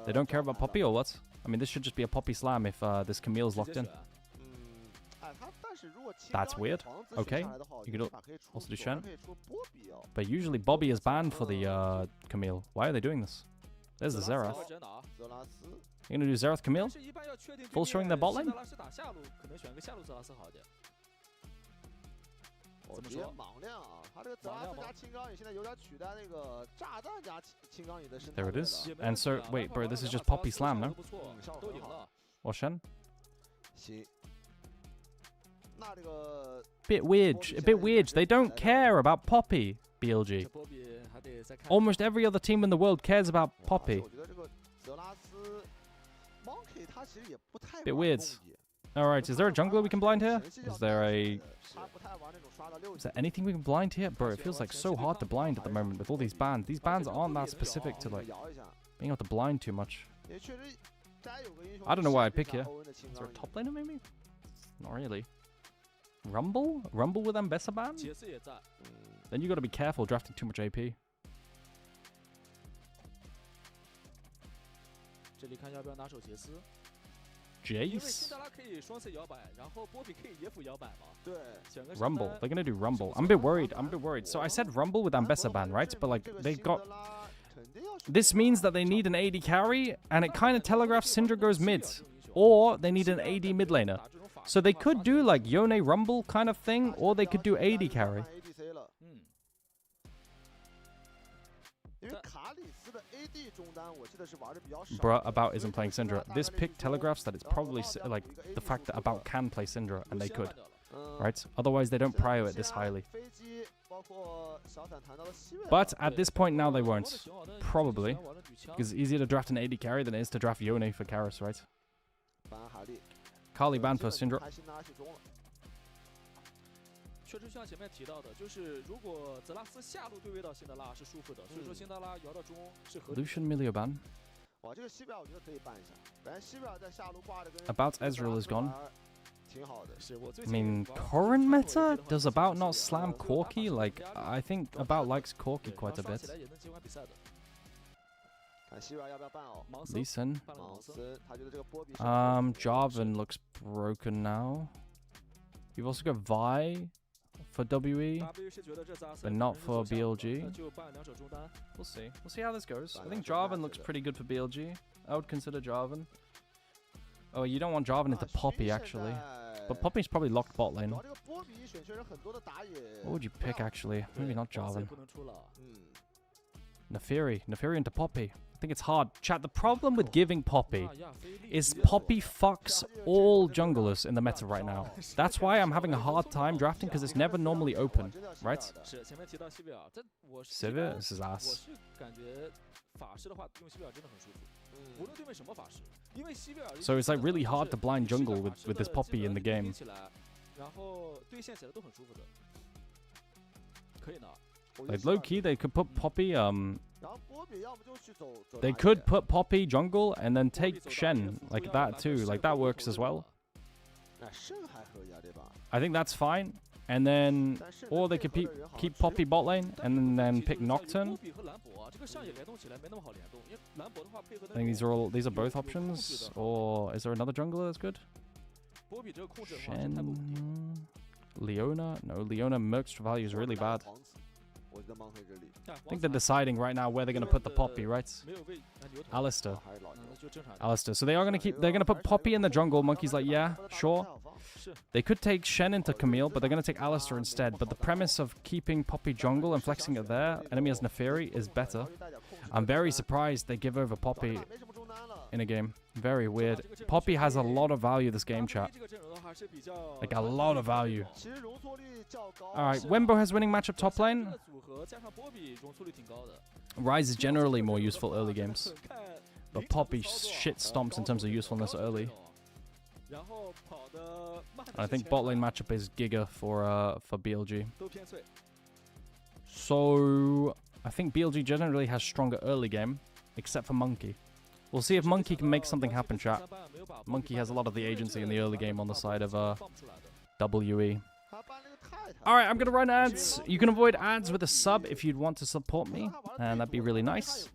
E: They don't care about Poppy or what? I mean, this should just be a Poppy slam if this Camille's locked in. That's weird. Okay, you could also do Shen. But usually Bobby is banned for the Camille. Why are they doing this? There's the Xerath. You're gonna do Xerath Camille? Full showing their bot lane? There it is. And so, wait, bro, this is just Poppy Slam, no? Or Shen? Bit weird. A bit weird. They don't care about Poppy, BLG. Almost every other team in the world cares about Poppy. Bit weird. Alright, is there a jungler we can blind here? Is there anything we can blind here? Bro, it feels like so hard to blind at the moment with all these bans. These bans aren't that specific to like being able to blind too much. I don't know why I'd pick here. Is there a top laner maybe? Not really. Rumble? Rumble with Ambessa ban? Then you gotta be careful drafting too much AP. Jace? Rumble. They're gonna do Rumble. I'm a bit worried. So I said Rumble with Ambessa ban, right? But like, they got... This means that they need an AD carry, and it kind of telegraphs Syndra goes mid. Or they need an AD mid laner. So they could do like Yone Rumble kind of thing, or they could do AD carry. Bruh, About isn't playing Syndra. This pick telegraphs that it's probably like the fact that About can play Syndra, and they could. Right? Otherwise, they don't prio it this highly. But at this point now, they won't. Probably. Because it's easier to draft an AD carry than it is to draft Yone for Karis, right? Kali ban for Syndra. Lucian Milio ban. About Ezreal is gone. I mean, current meta? Does About not slam Corki? Like, I think About likes Corki quite a bit. Lee Sin. Jarvan looks broken now. You've also got Vi for WE, but not for BLG. We'll see. We'll see how this goes. I think Jarvan looks pretty good for BLG. I would consider Jarvan. Oh, you don't want Jarvan into Poppy, actually. But Poppy's probably locked bot lane. What would you pick, actually? Maybe not Jarvan. Neferi. Neferi into Poppy. I think it's hard. Chat, the problem with giving Poppy is Poppy fucks all junglers in the meta right now. That's why I'm having a hard time drafting, because it's never normally open, right? Sivir? This is ass. So it's like really hard to blind jungle with this Poppy in the game. Like low-key, they could put Poppy, they could put Poppy jungle and then take Shen like that too. Like that works as well. I think that's fine. And then, or they could keep Poppy bot lane and then pick Nocturne. I think these are both options. Or is there another jungler that's good? Shen, Leona. No, Leona Merc's value is really bad. I think they're deciding right now where they're going to put the Poppy, right? Alistair. So they are going to they're going to put Poppy in the jungle. Monkey's like, yeah, sure. They could take Shen into Camille, but they're going to take Alistair instead. But the premise of keeping Poppy jungle and flexing it there, enemy as Neferi, is better. I'm very surprised they give over Poppy in a game. Very weird. Poppy has a lot of value this game, chat. Like a lot of value. Alright, Wembo has winning matchup top lane. Ryze is generally more useful early games. But Poppy shit stomps in terms of usefulness early. I think bot lane matchup is Giga for BLG. So I think BLG generally has stronger early game. except for Monkey. We'll see if Monkey can make something happen, chat. Monkey has a lot of the agency in the early game on the side of WE. Alright, I'm gonna run ads. You can avoid ads with a sub if you'd want to support me, and that'd be really nice.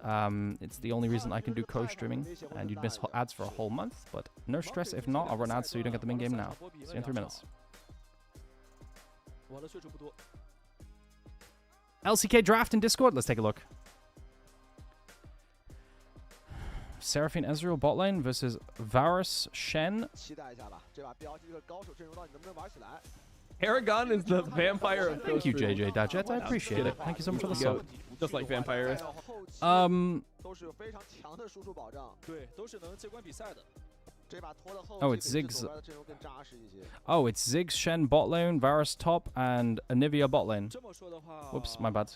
E: It's the only reason I can do co-streaming, and you'd miss ads for a whole month, but no stress. If not, I'll run ads so you don't get them in game now. See you in 3 minutes. LCK draft in Discord, let's take a look. Seraphine Ezreal bot lane versus Varus Shen.
N: Aragon is the vampire of
E: Thank you, JJ Dajet. I appreciate it. Thank you so much for the sub.
N: Just like vampires.
E: Oh, it's Ziggs. Oh, it's Ziggs, Shen bot lane, Varus top, and Anivia bot lane. Whoops, my bad.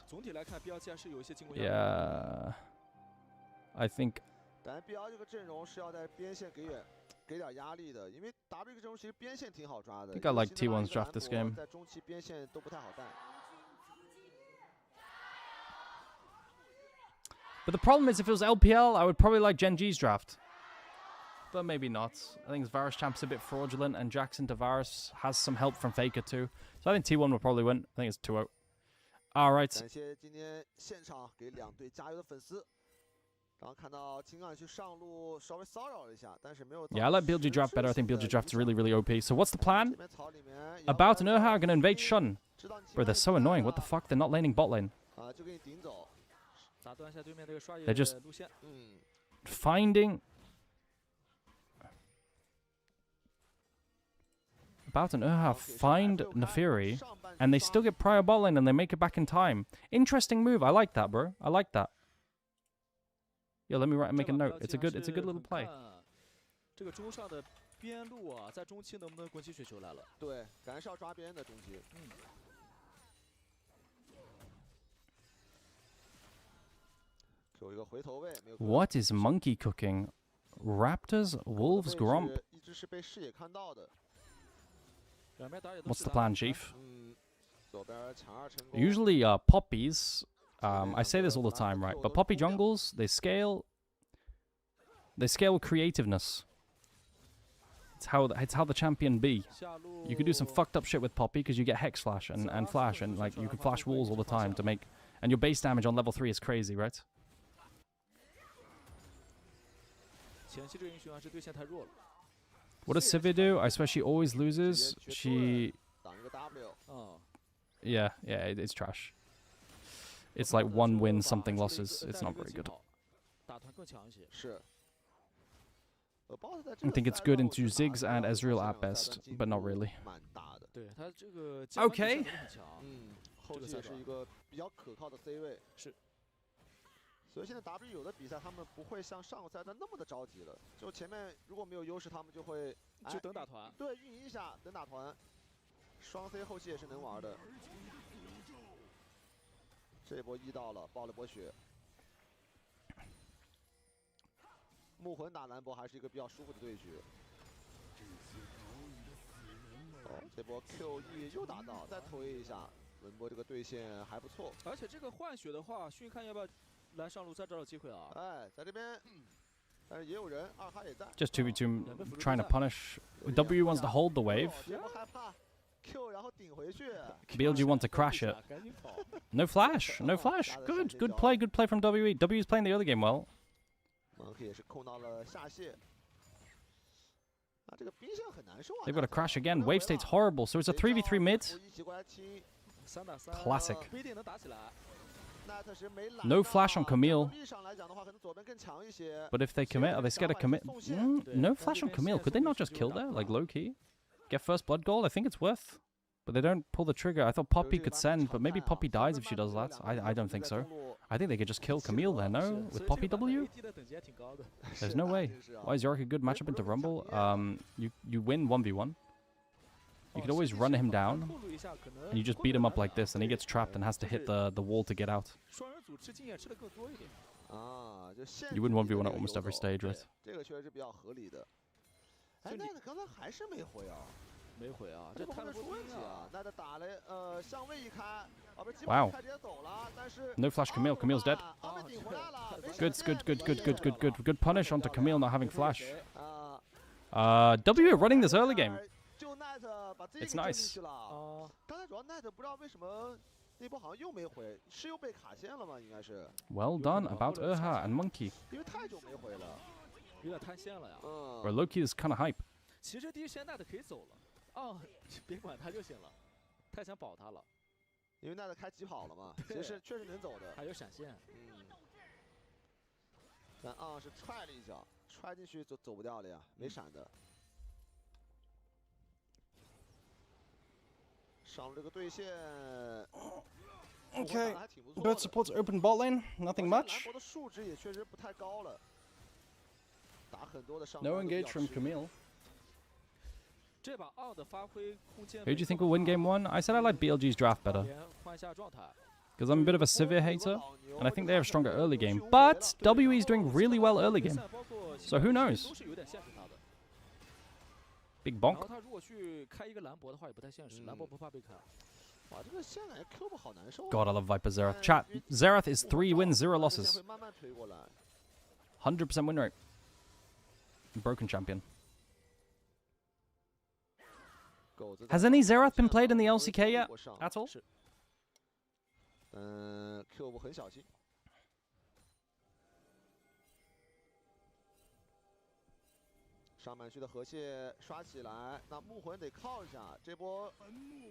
E: Yeah. I think. I think I like T1's draft this game. But the problem is, if it was LPL, I would probably like GenG's draft. But maybe not. I think Varus Champ's a bit fraudulent, and Jackson to Varus has some help from Faker too. So I think T1 will probably win. I think it's 2-0. Alright. Yeah, I like BLG draft better. I think BLG draft's really, really OP. So what's the plan? About and Urha are going to invade Shun. Bro, they're so annoying. What the fuck? They're not laning bot lane. They're just finding... About and Urha find Neferi, and they still get prior bot lane, and they make it back in time. Interesting move. I like that, bro. I like that. Yo, let me write and make a note. It's a good little play. What is Monkey cooking? Raptors, Wolves, Gromp. What's the plan, Chief? Usually, poppies. I say this all the time, right? But Poppy jungles, they scale with creativeness. It's how the champion be. You could do some fucked up shit with Poppy because you get Hex Flash and Flash, and like you can flash walls all the time to make, and your base damage on level 3 is crazy, right? What does Sivir do? I swear she always loses. She... Yeah, it's trash. It's like 1 win, something losses. It's not very good. I think it's good into Ziggs and Ezreal at best, but not really. Okay.
C: QE 又打到，再推一下，文波这个对线还不错。
D: 而且这个换血的话，迅看要不要来上路再找找机会啊？
C: 哎，在这边，但是也有人，二哈也在。
E: Just 2v2 trying to punish. W wants to hold the wave. BLG wants to crash it. No flash, no flash. Good play from WE. W's playing the early game well. They've got to crash again. Wave state's horrible, so it's a 3v3 mid. Classic. No flash on Camille. But if they commit, are they scared to commit? No flash on Camille. Could they not just kill there, like low-key? Get first blood gold? I think it's worth. But they don't pull the trigger. I thought Poppy could send, but maybe Poppy dies if she does that. I don't think so. I think they could just kill Camille there, no? With Poppy W? There's no way. Why is Yorick a good matchup into Rumble? You win 1v1. You could always run him down, and you just beat him up like this, and he gets trapped and has to hit the wall to get out. You win 1v1 at almost every stage, right?
D: 没回啊，
C: 这
D: 太
C: 出问题啊！那他打了相位一开，啊不是基
E: Wow.
C: 本开直接走了，但是
E: No flash Camille. Camille's dead.
C: 被顶回来了。
E: Good punish onto Camille not having flash. W running this early game.
C: 就 Net 把自己
E: It's
C: 给
E: nice.
C: 进去了。刚才主要 Net 不知道为什么那波好像又没回，是又被卡线了吗？应该是。
E: Well done about Erha and Monkey.
C: 因为太久没回了，
D: 有点贪线了呀。
E: Bro, Loki is kind of hype.
D: 其实第一时间 Net 可以走了，哦，别管他就行了，太想保他了。
C: 因为 Net 开疾跑了嘛，其实是确实能走的。
D: 还有闪现。
C: 但是踹了一脚，踹进去走不掉了呀，没闪的。上这个对线。
E: Okay. Bird supports open bot lane. Nothing much.
C: 兰博的数值也确实不太高了。打很多的上。
E: No engage from Camille.
D: 这把2的发挥空间。
E: Who do you think will win game 1? I said I like BLG's draft better.
D: 换一下状态。
E: Because I'm a bit of a Sivir hater, and I think they have stronger early game. But WE is doing really well early game. So who knows? Big bonk.
D: 他如果去开一个兰博的话，也不太现实。兰博不怕被开。
C: 哇，这个线感觉 Q 不好难受。
E: God, I love Viper Xerath. Chat, Xerath is 3 wins, 0 losses. 100% win rate. Broken champion. Has any Xerath been played in the LCK yet? At all?
C: Q 不很小心。上半区的河蟹刷起来，那木魂得靠一下。这波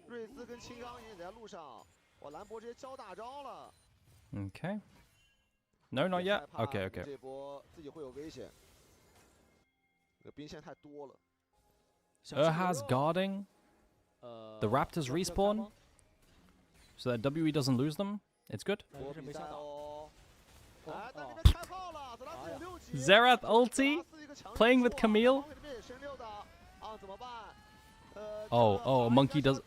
C: 瑞兹跟青钢也在路上，哇，兰博直接交大招了。
E: Okay. No, not yet. Okay, okay.
C: 这波自己会有危险，这个兵线太多了。
E: Erha's guarding the Raptors respawn so that WE doesn't lose them. It's good. Xerath ulti, playing with Camille. Oh, Monkey does.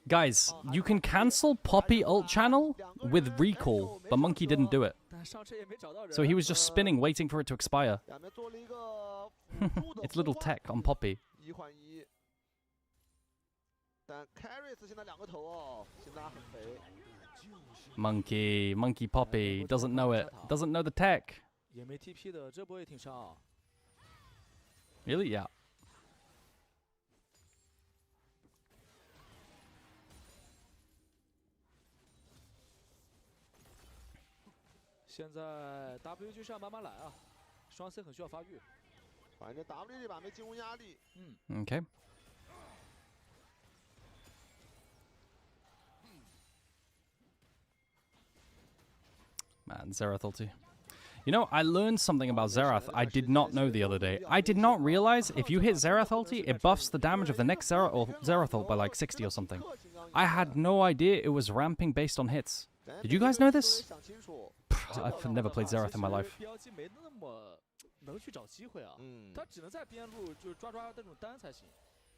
E: Guys, you can cancel Poppy ult channel with recall, but Monkey didn't do it. So he was just spinning, waiting for it to expire. It's little tech on Poppy. Monkey Poppy doesn't know it. Doesn't know the tech. Really? Yeah.
D: Now W 就是要慢慢来啊，双 C 很需要发育。
C: 反正 W 这把没进攻压力。
E: Okay. Man, Xerath ulti. You know, I learned something about Xerath I did not know the other day. I did not realize if you hit Xerath ulti, it buffs the damage of the next Xerath ult by like 60 or something. I had no idea it was ramping based on hits. Did you guys know this? I've never played Xerath in my life.
D: 能去找机会啊，他只能在边路就是抓那种单才行。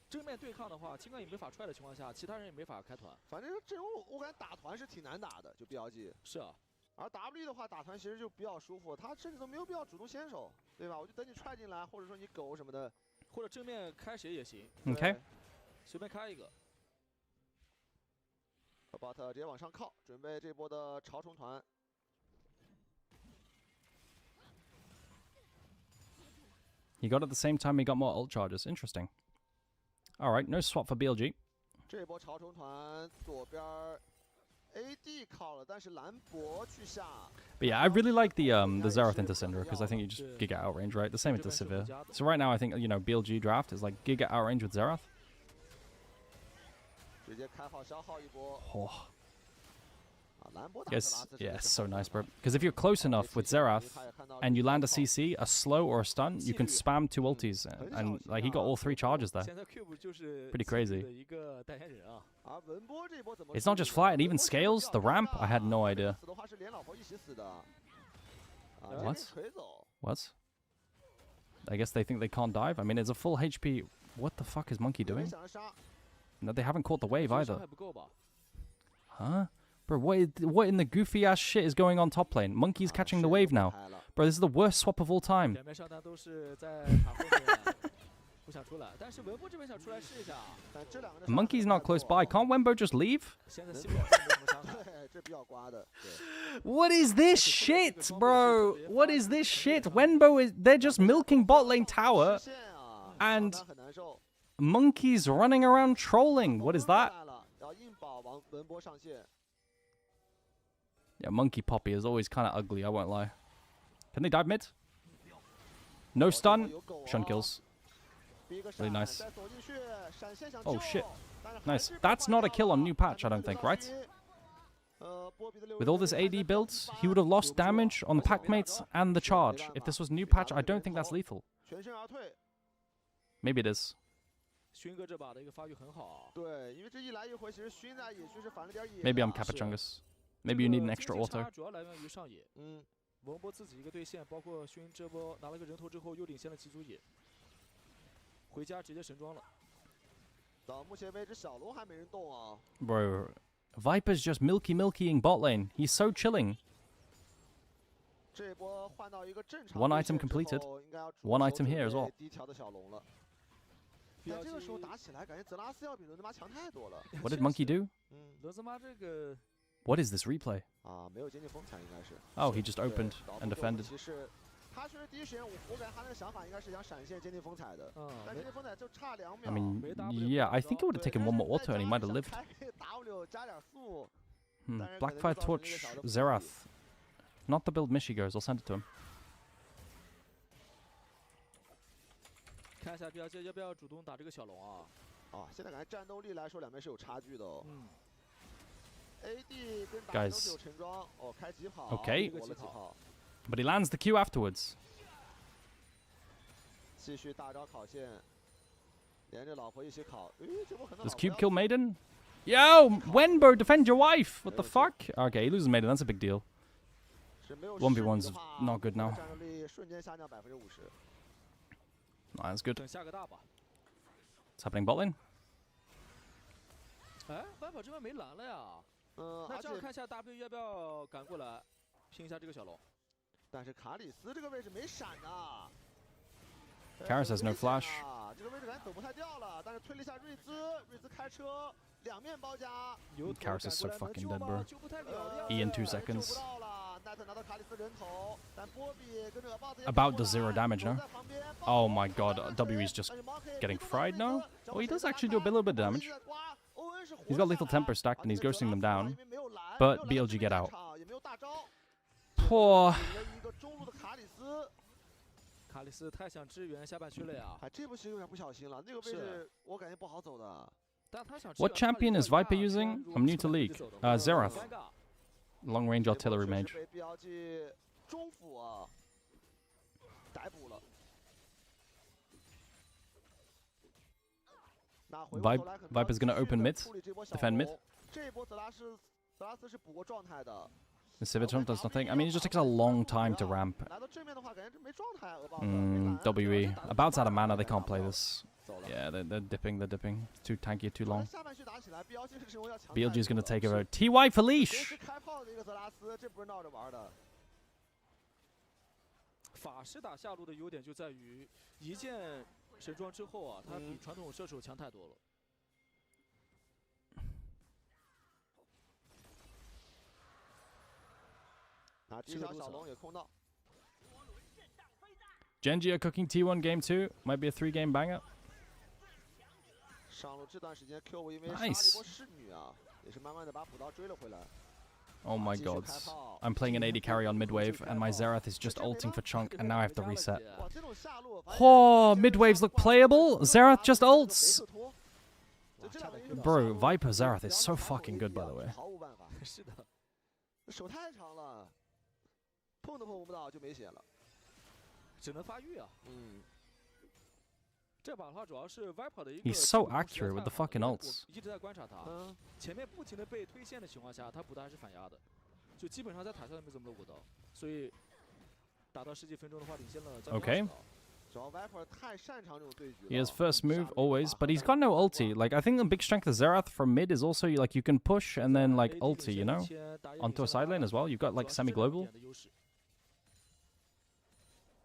D: 正面对抗的话，青钢也没法踹的情况下，其他人也没法开团。
C: 反正这种我感觉打团是挺难打的，就 BLG。
D: 是啊。
C: 而 W 的话打团其实就比较舒服，他甚至都没有必要主动先手，对吧？我就等你踹进来，或者说你狗什么的，
D: 或者正面开谁也行。
E: Okay.
D: 随便开一个。
C: 巴特直接往上靠，准备这波的潮虫团。
E: He got at the same time he got more ult charges. Interesting. All right, no swap for BLG.
C: 这波潮虫团左边 AD 靠了，但是兰博去下。
E: But yeah, I really like the Xerath into Syndra because I think you just Giga outrange, right? The same into Sivir. So right now I think BLG draft is like Giga outrange with Xerath.
C: 直接开炮消耗一波。
E: Oh. Yes, yeah, so nice, bro. Because if you're close enough with Xerath and you land a CC, a slow or a stun, you can spam 2 ultis, and like he got all 3 charges there. Pretty crazy. It's not just fly; it even scales. The ramp, I had no idea. What? What? I guess they think they can't dive. I mean, it's a full HP. What the fuck is Monkey doing? No, they haven't caught the wave either. Huh? Bro, what in the goofy ass shit is going on top lane? Monkey's catching the wave now. Bro, this is the worst swap of all time.
D: 出来，但是文博这边想出来试一下。
C: 但这两个
E: Monkey's not close by. Can't Wenbo just leave?
D: 现在 CBLOL 没什么伤害。
C: 对，这比较刮的。对。
E: What is this shit, bro? What is this shit? Wenbo is they're just milking bot lane tower, and Monkey's running around trolling. What is that?
C: 要硬保王文博上线。
E: Yeah, Monkey Poppy is always kind of ugly. I won't lie. Can they dive mid? No stun. Shun kills. Really nice. Oh shit. Nice. That's not a kill on new patch, I don't think, right? With all this AD builds, he would have lost damage on the pack mates and the charge. If this was new patch, I don't think that's lethal. Maybe it is.
D: 勋哥这把的一个发育很好。
C: 对，因为这一来一回，其实勋在野区是反了点野。
E: Maybe I'm Capachungus. Maybe you need an extra auto.
D: 主要来源于上野。文博自己一个对线，包括勋这波拿了个人头之后，又领先了几组野。回家直接神装了。
C: 到目前为止，小龙还没人动啊。
E: Bro, Viper's just milkying bot lane. He's so chilling.
C: 这波换到一个正常。
E: One item completed. One item here as well.
C: 低调的小龙了。但这个时候打起来，感觉泽拉斯要比伦德玛强太多了。
E: What did Monkey do?
D: 伦德玛这个。
E: What is this replay?
C: 啊，没有接近风采应该是。
E: Oh, he just opened and defended.
C: 其实他确实第一时间，我感觉他那个想法应该是想闪现接近风采的。但接近风采就差2秒。
E: I mean, yeah, I think it would have taken one more auto and he might have lived.
C: W 加点速。
E: Blackfire Torch Xerath. Not the build Mishi goes. I'll send it to him.
D: 看一下 BLG 要不要主动打这个小龙啊？
C: 啊，现在感觉战斗力来说，两边是有差距的哦。AD 跟打都是有沉装哦，开疾跑。
E: Okay.
C: 过了疾跑。
E: But he lands the Q afterwards.
C: 继续大招考线，连着老婆一起考。这波可能。
E: Does Cube kill Maiden? Yo, Wenbo, defend your wife. What the fuck? Okay, he loses Maiden. That's a big deal. 1v1's not good now.
C: 战斗力瞬间下降50%。
E: That's good.
D: 等下个大吧。
E: What's happening bot lane?
D: 哎，白跑这边没蓝了呀。那这样看一下 W 要不要赶过来拼一下这个小龙？
C: 但是卡里斯这个位置没闪呐。
E: Karis has no flash.
C: 这个位置感觉走不太掉了，但是推了一下瑞兹，瑞兹开车两面包夹。
E: Karis is so fucking dead, bro. E in 2 seconds. About the 0 damage, no? Oh my god, W is just getting fried now? Oh, he does actually do a little bit of damage. He's got lethal temper stacked and he's ghosting them down. But BLG get out. Poor.
D: 卡里斯太想支援下半区了呀！
C: 这波其实有点不小心了，那个位置我感觉不好走的。
E: What champion is Viper using? I'm new to League. Xerath. Long range artillery mage. Viper's gonna open mid, defend mid. The Civitron does nothing. I mean, it just takes a long time to ramp. WE. About's out of mana, they can't play this. Yeah, they're dipping. It's too tanky, too long. BLG is gonna take over. TY for leash!
D: 法师打下路的优点就在于一键神装之后啊，他比传统射手强太多了。
E: GenG are cooking T1 game 2. Might be a 3-game banger. Nice. Oh my god. I'm playing an AD carry on mid-wave, and my Xerath is just ulting for chunk, and now I have to reset. Oh, mid-waves look playable. Xerath just ults. Bro, Viper Xerath is so fucking good, by the way.
C: 手太长了，碰都碰不到就没血了，
D: 只能发育啊。这把的话主要是 Viper 的一个。
E: He's so accurate with the fucking ults.
D: 一直在观察他，前面不停的被推线的情况下，他补的还是反压的，就基本上在塔下没怎么落过刀，所以打到10几分钟的话，领先了。
E: Okay.
C: 主要 Viper 太擅长这种对局了。
E: He has first move always, but he's got no ulti. Like, I think the big strength of Xerath from mid is also like you can push and then like ulti, you know, onto a side lane as well. You've got like semi-global.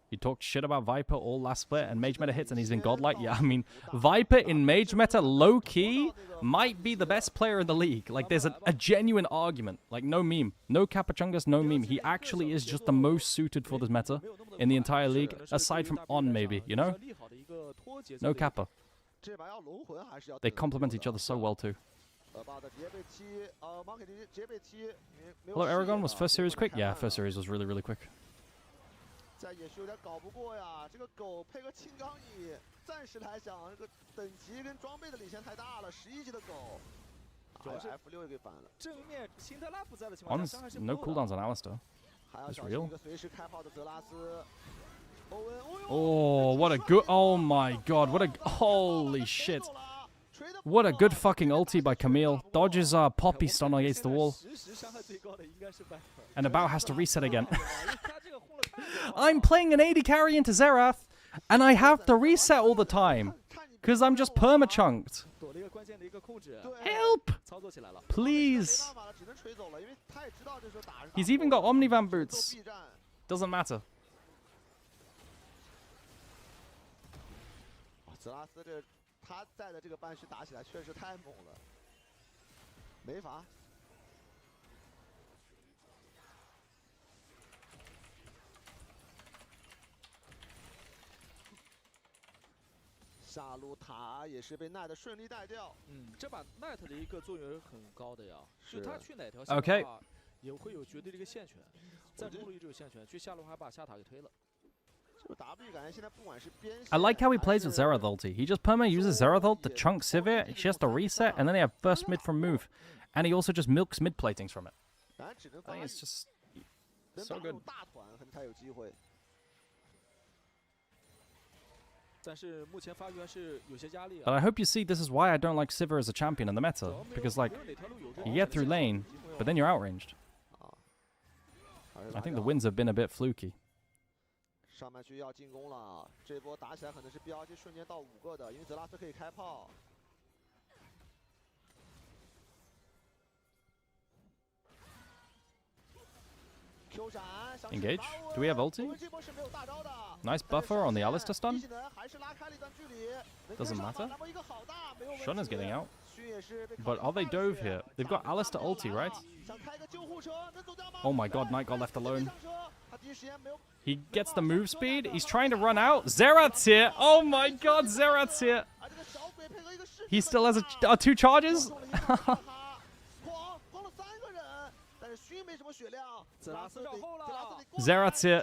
E: You talked shit about Viper all last split and Mage Meta hits and he's been godlike. Yeah, I mean, Viper in Mage Meta low-key might be the best player in the league. Like, there's a genuine argument. Like, no meme. No Capachungus, no meme. He actually is just the most suited for this meta in the entire league, aside from On, maybe, you know? No Kappa. They complement each other so well, too. Hello, Aragon. Was first series quick? Yeah, first series was really, really quick.
C: 在也是有点搞不过呀，这个狗配个青钢翼，暂时来讲，这个等级跟装备的领先太大了，11级的狗，主要是 F6也给反了。正面辛德拉不在的情况下，伤害是
E: no cooldowns on Alistar.
C: 还要小心一个随时开炮的泽拉斯。
E: Oh, what a good! Oh my God! What a holy shit! What a good fucking ulti by Camille. Dodges Poppy stun against the wall, and about has to reset again. I'm playing an AD carry into Xerath, and I have to reset all the time, because I'm just perma-chunked. Help! Please! He's even got Omnivan boots. Doesn't matter.
C: 泽拉斯这他在的这个半区打起来确实太猛了，没法。下路塔也是被奈的顺利带掉。
D: 这把奈特的一个作用是很高的呀，就他去哪条线的话，也会有绝对的一个线权。在中路一直有线权，去下路还把下塔给推了。
E: I like how he plays with Xerath ulti. He just perma uses Xerath ult to chunk Sivir, she has to reset, and then they have burst mid from move. And he also just milks mid platings from it. I think it's just so good. But I hope you see this is why I don't like Sivir as a champion in the meta. Because, like, you get through lane, but then you're outranged. I think the wins have been a bit fluky.
C: 上半区要进攻了，这波打起来可能是 BLG 瞬间到5个的，因为泽拉斯可以开炮。Q 闪
E: Engage. Do we have ulti? Nice buffer on the Alistar stun. Doesn't matter. Shunna's getting out. But are they dove here? They've got Alistar ulti, right? Oh my God, Knight got left alone. He gets the move speed. He's trying to run out. Xerath's here. Oh my God, Xerath's here. He still has 2 charges. Xerath's here.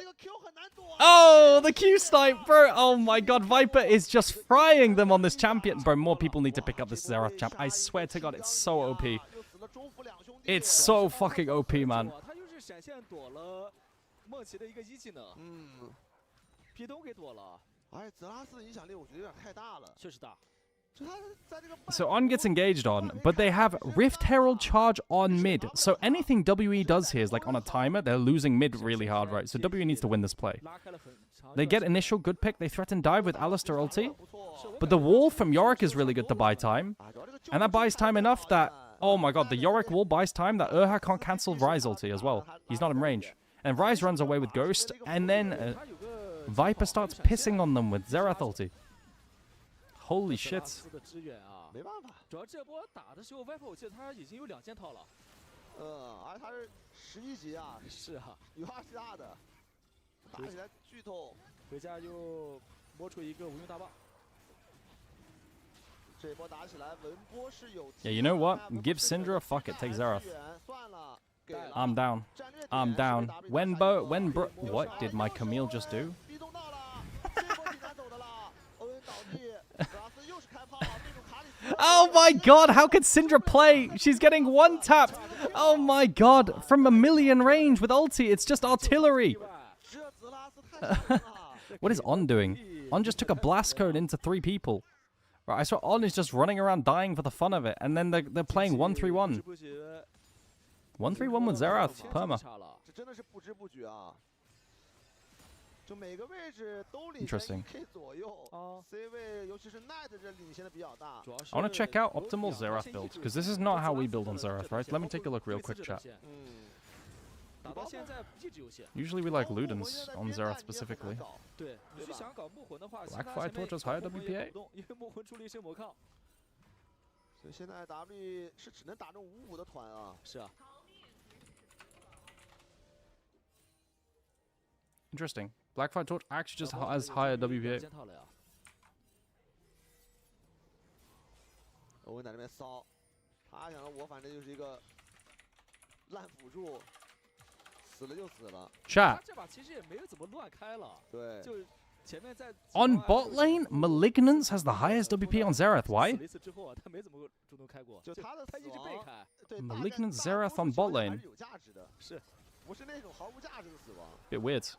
E: Oh, the Q snipe, bro. Oh my God, Viper is just frying them on this champion. Bro, more people need to pick up this Xerath champ. I swear to God, it's so OP. It's so fucking OP, man.
D: 莫奇的一个一技能，皮东给躲了。
C: 哎，泽拉斯的影响力我觉得有点太大了，
D: 确实大。
E: So On gets engaged on, but they have Rift Herald charge on mid. So anything WE does here is like on a timer, they're losing mid really hard, right? So WE needs to win this play. They get initial good pick, they threaten dive with Alistar ulti. But the wall from Yorick is really good to buy time. And that buys time enough that, oh my God, the Yorick wall buys time that Urha can't cancel Ryze ulti as well. He's not in range. And Ryze runs away with Ghost, and then Viper starts pissing on them with Xerath ulti. Holy shit.
C: 没办法，
D: 主要这波打的时候 ，Viper 我记得他已经有2件套了。
C: 而他是11级啊。
D: 是啊，
C: 有2级大的，打起来剧痛。
D: 回家又摸出一个无用大棒。
C: 这波打起来，文波是有。
E: Yeah, you know what? Give Syndra, fuck it, take Xerath. I'm down. I'm down. When what did my Camille just do? Oh my God, how could Syndra play? She's getting one tapped. Oh my God, from a million range with ulti, it's just artillery. What is On doing? On just took a blast code into 3 people. Right, I saw On is just running around dying for the fun of it, and then they're playing 1-3-1. 1-3-1 with Xerath, perma. Interesting. I want to check out optimal Xerath build, because this is not how we build on Xerath, right? Let me take a look real quick, chat. Usually we like Ludens on Xerath specifically. Blackfire Torch higher WPA.
C: 所以现在 W 是只能打这种5-5的团啊。
D: 是啊。
E: Interesting. Blackfire Torch actually just has higher WPA.
C: 欧文在那边骚，他想我反正就是一个烂辅助，死了就死了。
E: Chat.
D: 这把其实也没有怎么乱开了。
C: 对。
D: 就前面在
E: On bot lane, Malignance has the highest WP on Xerath. Why?
D: 死了一次之后啊，他没怎么主动开过。
C: 就他的
D: 他一直被开。
E: Malignant Xerath on bot lane.
C: 有价值的，是，不是那种毫无价值的死亡。
E: Bit weird.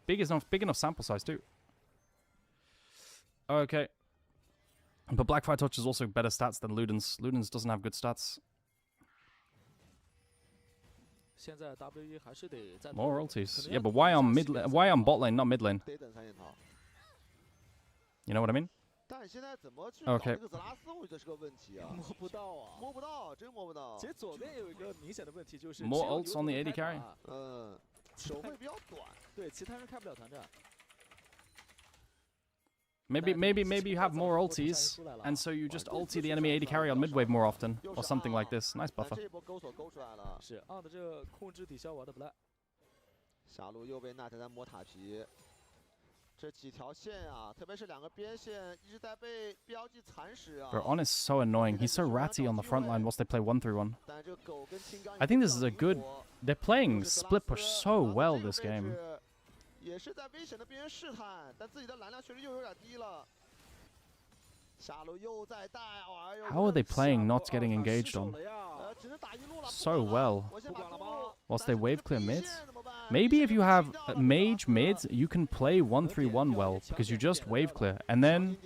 E: Big enough sample size too. Okay. But Blackfire Torch is also better stats than Ludens. Ludens doesn't have good stats.
D: 现在 W 还是得再
E: More ultis. Yeah, but why on why on bot lane, not mid lane? You know what I mean?
C: 但现在怎么去搞
E: Okay.
C: 这个泽拉斯，我觉得是个问题啊。
D: 摸不到啊，
C: 摸不到，真摸不到。
D: 其实左边有一个明显的问题就是
E: More ults on the AD carry.
C: 手会比较短。
D: 对，其他人开不了团战。
E: Maybe you have more ultis, and so you just ulti the enemy AD carry on mid wave more often, or something like this. Nice buffer.
C: 这波勾手勾出来了。
D: 是，on 的这个控制抵消玩的不赖。
C: 下路又被奈特在摸塔皮，这几条线啊，特别是2个边线一直在被 BLG 蚕食啊。
E: Bro, On is so annoying. He's so ratty on the front line whilst they play 1-3-1. I think this is a good. They're playing split push so well this game.
C: 也是在危险的边缘试探，但自己的蓝量确实又有点低了。下路又在带，
E: How are they playing not getting engaged on? So well. Whilst they wave clear mid? Maybe if you have a mage mid, you can play 1-3-1 well, because you just wave clear. And then...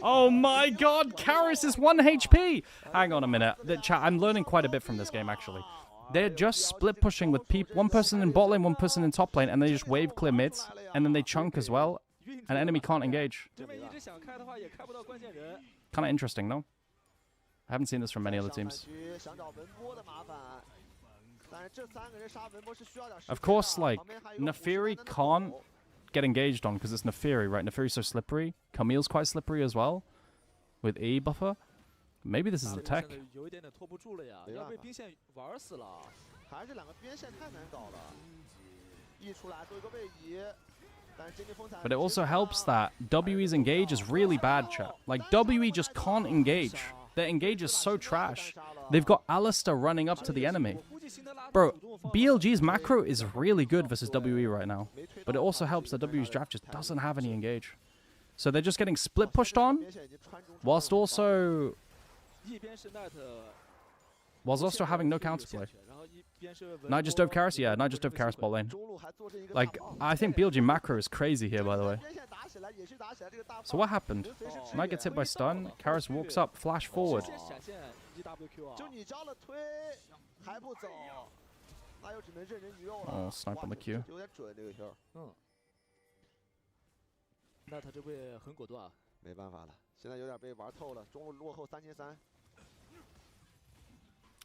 E: Oh my god, Karis is 1 HP! Hang on a minute. I'm learning quite a bit from this game, actually. They're just split pushing with one person in bot lane, one person in top lane, and they just wave clear mids, and then they chunk as well, and enemy can't engage. Kind of interesting, no? I haven't seen this from many other teams. Of course, like, Nefiri can't get engaged on because it's Nefiri, right? Nefiri's so slippery. Camille's quite slippery as well, with E buffer. Maybe this is a tech. But it also helps that WE's engage is really bad, chat. Like, WE just can't engage. Their engage is so trash. They've got Alistair running up to the enemy. Bro, BLG's macro is really good versus WE right now. But it also helps that WE's draft just doesn't have any engage. So they're just getting split pushed on, whilst also having no counterplay. Knight just dove Karis? Yeah, Knight just dove Karis bot lane. Like, I think BLG macro is crazy here, by the way. So what happened? Knight gets hit by stun, Karis walks up, flash forward. Oh, snipe on the Q.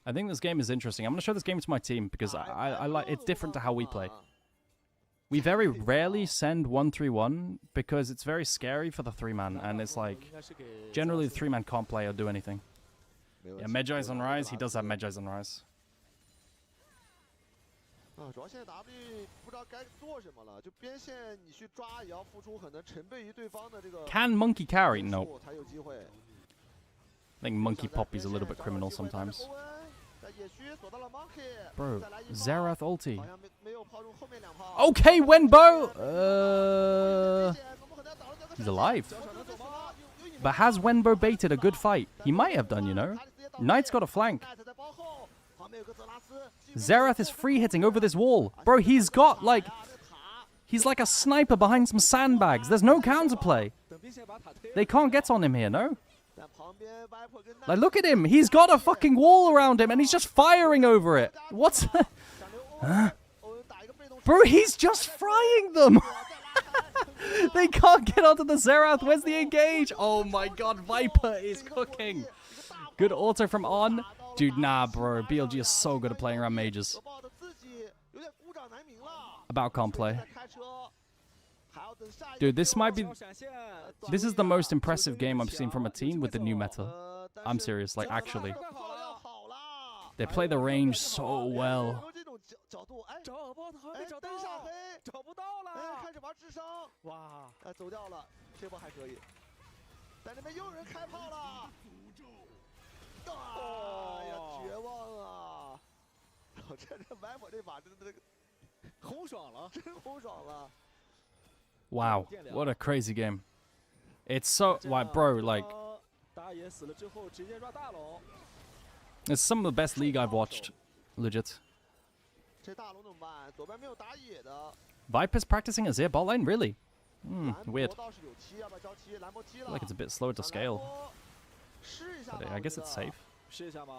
E: I think this game is interesting. I'm going to show this game to my team because I like it's different to how we play. We very rarely send 1-3-1 because it's very scary for the 3-man, and it's like generally the 3-man can't play or do anything. Yeah, Medjai's on Rise. He does have Medjai's on Rise. Can Monkey carry? No. I think Monkey Poppy's a little bit criminal sometimes. Bro, Xerath ulti. Okay, Wenbo! He's alive. But has Wenbo baited a good fight? He might have done, you know. Knight's got a flank. Xerath is free hitting over this wall. Bro, he's got like... He's like a sniper behind some sandbags. There's no counterplay. They can't get on him here, no? Like, look at him. He's got a fucking wall around him and he's just firing over it. What's... Huh? Bro, he's just frying them. They can't get onto the Xerath. Where's the engage? Oh my god, Viper is cooking. Good auto from On. Dude, nah, bro. BLG is so good at playing around majors. About can't play. Dude, this might be... This is the most impressive game I've seen from a team with the new meta. I'm serious, like, actually. They play the range so well. Wow, what a crazy game. It's so, like, bro, like, it's some of the best league I've watched, legit. Viper's practicing a Zir bot lane, really? Weird. I feel like it's a bit slower to scale. But I guess it's safe.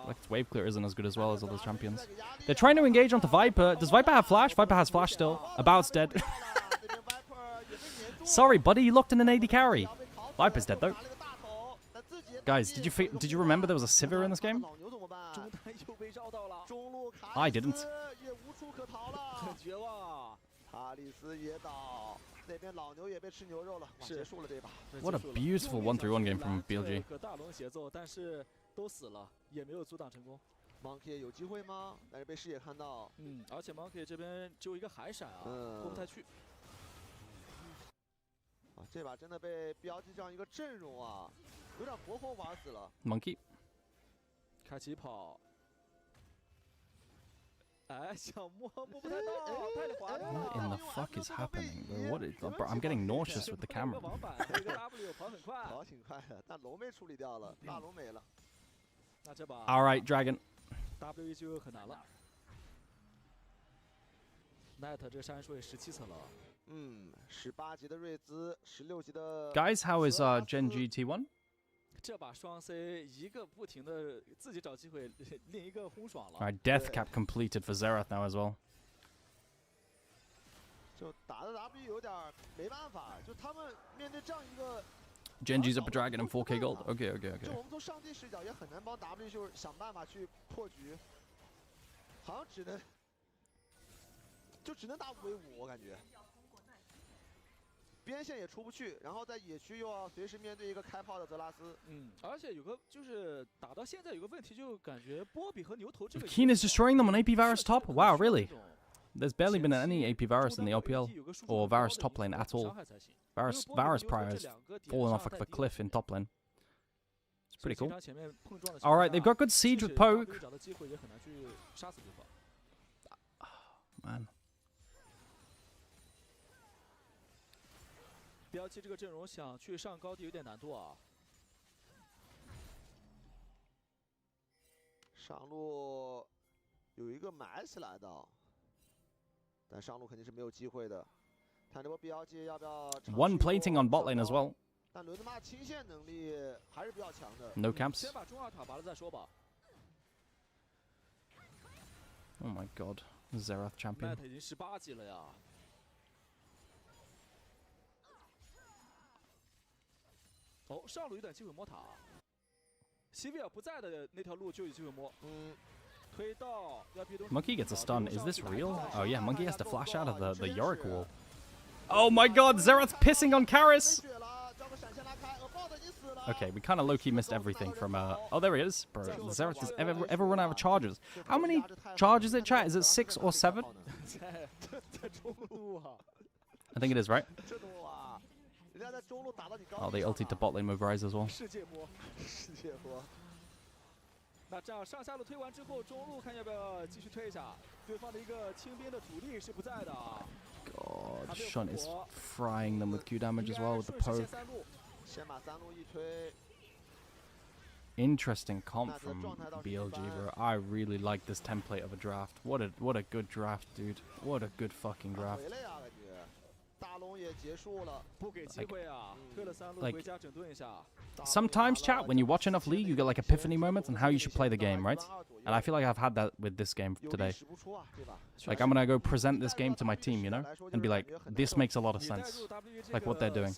E: Like its wave clear isn't as good as well as other champions. They're trying to engage onto Viper. Does Viper have flash? Viper has flash still. About's dead. Sorry, buddy, you locked in an AD carry. Viper's dead though. Guys, did you remember there was a Sivir in this game? I didn't. What a beautiful 1-3-1 game from BLG.
C: Monkey 有机会吗？但是被视野看到。
D: 而且 Monkey 这边只有一个海闪啊，过不太去。
C: 这把真的被标记这样一个阵容啊，有点活活玩死了。
E: Monkey
D: 开起跑。哎，想摸不太到，太滑了。
E: What in the fuck is happening? What is? Bro, I'm getting nauseous with the camera.
D: 一个 W 跑很快，
C: 跑挺快的，但龙被处理掉了，大龙没了。
D: 那这把
E: All right, Dragon.
D: W 就很难了。Net 这山水17层了。
C: 18级的瑞兹，16级的。
E: Guys, how is GenG T1?
D: 这把双 C 一个不停的自己找机会，另一个轰爽了。
E: Alright, death cap completed for Xerath now as well.
C: 就打的 W 有点没办法，就他们面对这样一个。
E: GenG's up a dragon and 4K gold. Okay.
C: 就我们从上帝视角也很难帮 W 就是想办法去破局，好像只能打5v5，我感觉。边线也出不去，然后在野区又要随时面对一个开炮的泽拉斯。
D: 而且有个就是打到现在有个问题，就感觉波比和牛头这个。
E: Keen is destroying them on AP Varus top. Wow, really? There's barely been any AP Varus in the LPL or Varus top lane at all. Varus prior has fallen off of a cliff in top lane. It's pretty cool. All right, they've got good siege with poke. Man.
D: BLG 这个阵容想去上高地有点难度啊。
C: 上路有一个埋起来的，但上路肯定是没有机会的。看这波 BLG 要不要
E: One plating on bot lane as well.
C: 但伦德玛清线能力还是比较强的。
E: No camps.
D: 先把中二塔拔了再说吧。
E: Oh my god, Xerath champion.
D: Net 已经18级了呀。哦，上路有点机会摸塔。CBLOL 不在的那条路就有机会摸。推到
E: Monkey gets a stun. Is this real? Oh yeah, Monkey has to flash out of the Yorick wall. Oh my god, Xerath pissing on Karis! Okay, we kind of low-key missed everything from oh, there he is. Bro, Xerath has ever run out of charges. How many charges it, chat? Is it 6 or 7? I think it is, right? Oh, they ulted to bot lane move Rise as well.
D: 那这样上下路推完之后，中路看要不要继续推一下。对方的一个清兵的主力是不在的。
E: God, Shunt is frying them with Q damage as well with the poke. Interesting comp from BLG, bro. I really like this template of a draft. What a good draft, dude. What a good fucking draft. Like, sometimes, chat, when you watch enough League, you get like epiphany moments on how you should play the game, right? And I feel like I've had that with this game today. Like, I'm gonna go present this game to my team, you know? And be like, this makes a lot of sense. Like, what they're doing.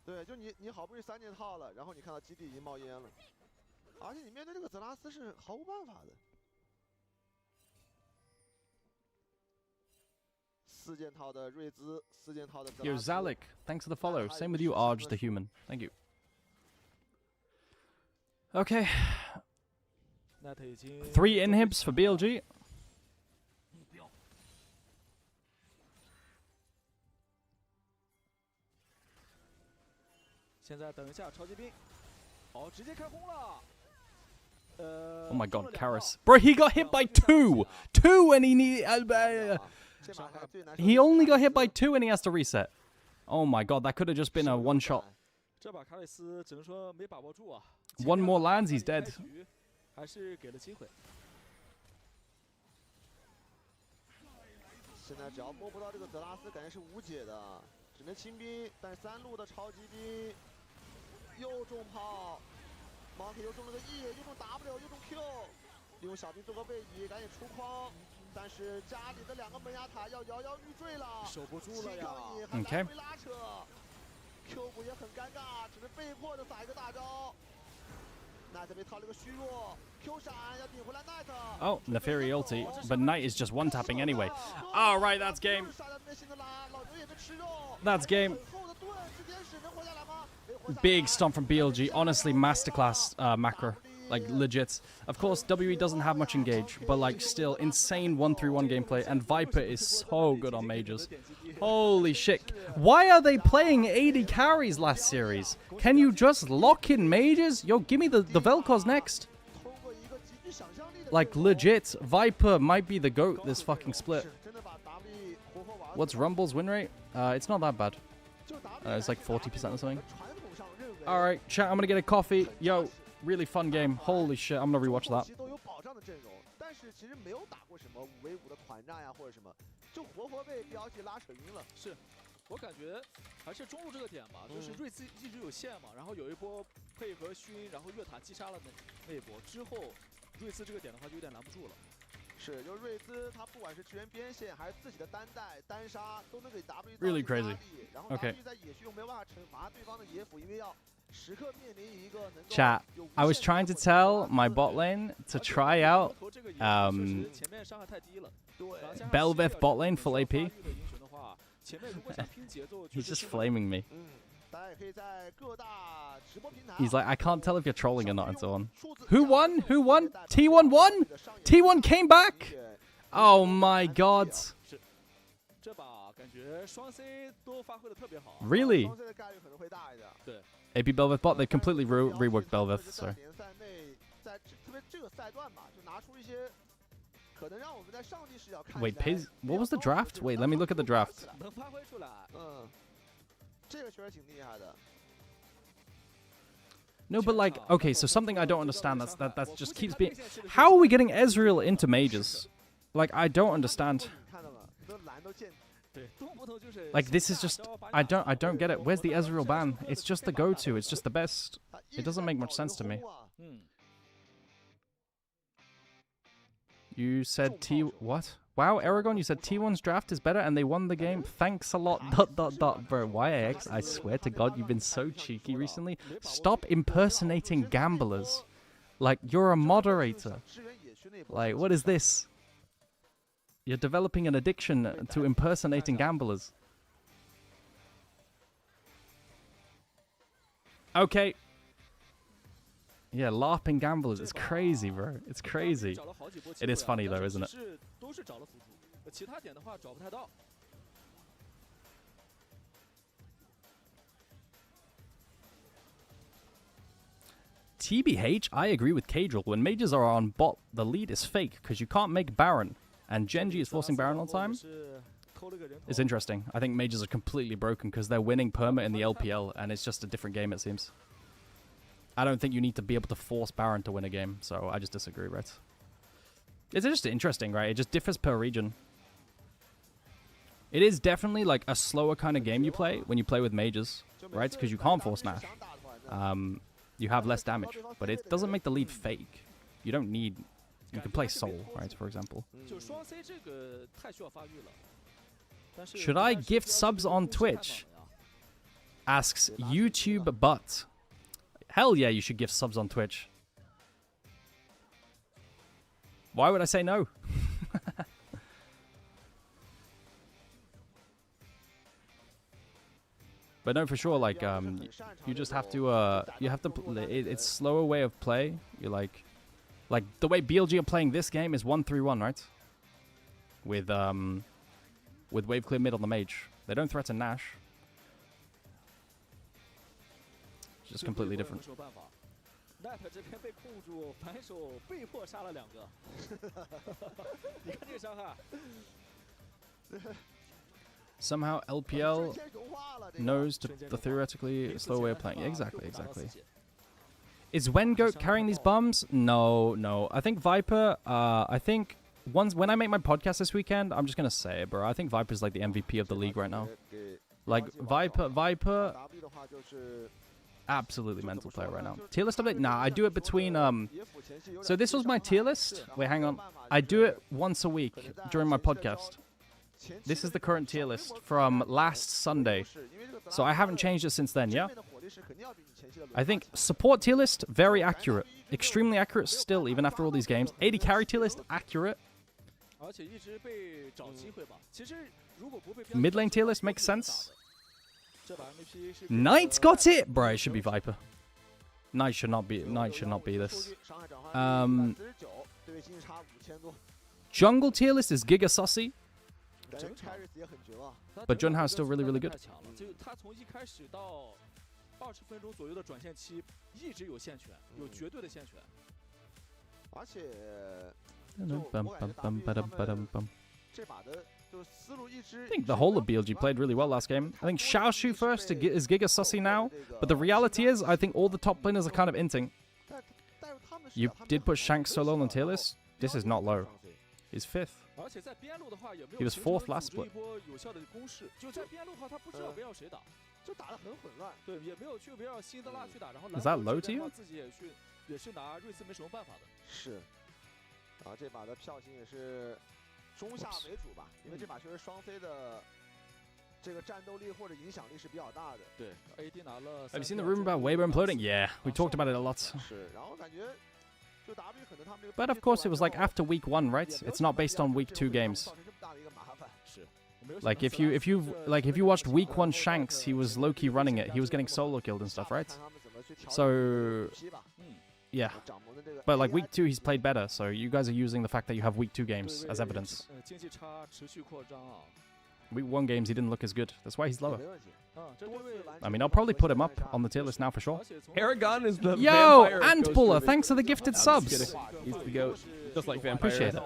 C: 对，就你好不容易3件套了，然后你看到基地已经冒烟了，而且你面对这个泽拉斯是毫无办法的。4件套的瑞兹，4件套的泽拉
E: Yo,
C: 斯。
E: Zalik, thanks for the follow. Same with you, Arj the human. Thank you. Okay. 3 inhibs for BLG.
D: 现在等一下，超级兵，哦，直接开轰了。
E: Oh my god, Karis. Bro, he got hit by 2! 2 and he he only got hit by 2 and he has to reset. Oh my god, that could have just been a one shot.
D: 这把卡里斯只能说没把握住啊。
E: One more lands, he's dead.
D: 还是给了机会。
C: 现在只要摸不到这个泽拉斯，感觉是无解的，只能清兵。但是3路的超级兵又中炮 ，Mark 又中了个 E， 又中 W， 又中 Q， 利用小兵做个位移，赶紧出框。但是家里的2个门牙塔要摇摇欲坠了，
D: 守不住了呀。
C: 来回拉扯 ，Q 补也很尴尬，只能被迫的撒一个大招。 Knight 被套了个虚弱 ，Q 闪要顶回来 Knight。
E: Oh, Neferi ulti, but Knight is just one tapping anyway. Alright, that's game. That's game. Big stomp from BLG. Honestly, masterclass macro. Like, legit. Of course, WE doesn't have much engage, but, like, still insane 1-3-1 gameplay. And Viper is so good on Mages. Holy shit. Why are they playing 80 carries last series? Can you just lock in Mages? Yo, give me the Vel'Koz next. Like, legit, Viper might be the GOAT this fucking split. What's Rumble's win rate? It's not that bad. It's like 40% or something. Alright, chat, I'm gonna get a coffee. Yo, really fun game. Holy shit, I'm gonna rewatch that.
C: 就活活被 BLG 拉扯晕了。
D: 是，我感觉还是中路这个点吧，就是瑞兹一直有线嘛，然后有一波配合熏，然后越塔击杀了那一波之后，瑞兹这个点的话就有点拦不住了。是，就瑞兹他不管是支援边线还是自己的单带单杀，都能给 W
E: Really crazy.
C: 然后
E: Okay.
C: W 在野区又没有办法惩罚对方的野辅，因为要时刻面临一个能够
E: Chat, I was trying to tell my bot lane to try out Belveth bot lane full AP. He's just flaming me. He's like, I can't tell if you're trolling or not and so on. Who won? Who won? T1 won? T1 came back? Oh my god. Really? AP Belveth bot, they completely reworked Belveth, sorry. Wait, what was the draft? Wait, let me look at the draft. No, but like, okay, so something I don't understand that just keeps being... How are we getting Ezreal into Mages? Like, I don't understand. Like, this is just... I don't get it. Where's the Ezreal ban? It's just the go-to. It's just the best. It doesn't make much sense to me. You said what? Wow, Aragon, you said T1's draft is better and they won the game. Thanks a lot. ... Bro, YAX, I swear to God, you've been so cheeky recently. Stop impersonating gamblers. Like, you're a moderator. Like, what is this? You're developing an addiction to impersonating gamblers. Okay. Yeah, LARPing gamblers. It's crazy, bro. It's crazy. It is funny, though, isn't it? TBH, I agree with Cadril. When mages are on bot, the lead is fake, because you can't make Baron. And GenG is forcing Baron all the time. It's interesting. I think mages are completely broken, because they're winning perma in the LPL, and it's just a different game, it seems. I don't think you need to be able to force Baron to win a game, so I just disagree, right? It's just interesting, right? It just differs per region. It is definitely like a slower kind of game you play when you play with mages, right? Because you can't force Nash. You have less damage, but it doesn't make the lead fake. You don't need... You can play Soul, right, for example. Should I gift subs on Twitch? asks YouTube but. Hell yeah, you should give subs on Twitch. Why would I say no? But no, for sure, like, you just have to, it's slower way of play. You like the way BLG are playing this game is 1-3-1, right? With wave clear mid on the mage. They don't threaten Nash. Just completely different. Somehow LPL knows the theoretically slow way of playing. Exactly. Is Wengoat carrying these bums? No. I think Viper, I think when I make my podcast this weekend, I'm just going to say it, bro. I think Viper's like the MVP of the league right now. Like, Viper, absolutely mental player right now. Tier list update? Nah, I do it between, so this was my tier list. Wait, hang on. I do it once a week during my podcast. This is the current tier list from last Sunday. So I haven't changed it since then, yeah? I think support tier list, very accurate. Extremely accurate still, even after all these games. 80 carry tier list, accurate. Mid lane tier list makes sense. Knight's got it! Bro, it should be Viper. Knight should not be this. Jungle tier list is Giga Sussy. But Junhao is still really, really good. I think the whole of BLG played really well last game. I think Xiaoshu first is Giga Sussy now. But the reality is, I think all the top laners are kind of inting. You did put Shanks so low on the tier list. This is not low. He's 5th. He was 4th last split. Is that low to you? Have you seen the rumor about Weibo imploding? Yeah, we talked about it a lot. But of course, it was like after week 1, right? It's not based on week 2 games. Like if you watched week 1 Shanks, he was low-key running it. He was getting solo killed and stuff, right? So yeah. But like week 2, he's played better. So you guys are using the fact that you have week 2 games as evidence. Week 1 games, he didn't look as good. That's why he's lower. I mean, I'll probably put him up on the tier list now for sure.
N: Aragon is the
E: Yo,
N: vampire
E: Antpuller, thanks for the gifted subs.
N: He's the goat, just like vampire.
E: Appreciate it.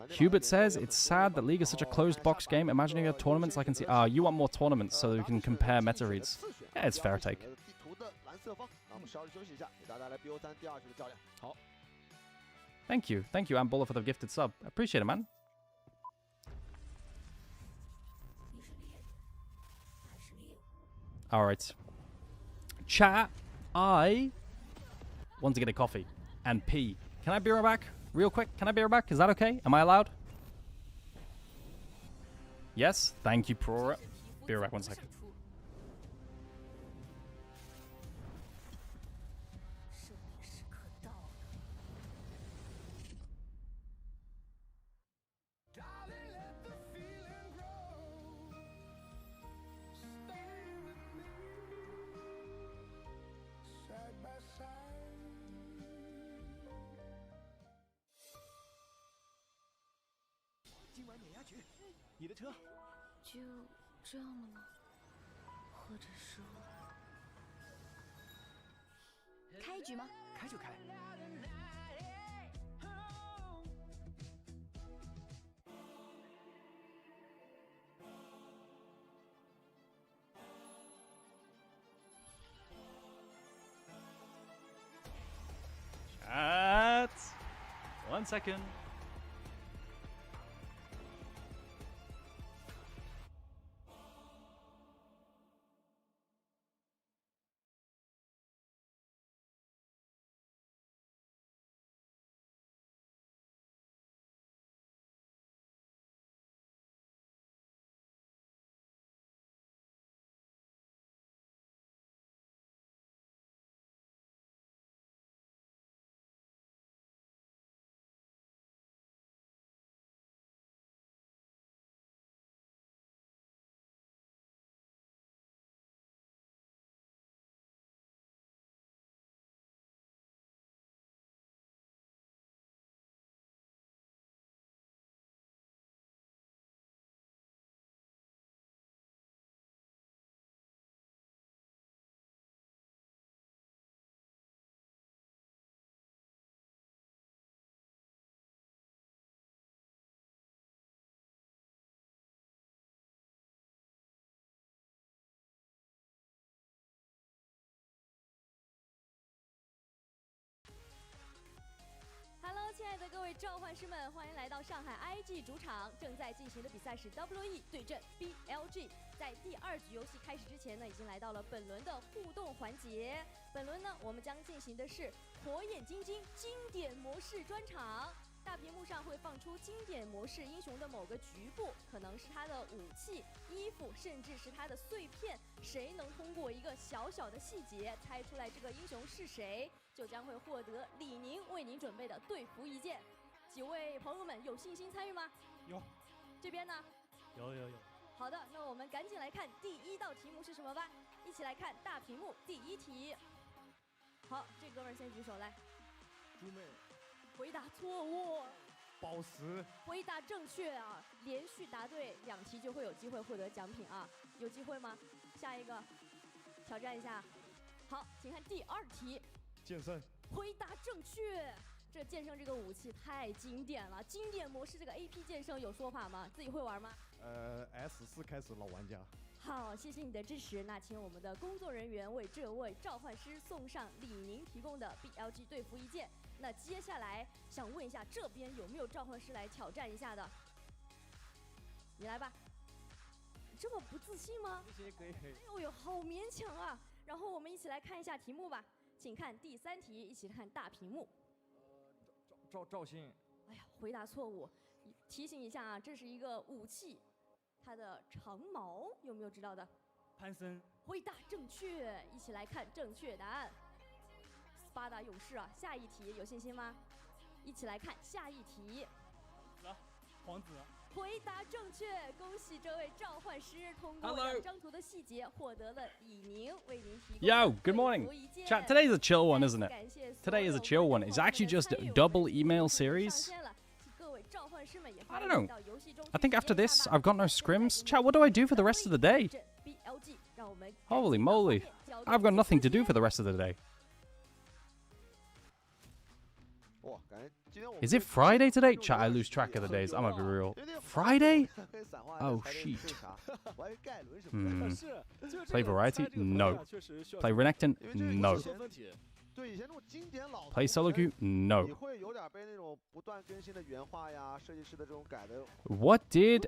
E: Hubert says, it's sad that League is such a closed box game. Imagining you have tournaments, I can see... you want more tournaments so that we can compare meta reads. Yeah, it's fair take. Thank you, Antpuller, for the gifted sub. Appreciate it, man. Alright. Chat, I want to get a coffee and pee. Can I be right back? Real quick, can I be right back? Is that okay? Am I allowed? Yes? Thank you, Pro. Be right back 1 second. Chat. 1 second.
O: 爱的各位召唤师们，欢迎来到上海 IG 主场。正在进行的比赛是 WE 对阵 BLG。在第2局游戏开始之前呢，已经来到了本轮的互动环节。本轮呢，我们将进行的是火眼金睛经典模式专场。大屏幕上会放出经典模式英雄的某个局部，可能是他的武器、衣服，甚至是他的碎片。谁能通过一个小小的细节猜出来这个英雄是谁，就将会获得李宁为您准备的队服一件。几位朋友们有信心参与吗？
L: 有。
O: 这边呢？
L: 有。
O: 好的，那我们赶紧来看第1道题目是什么吧。一起来看大屏幕第1题。好，这哥们儿先举手来。
L: 猪妹。
O: 回答错误。
L: 宝石。
O: 回答正确啊！连续答对2题就会有机会获得奖品啊！有机会吗？下一个，挑战一下。好，请看第2题。
L: 剑圣。
O: 回答正确。这剑圣这个武器太经典了，经典模式这个 AP 剑圣有说法吗？自己会玩吗
L: ？S4开始老玩家。
O: 好，谢谢你的支持。那请我们的工作人员为这位召唤师送上李宁提供的 BLG 队服一件。那接下来想问一下，这边有没有召唤师来挑战一下的？你来吧。你这么不自信吗？
L: 可以。
O: 哎呦，好勉强啊！然后我们一起来看一下题目吧，请看第3题，一起看大屏幕。
L: 赵信。
O: 哎呀，回答错误。提醒一下啊，这是一个武器，它的长矛有没有知道的？
L: 潘森。
O: 回答正确，一起来看正确答案。斯巴达勇士啊，下一题有信心吗？一起来看下一题。
L: 皇子。
O: 回答正确，恭喜这位召唤师通过2张图的细节获得了李宁为您提供。
E: Yo, good morning. Chat, today's a chill one, isn't it? Today is a chill one. It's actually just a double email series. I don't know. I think after this, I've got no scrims. Chat, what do I do for the rest of the day? Holy moly. I've got nothing to do for the rest of the day. Is it Friday today? Chat, I lose track of the days. I'm gonna be real. Friday? Oh, shit. Play Variety? No. Play Renekton? No. Play solo queue? No. What did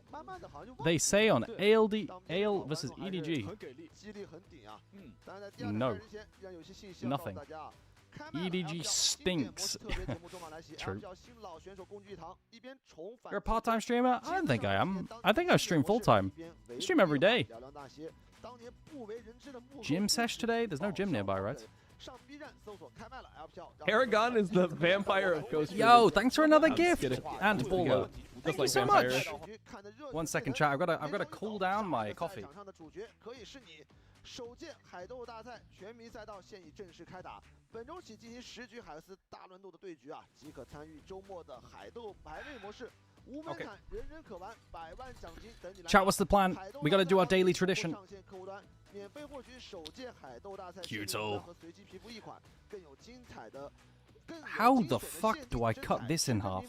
E: they say on AL versus EDG? No. Nothing. EDG stinks. True. You're a part-time streamer? I don't think I am. I think I stream full-time. I stream every day. Gym sesh today? There's no gym nearby, right?
N: Paragon is the vampire of Costream.
E: Yo, thanks for another gift. And baller. Thank you so much. 1 second, chat. I've got to cool down my coffee.
C: 首届海斗大赛全民赛道现已正式开打，本周起进行10局海斯大乱斗的对局啊，即可参与周末的海斗排位模式，无门槛，人人可玩，100万奖金等你来。
E: Chat, what's the plan? We gotta do our daily tradition.
C: 上线客户端免费获取首届海斗大赛和随机皮肤1款，更有精彩的。
E: How the fuck do I cut this in half?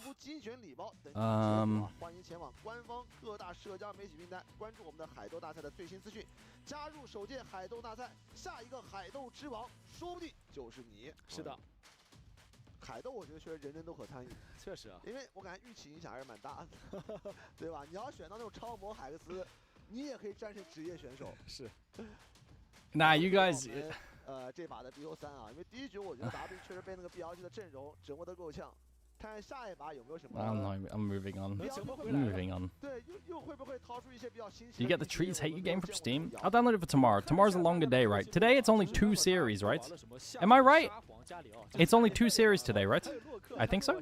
C: 欢迎前往官方各大社交媒体平台关注我们的海斗大赛的最新资讯，加入首届海斗大赛，下一个海斗之王说不定就是你。
D: 是的，
C: 海斗我觉得确实人人都可参与，
D: 确实啊，
C: 因为我感觉预期影响还是蛮大的，对吧？你要选到那种超模海克斯，你也可以战胜职业选手。
D: 是。
E: Nah, you guys.
C: 这把的 BO3啊，因为第1局我觉得 W 确实被那个 BLG 的阵容折磨得够呛，看下一把有没有什么。
E: I'm moving on. I'm moving on.
C: 对，又会不会掏出一些比较新鲜？
E: You get the treats hate you game from Steam? I'll download it for tomorrow. Tomorrow's a longer day, right? Today it's only 2 series, right? Am I right? It's only 2 series today, right? I think so.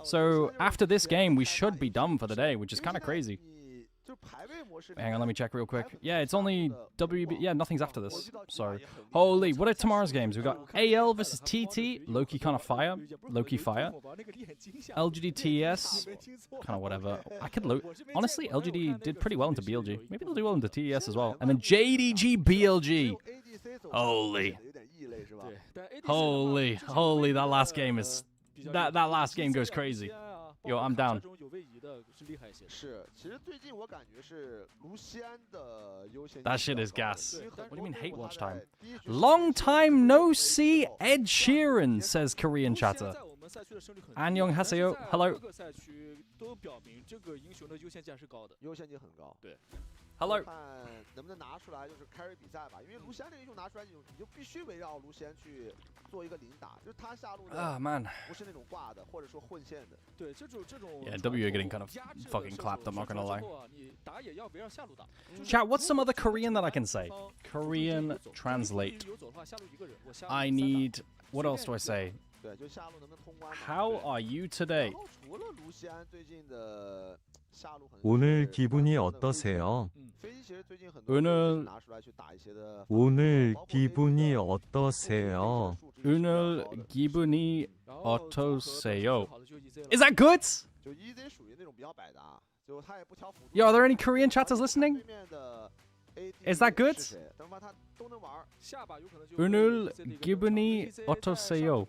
E: So after this game, we should be done for the day, which is kind of crazy. Hang on, let me check real quick. Yeah, it's only WB. Yeah, nothing's after this. So, holy, what are tomorrow's games? We got AL versus TT. Loki kind of fire. Loki fire. LGD TES. Kind of whatever. I could honestly, LGD did pretty well into BLG. Maybe they'll do well into TES as well. And then JDG BLG. Holy. Holy, that last game is that last game goes crazy. Yo, I'm down.
D: 的是厉害一些。
C: 是，其实最近我感觉是卢锡安的优先。
E: That shit is gas. What do you mean hate watch time? Long time no see. Ed Sheeran says Korean chatter. Annyeong haseyo. Hello.
D: 各个赛区都表明这个英雄的优先级是高的，
C: 优先级很高。
D: 对。
E: Hello.
C: 看能不能拿出来，就是 carry 比赛吧，因为卢锡安这个英雄拿出来，你就必须围绕卢锡安去做一个领打，就是他下路的不是那种挂的，或者说混线的。
D: 对，这种。
E: Yeah, W are getting kind of fucking clapped. I'm not gonna lie.
D: 你打也要围绕下路打。
E: Chat, what's some other Korean that I can say? Korean translate. I need. What else do I say?
C: 对，就下路能不能通关
E: How are you today?
C: 除了卢锡安最近的下路很
P: 오늘 기분이 어떠세요?
E: 오늘
P: 기분이 어떠세요?
E: 오늘 기분이 어떠세요? Is that good?
C: 就 EZ 属于那种比较百搭，就他也不挑辅助。
E: Yo, are there any Korean chatters listening? Is that good? 오늘 기분이 어떠세요?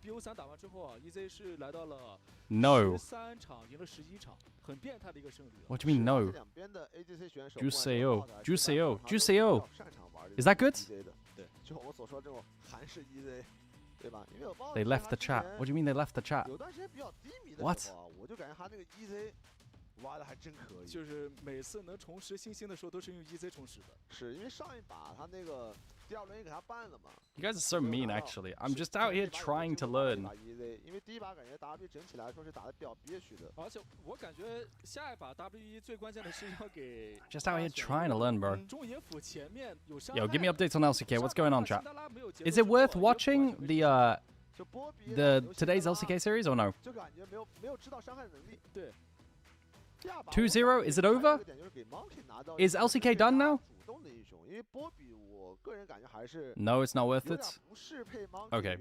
D: BO3 打完之后啊 ，EZ 是来到了
E: No.
D: 13场赢了11场，很变态的一个胜利。
E: What do you mean no? 주세요. Is that good?
C: 对，就我所说这种韩式 EZ， 对吧？因为
E: They left the chat. What do you mean they left the chat?
C: 有段时间比较低迷的
E: What?
C: 时候，我就感觉他那个 EZ 挖的还真可以。
D: 就是每次能重拾信心的时候，都是用 EZ 重拾的。
C: 是因为上一把他那个第二轮也给他办了嘛。
E: You guys are so mean, actually. I'm just out here trying to learn.
C: 因为第一把感觉 W 整体来说是打的比较憋屈的。
D: 而且我感觉下一把 W1 最关键的是要给
E: Just out here trying to learn, bro.
D: 中野辅前面有伤
E: Yo, give me updates on LCK. What's going on, chat? Is it worth watching the today's LCK series or no?
C: 就感觉没有知道伤害能力。
D: 对。
E: 2-0, is it over? Is LCK done now? No, it's not worth it. Okay.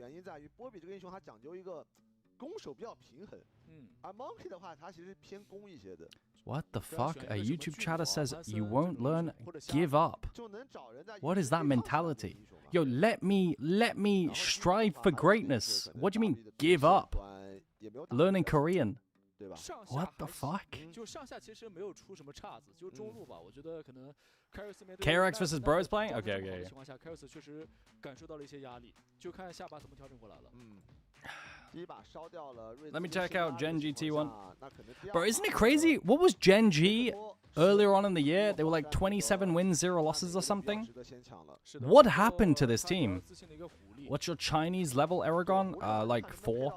E: What the fuck? A YouTube chatter says you won't learn, give up. What is that mentality? Yo, let me strive for greatness. What do you mean, give up? Learning Korean. What the fuck?
D: 就上下其实没有出什么岔子，就中路吧。我觉得可能
E: KRX versus Bros playing? Okay.
D: 情况下 KRX 确实感受到了一些压力，就看下把怎么调整过来了。
E: Let me check out GenG T1. Bro, isn't it crazy? What was GenG earlier on in the year? They were like 27 wins, 0 losses or something. What happened to this team? What's your Chinese level, Aragon? Like 4.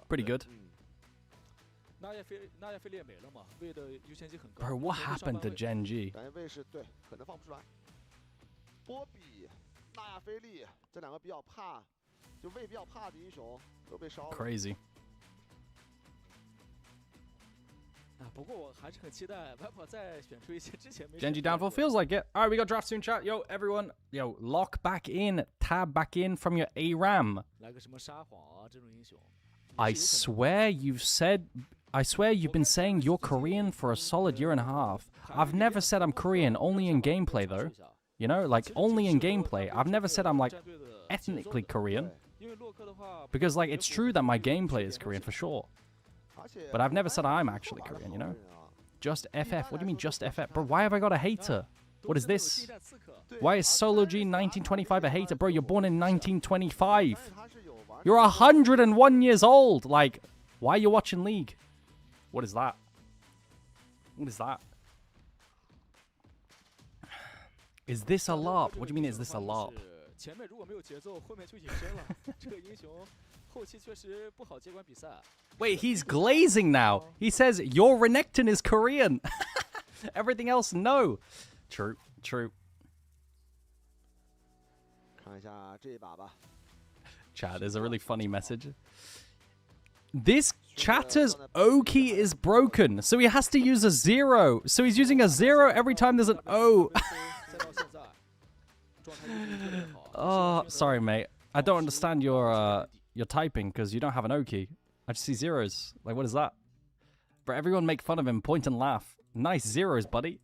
E: Pretty good. Bro, what happened to GenG? Crazy. GenG downfall feels like it. Alright, we got draft soon, chat. Yo, everyone. Yo, lock back in. Tab back in from your ARAM. I swear you've been saying you're Korean for a solid year and a half. I've never said I'm Korean, only in gameplay though. You know, like only in gameplay. I've never said I'm like ethnically Korean. Because like it's true that my gameplay is Korean for sure. But I've never said I'm actually Korean, you know? Just FF. What do you mean just FF? Bro, why have I got a hater? What is this? Why is Solo G 1925 a hater? Bro, you're born in 1925. You're 101 years old. Like, why are you watching League? What is that? What is that? Is this a LARP? What do you mean is this a LARP? Wait, he's glazing now. He says your Renekton is Korean. Everything else, no. True. Chat, there's a really funny message. This chatter's O-key is broken, so he has to use a 0. So he's using a 0 every time there's an O. Oh, sorry, mate. I don't understand your typing because you don't have an O key. I just see zeros. Like, what is that? But everyone make fun of him, point and laugh. Nice zeros, buddy.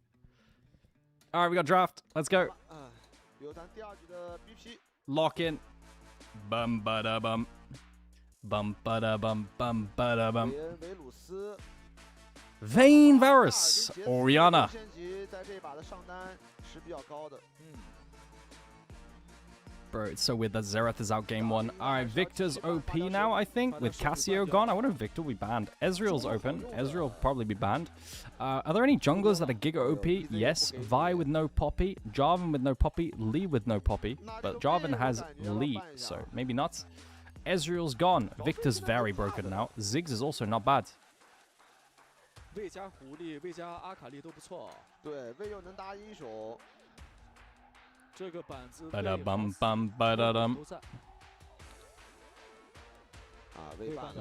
E: All right, we got draft. Let's go. Lock in. Bum ba da bum. Bum ba da bum bum ba da bum. Vayne Varus, Orianna.
C: 先级在这一把的上单是比较高的。
E: Bro, it's so weird that Xerath is out game 1. Alright, Victor's OP now, I think, with Cassio gone. I wonder if Victor will be banned. Ezreal's open. Ezreal will probably be banned. Are there any junglers that are Giga OP? Yes. Vi with no Poppy. Jarvan with no Poppy. Lee with no Poppy. But Jarvan has Lee, so maybe not. Ezreal's gone. Victor's very broken now. Ziggs is also not bad.
D: 魏加狐狸、魏加阿卡丽都不错。
C: 对，魏又能搭英雄。
D: 这个板子。
E: Ba-da-bum bum ba-da-dum.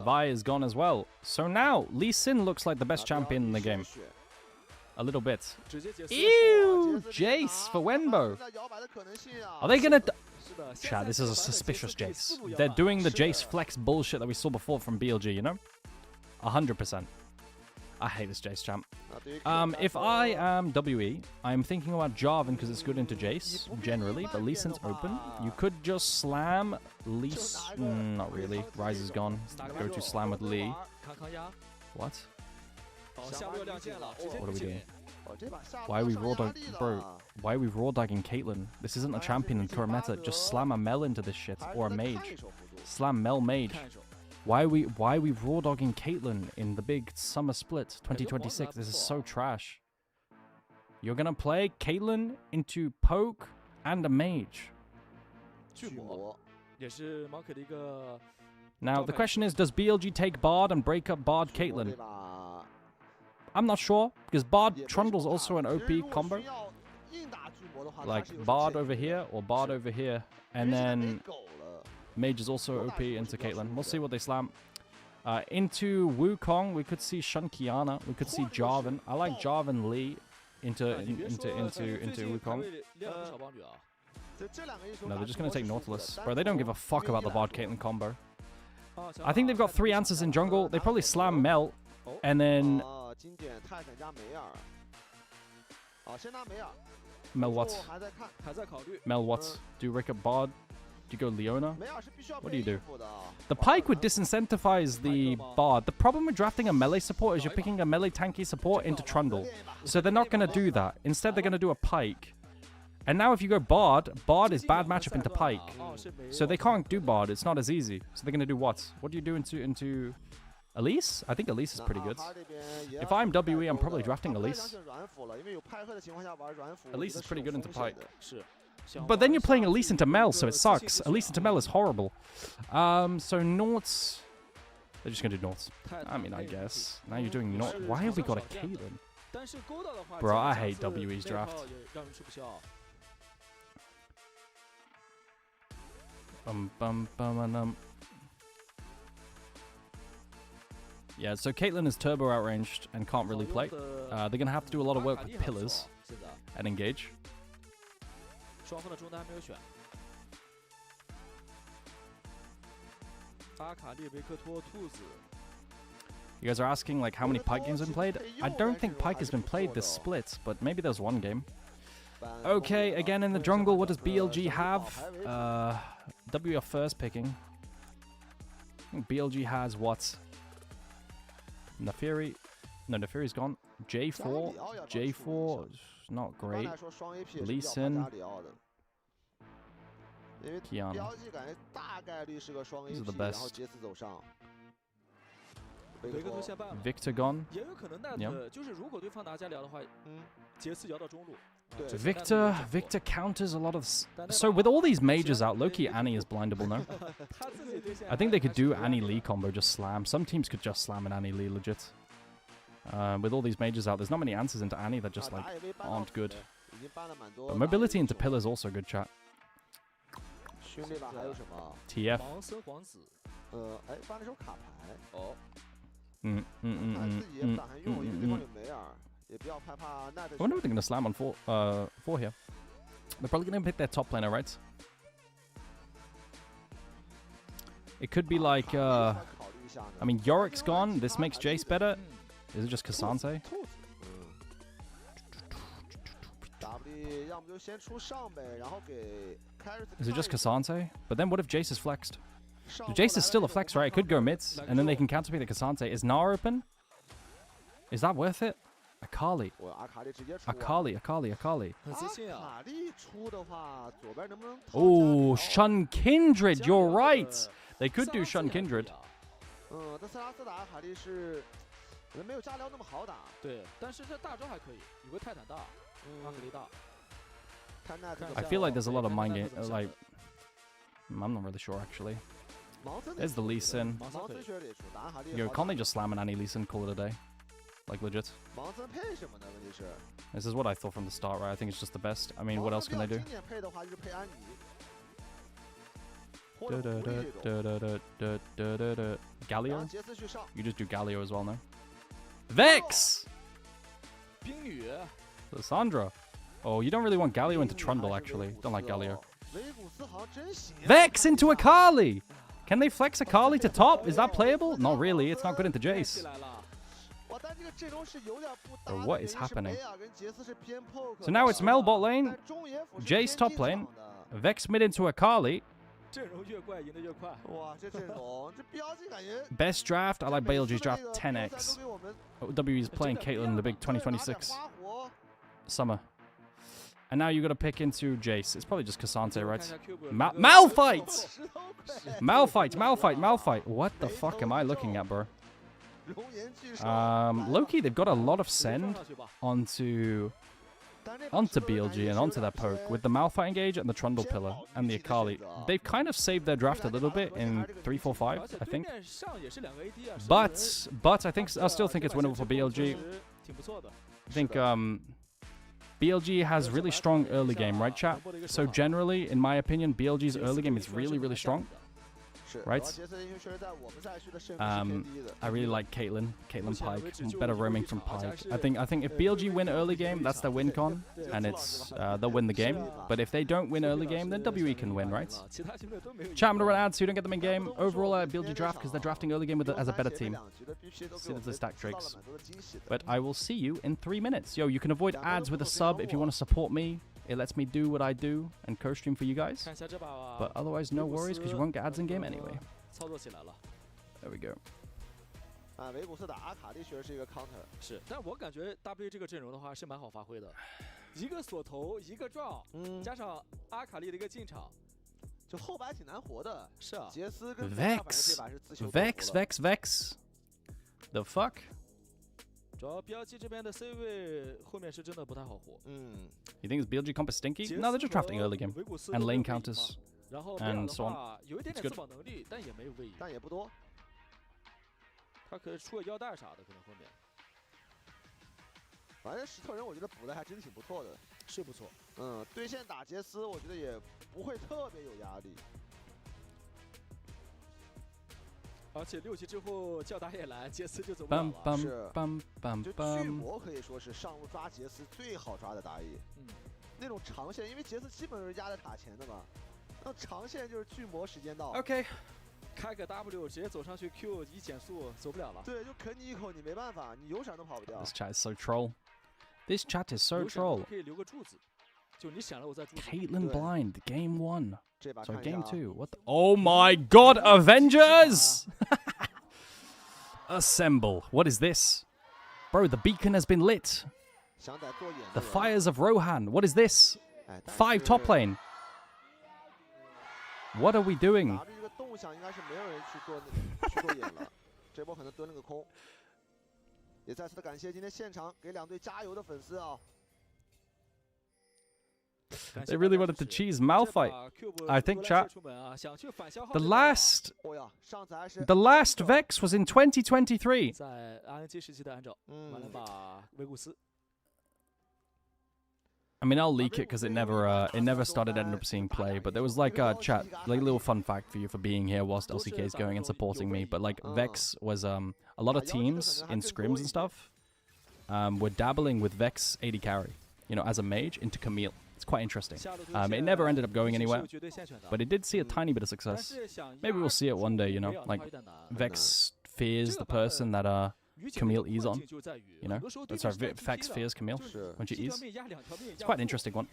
E: Vi is gone as well. So now, Lee Sin looks like the best champion in the game. A little bit. Ew! Jace for Wenbo. Are they gonna... Chat, this is a suspicious Jace. They're doing the Jace flex bullshit that we saw before from BLG, you know? 100%. I hate this Jace champ. If I am WE, I'm thinking about Jarvan because it's good into Jace, generally, but Lee Sin's open. You could just slam Lee... not really. Ryze is gone. Go to slam with Lee. What? What are we doing? Why are we raw dog... Bro, why are we raw dogging Caitlyn? This isn't a champion in current meta. Just slam a Mel into this shit, or a mage. Slam Mel mage. Why are we raw dogging Caitlyn in the big summer split 2026? This is so trash. You're gonna play Caitlyn into poke and a mage. Now the question is, does BLG take Bard and break up Bard Caitlyn? I'm not sure, because Bard Trundle's also an OP combo. Like Bard over here or Bard over here, and then Mage is also OP into Caitlyn. We'll see what they slam. Into Wukong, we could see Shankiana. We could see Jarvan. I like Jarvan Lee into Wukong. No, they're just gonna take Nautilus. Bro, they don't give a fuck about the Bard Caitlyn combo. I think they've got 3 answers in jungle. They probably slam Mel, and then Mel what? Mel what? Do Rick up Bard? Do you go Leona? What do you do? The Pyke would disincentivize the Bard. The problem with drafting a melee support is you're picking a melee tanky support into Trundle. So they're not going to do that. Instead, they're going to do a Pyke. And now if you go Bard, Bard is bad matchup into Pyke. So they can't do Bard. It's not as easy. So they're going to do what? What do you do into Elise? I think Elise is pretty good. If I'm WE, I'm probably drafting Elise. Elise is pretty good into Pyke. But then you're playing Elise into Mel, so it sucks. Elise into Mel is horrible. So Norts... They're just going to do Norts. I mean, I guess. Now you're doing Norts. Why have we got a Caitlyn? Bro, I hate WE's draft. Yeah, so Caitlyn is turbo outranged and can't really play. They're going to have to do a lot of work with pillars and engage. You guys are asking like how many Pyke games have been played? I don't think Pyke has been played this split, but maybe there's one game. Okay, again in the jungle, what does BLG have? W are first picking. I think BLG has what? Neferi. No, Neferi's gone. J4. J4 not great. Lee Sin. Kiana. These are the best. Victor gone. Yeah. Victor counters a lot of... So with all these mages out, low-key Annie is blindable now. I think they could do Annie Lee combo, just slam. Some teams could just slam an Annie Lee legit. With all these mages out, there's not many answers into Annie that just like aren't good. But mobility into pillar is also good, chat. TF. I wonder what they're going to slam on 4 here. They're probably going to pick their top laner, right? It could be like, I mean, Yorick's gone. This makes Jace better. Is it just Cassandre? Is it just Cassandre? But then what if Jace is flexed? Jace is still a flex, right? It could go mids, and then they can counterpick the Cassandre. Is Gnar open? Is that worth it? Akali.
C: 我阿卡丽直接出。
E: Akali.
D: 很自信啊。
C: 阿卡丽出的话，左边能不能？
E: Oh, Shun Kindred. You're right. They could do Shun Kindred.
C: 但塞拉斯打阿卡丽是没有加辽那么好打。
D: 对，但是这大招还可以，有个泰坦大，阿克丽大。
E: I feel like there's a lot of mind game. Like, I'm not really sure actually. There's the Lee Sin. Yo, can't they just slam an Annie Lee Sin, call it a day? Like legit. This is what I thought from the start, right? I think it's just the best. I mean, what else can they do? Galio? You just do Galio as well, no? Vex! Lissandra. Oh, you don't really want Galio into Trundle, actually. Don't like Galio. Vex into Akali! Can they flex Akali to top? Is that playable? Not really. It's not good into Jace. Or what is happening? So now it's Mel bot lane, Jace top lane, Vex mid into Akali. Best draft, I like BLG's draft 10x. W is playing Caitlyn in the big 2026 Summer. And now you got to pick into Jace. It's probably just Cassante, right? Malphite! Malphite. What the fuck am I looking at, bro? Loki, they've got a lot of send onto BLG and onto that poke with the Malphite engage and the Trundle pillar and the Akali. They've kind of saved their draft a little bit in 3-4-5, I think. But I still think it's winnable for BLG. I think BLG has really strong early game, right, chat? So generally, in my opinion, BLG's early game is really, really strong. Right? I really like Caitlyn Pike. Better roaming from Pike. I think if BLG win early game, that's their win con, and it's they'll win the game. But if they don't win early game, then WE can win, right? Chat, I'm gonna run ads so you don't get them in game. Overall, BLG draft because they're drafting early game as a better team. See the stack Drakes. But I will see you in 3 minutes. Yo, you can avoid ads with a sub if you want to support me. It lets me do what I do and co-stream for you guys. But otherwise, no worries, because you won't get ads in game anyway. There we go.
C: 维古斯打阿卡丽确实是一个 counter。
D: 是，但我感觉 W 这个阵容的话是蛮好发挥的，一个锁头，一个撞，加上阿卡丽的一个进场，
C: 就后排挺难活的。
D: 是啊。
C: 杰斯跟Vex。
E: The fuck?
D: 主要 BLG 这边的 C 位后面是真的不太好活。
E: You think it's BLG comp is stinky? No, they're just drafting early game and lane counters and so on.
D: 有一点点自保能力，但也没有位移，
C: 但也不多。
D: 他可以出个腰带啥的，可能后面。
C: 反正石头人我觉得补的还真挺不错的，
D: 是不错。
C: 对线打杰斯，我觉得也不会特别有压力。
D: 而且6级之后叫打野来，杰斯就走不了了。
C: 就巨魔可以说是上路抓杰斯最好抓的打野。那种长线，因为杰斯基本是压在塔前的嘛，那长线就是巨魔时间到。
E: OK，
D: 开个 W 直接走上去 Q 一减速走不了了。
C: 对，就啃你一口，你没办法，你有闪都跑不掉。
E: This chat is so troll. This chat is so troll.
D: 可以留个柱子，就你闪了我再柱子。
E: Caitlyn blind, game 1. So game 2. What? Oh my God, Avengers! Assemble. What is this? Bro, the beacon has been lit. The fires of Rohan. What is this? 5 top lane. What are we doing?
C: 这个动向应该是没有人去做眼了，这波可能蹲了个空。也再次的感谢今天现场给两队加油的粉丝啊。
E: They really wanted to cheese Malphite. I think, chat. The last Vex was in 2023. I mean, I'll leak it because it never started ended up seeing play. But there was like a chat, like a little fun fact for you for being here whilst LCK is going and supporting me. But like Vex was a lot of teams in scrims and stuff were dabbling with Vex 80 carry, you know, as a mage into Camille. It's quite interesting. It never ended up going anywhere, but it did see a tiny bit of success. Maybe we'll see it one day, you know, like Vex fears the person that Camille E's on, you know? Sorry, Vex fears Camille when she E's. It's quite an interesting one.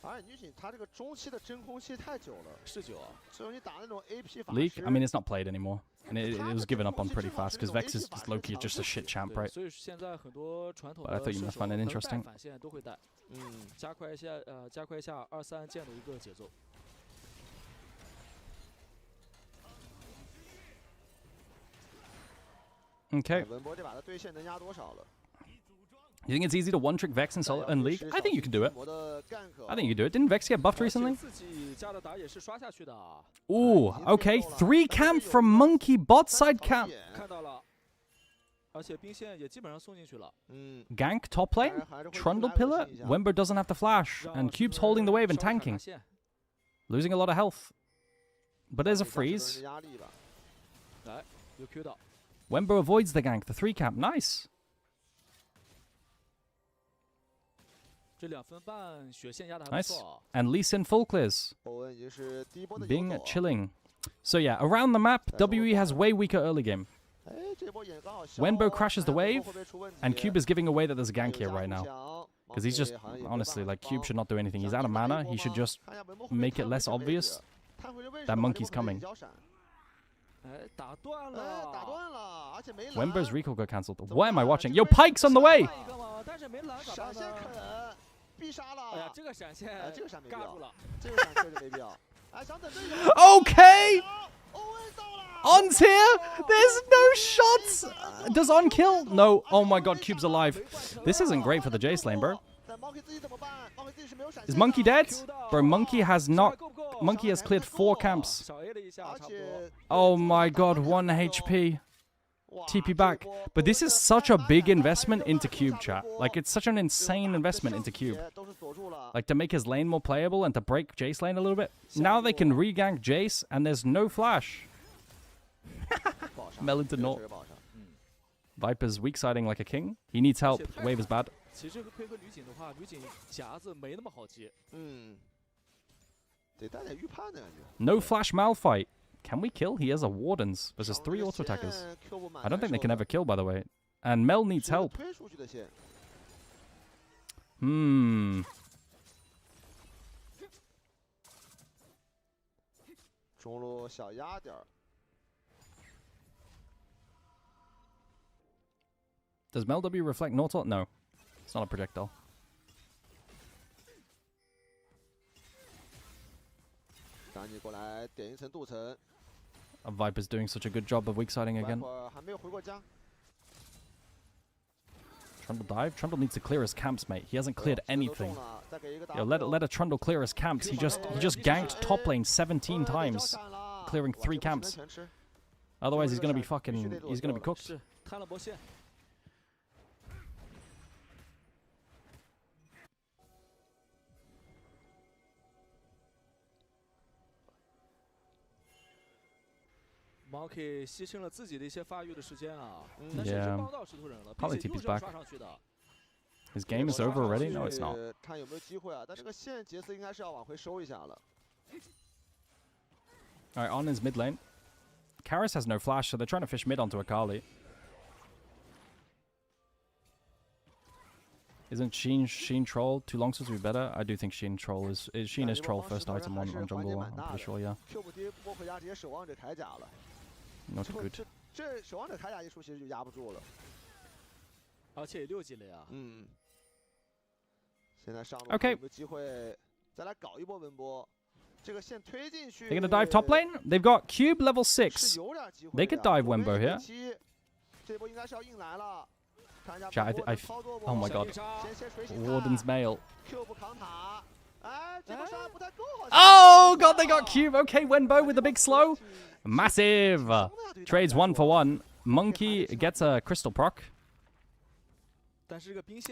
C: 而且女警她这个中期的真空期太久了，
D: 是久啊。
C: 所以你打那种 AP 法
E: League, I mean, it's not played anymore. And it was given up on pretty fast because Vex is just low-key just a shit champ, right?
D: 所以现在很多传统
E: But I
D: 的
E: thought you
D: 射
E: must
D: 手
E: find it
D: 能带
E: interesting.
D: 反线都会带，加快一下2-3键的一个节奏。
E: Okay.
C: 文博这把的对线能压多少了？
E: You think it's easy to one-trick Vex in Solo and League? I think you can do it. I think you can do it. Didn't Vex get buffed recently?
D: 自己加的打也是刷下去的。
E: Ooh, okay. 3 camp from Monkey bot side camp.
D: 看到了，而且兵线也基本上送进去了。
E: Gank top lane. Trundle pillar. Wember doesn't have to flash. And Cube's holding the wave and tanking. Losing a lot of health. But there's a freeze.
D: 来，有 Q 到。
E: Wember avoids the gank. The 3 camp. Nice.
D: 这2分半血线压的还不
E: Nice.
D: 错。
E: And Lee Sin full clears. Bing chilling. So yeah, around the map, WE has way weaker early game. Wenbo crashes the wave, and Cube is giving away that there's a gank here right now. Because he's just, honestly, like, Cube should not do anything. He's out of mana. He should just make it less obvious that Monkey's coming.
D: 哎，打断了。
E: Wenbo's recall got cancelled. What am I watching? Yo, Pike's on the way!
D: 但是没拦
C: 闪现啃，必杀了。
D: 哎呀，这个闪现，
C: 这个闪没必要
D: 尬住了。
C: 这个闪确实没必要。哎，想等队友。
E: Okay! On's here! There's no shots! Does On kill? No. Oh my god, Cube's alive. This isn't great for the Jace lane, bro. Is Monkey dead? Bro, Monkey has cleared 4 camps. Oh my god, 1 HP. TP back. But this is such a big investment into Cube, chat. Like, it's such an insane investment into Cube. Like, to make his lane more playable and to break Jace lane a little bit. Now they can re-gank Jace, and there's no flash. Melon to naught. Viper's weak siding like a king. He needs help. Wave is bad.
D: 其实配合女警的话，女警夹子没那么好接。
C: 得带点预判的感觉。
E: No flash Malphite. Can we kill? He has a Wardens versus 3 auto attackers. I don't think they can ever kill, by the way. And Mel needs help.
C: 中路小压点儿。
E: Does Mel W reflect Nortal? No. It's not a projectile. Viper's doing such a good job of weak siding again. Trundle dive? Trundle needs to clear his camps, mate. He hasn't cleared anything. Yo, let a Trundle clear his camps. He just ganked top lane 17 times, clearing 3 camps. Otherwise, he's gonna be cooked.
D: 贪了波线。 Monkey 牺牲了自己的一些发育的时间啊，但是是帮到石头人了，并且又是要刷上去的。
E: His game is over already? No, it's not.
C: 看有没有机会啊？但这个线杰斯应该是要往回收一下了。
E: Alright, on his mid lane. Karis has no flash, so they're trying to fish mid onto Akali. Isn't Sheen troll? 2 longswords would be better. I do think Sheen troll is Sheen is troll first item on jungle. I'm pretty sure, yeah.
C: Q 不跌拨回家直接守望者铠甲了。
E: Not good.
C: 这守望者铠甲一出，其实就压不住了。
D: 而且也6级了呀。
C: 现在上路有没有机会再来搞一波文波？这个线推进去。
E: They're gonna dive top lane. They've got Cube level 6. They could dive Wembo here.
C: 这波应该是要硬来了。
E: Chat, oh my god. Warden's mail. Oh god, they got Cube. Okay, Wenbo with the big slow. Massive. Trades 1 for 1. Monkey gets a crystal proc.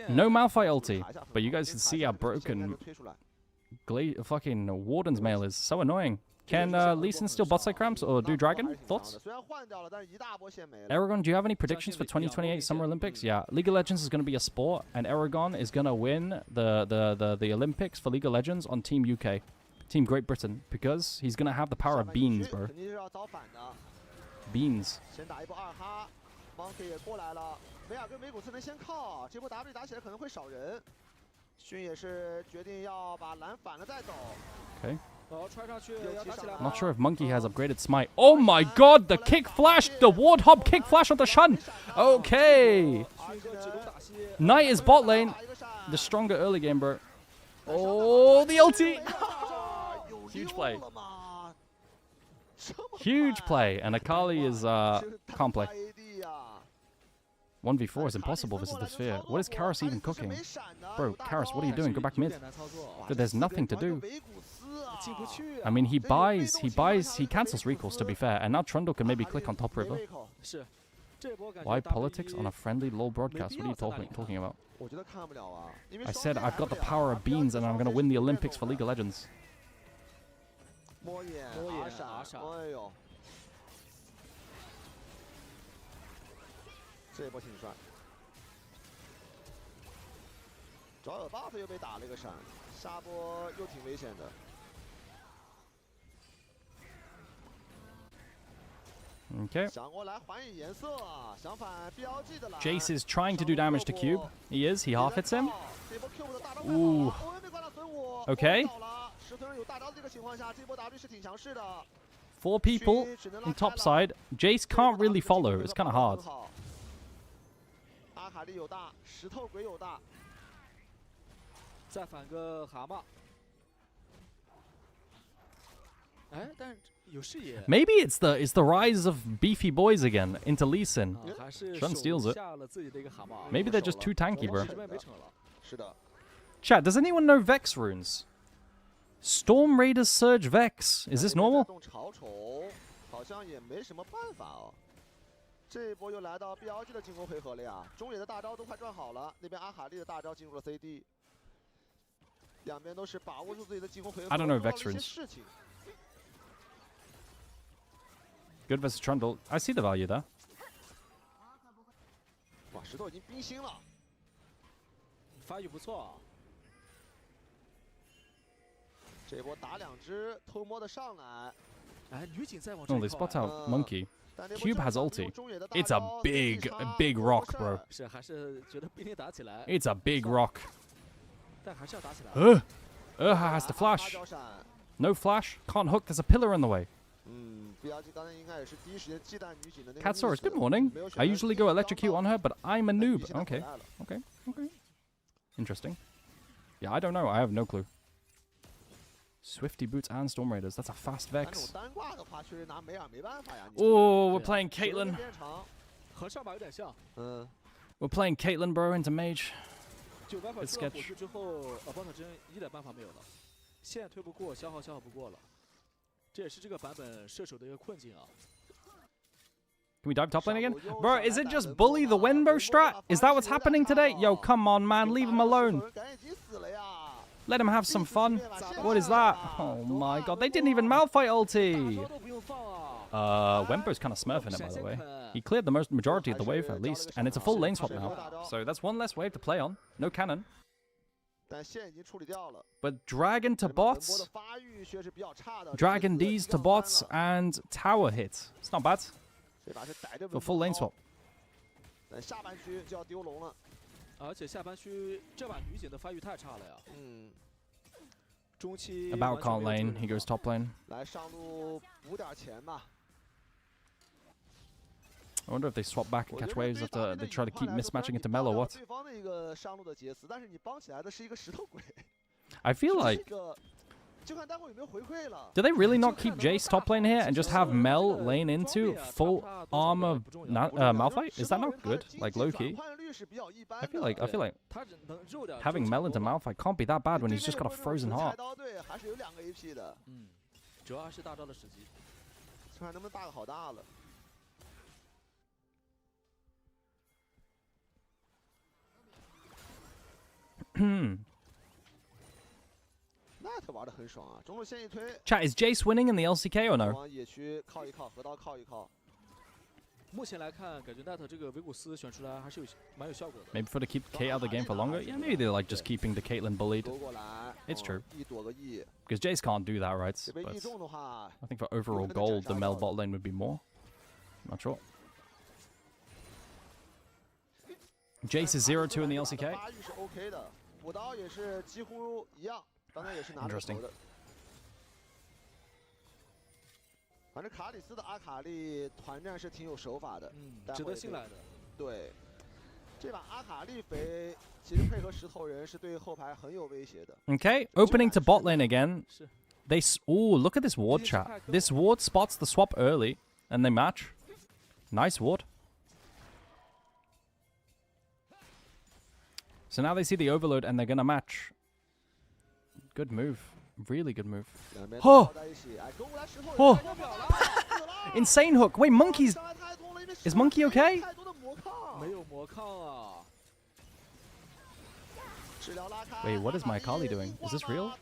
E: No Malphite ulti. But you guys can see how broken fucking Warden's mail is. So annoying. Can Lee Sin steal bot side cramps or do Dragon? Thoughts? Aragon, do you have any predictions for 2028 Summer Olympics? Yeah, League of Legends is going to be a sport, and Aragon is going to win the Olympics for League of Legends on Team UK, Team Great Britain, because he's going to have the power of beans, bro. Beans.
C: 迅也是决定要把蓝反了再走。
E: Okay.
D: 穿上去要打起来
E: I'm not sure if Monkey has upgraded Smite. Oh my god, the kick flash, the Warthog kick flash on the Shun. Okay. Knight is bot lane. The stronger early game, bro. Oh, the ulti. Huge play. Huge play. And Akali is, can't play. 1v4 is impossible versus the Sphere. What is Karis even cooking? Bro, Karis, what are you doing? Go back mid. Dude, there's nothing to do. I mean, he cancels recalls, to be fair. And now Trundle can maybe click on top river. Why politics on a friendly LoL broadcast? What are you talking about? I said I've got the power of beans and I'm going to win the Olympics for League of Legends.
C: 摸眼阿闪，哎呦，这一波挺帅。主要有 buff 又被打了一个闪，下波又挺危险的。
E: Okay.
C: 想过来还以颜色，想反 BLG 的蓝。
E: Jace is trying to do damage to Cube. He is. He half hits him. Ooh. Okay. 4 people in top side. Jace can't really follow. It's kind of hard.
C: 阿卡丽有大，石头鬼有大。
D: 再反个蛤蟆。哎，但是。
E: Maybe it's the rise of beefy boys again into Lee Sin. Shun steals it. Maybe they're just too tanky, bro. Chat, does anyone know Vex runes? Storm Raiders Surge Vex. Is this normal?
C: 好像也没什么办法哦。这一波又来到 BLG 的进攻回合了呀，中野的大招都快转好了，那边阿卡丽的大招进入了 CD， 两边都是把握住自己的进攻回合。
E: I don't know Vex runes. Good versus Trundle. I see the value there.
C: 哇，石头已经冰心了，
D: 发育不错。
C: 这波打两只，偷摸的上来。
D: 哎，女警再往这靠。
E: Oh, they spot out Monkey. Cube has ulti. It's a big rock, bro.
D: 是，还是觉得不一定打起来。
E: It's a big rock.
D: 但还是要打起来。
E: Has to flash. No flash. Can't hook. There's a pillar in the way. Catsaurus, good morning. I usually go electrocute on her, but I'm a noob. Okay. Interesting. Yeah, I don't know. I have no clue. Swifty Boots and Storm Raiders. That's a fast Vex. Oh, we're playing Caitlyn. We're playing Caitlyn, bro, into Mage. It's sketch. Can we dive top lane again? Bro, is it just bully the Wenbo strat? Is that what's happening today? Yo, come on, man. Leave him alone. Let him have some fun. What is that? Oh my god. They didn't even Malphite ulti. Wenbo's kind of smurfing it, by the way. He cleared the majority of the wave, at least. And it's a full lane swap now. So that's one less wave to play on. No cannon. But Dragon to bots, Dragon D's to bots, and tower hit. It's not bad. For full lane swap. About can't lane, he goes top lane. I wonder if they swap back and catch waves after they try to keep mismatching into Mel or what. I feel like... Do they really not keep Jace top lane here and just have Mel lane into full armor Malphite? Is that not good? Like low-key? I feel like having Mel into Malphite can't be that bad when he's just got a frozen heart. Chat, is Jace winning in the LCK or no? Maybe for to keep Kate out of the game for longer? Yeah, maybe they're like just keeping the Caitlyn bullied. It's true. Because Jace can't do that, right? But I think for overall gold, the Mel bot lane would be more. Not sure. Jace is 0-2 in the LCK.
C: 补刀也是几乎一样，刚才也是拿着头的。反正卡里斯的阿卡丽团战是挺有手法的，
D: 值得信赖的。
C: 对，这把阿卡丽肥其实配合石头人是对后排很有威胁的。
E: Okay, opening to bot lane again. They look at this ward chat. This ward spots the swap early, and they match. Nice ward. So now they see the overload, and they're gonna match. Good move. Really good move. Oh! Oh! Insane hook. Wait, Monkey's... Is Monkey okay? Wait, what is my Akali doing? Is this real?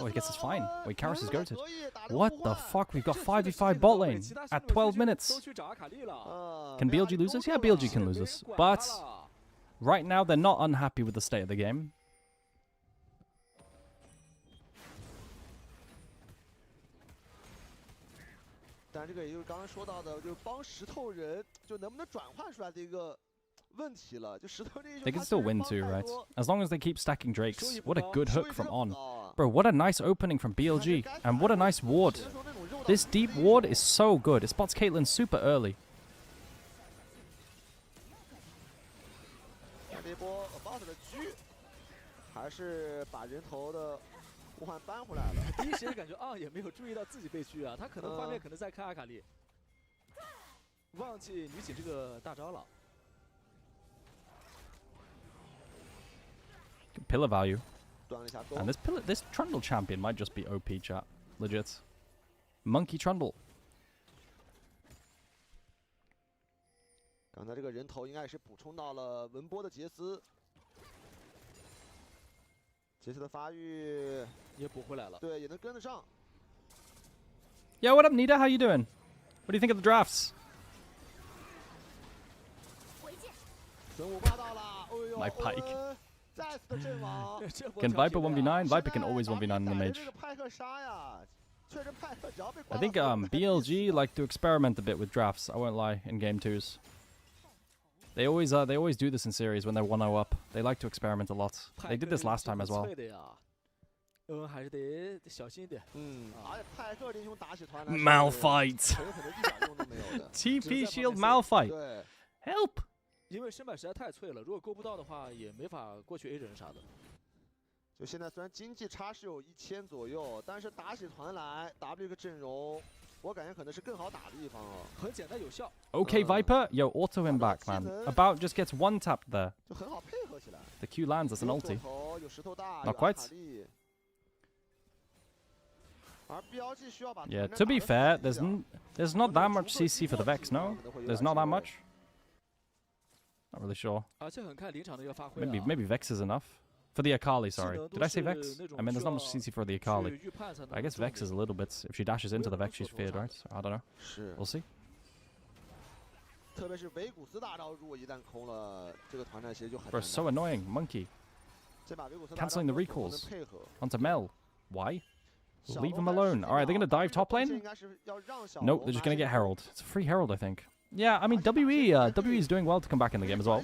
E: Oh, I guess it's fine. Wait, Karras is goated. What the fuck? We've got 5v5 bot lane at 12 minutes. Can BLG lose this? Yeah, BLG can lose this. But right now, they're not unhappy with the state of the game.
C: They
E: can still win too, right? As long as they keep stacking Drakes. What a good hook from On. Bro, what a nice opening from BLG. And what a nice ward. This deep ward is so good. It spots Caitlyn super early. Pillar value. And this Trundle champion might just be OP, chat. Legit. Monkey Trundle.
C: 刚才这个人头应该是补充到了文波的杰斯，杰斯的发育
D: 也补回来了，
C: 对，也能跟得上。
E: Yo, what up, Nita? How you doing? What do you think of the drafts? My pike. Can Viper 1v9? Viper can always 1v9 in the mage. I think BLG like to experiment a bit with drafts, I won't lie, in game 2s. They always do this in series when they're 1-0 up. They like to experiment a lot. They did this last time as well. Malphite! TP shield Malphite! Help!
D: 因为身板实在太脆了，如果够不到的话，也没法过去 A 人啥的。
C: 就现在虽然经济差是有1000左右，但是打起团来 W 个阵容，我感觉可能是更好打的地方哦。
D: 很简单有效。
E: Okay, Viper, yo, auto him back, man. About just gets one tapped there.
C: 就很好配合起来。
E: The Q lands as an ulti.
C: 有石头大，
E: Not quite. Yeah, to be fair, there's not that much CC for the Vex, no? There's not that much. Not really sure. Maybe Vex is enough. For the Akali, sorry. Did I say Vex? I mean, there's not much CC for the Akali. I guess Vex is a little bit. If she dashes into the Vex, she's feared, right? I don't know. We'll see. Bro, so annoying. Monkey. Cancelling the recalls. Onto Mel. Why? Leave him alone. Alright, they're going to dive top lane? Nope, they're just going to get Herald. It's a free Herald, I think. Yeah, I mean, WE is doing well to come back in the game as well.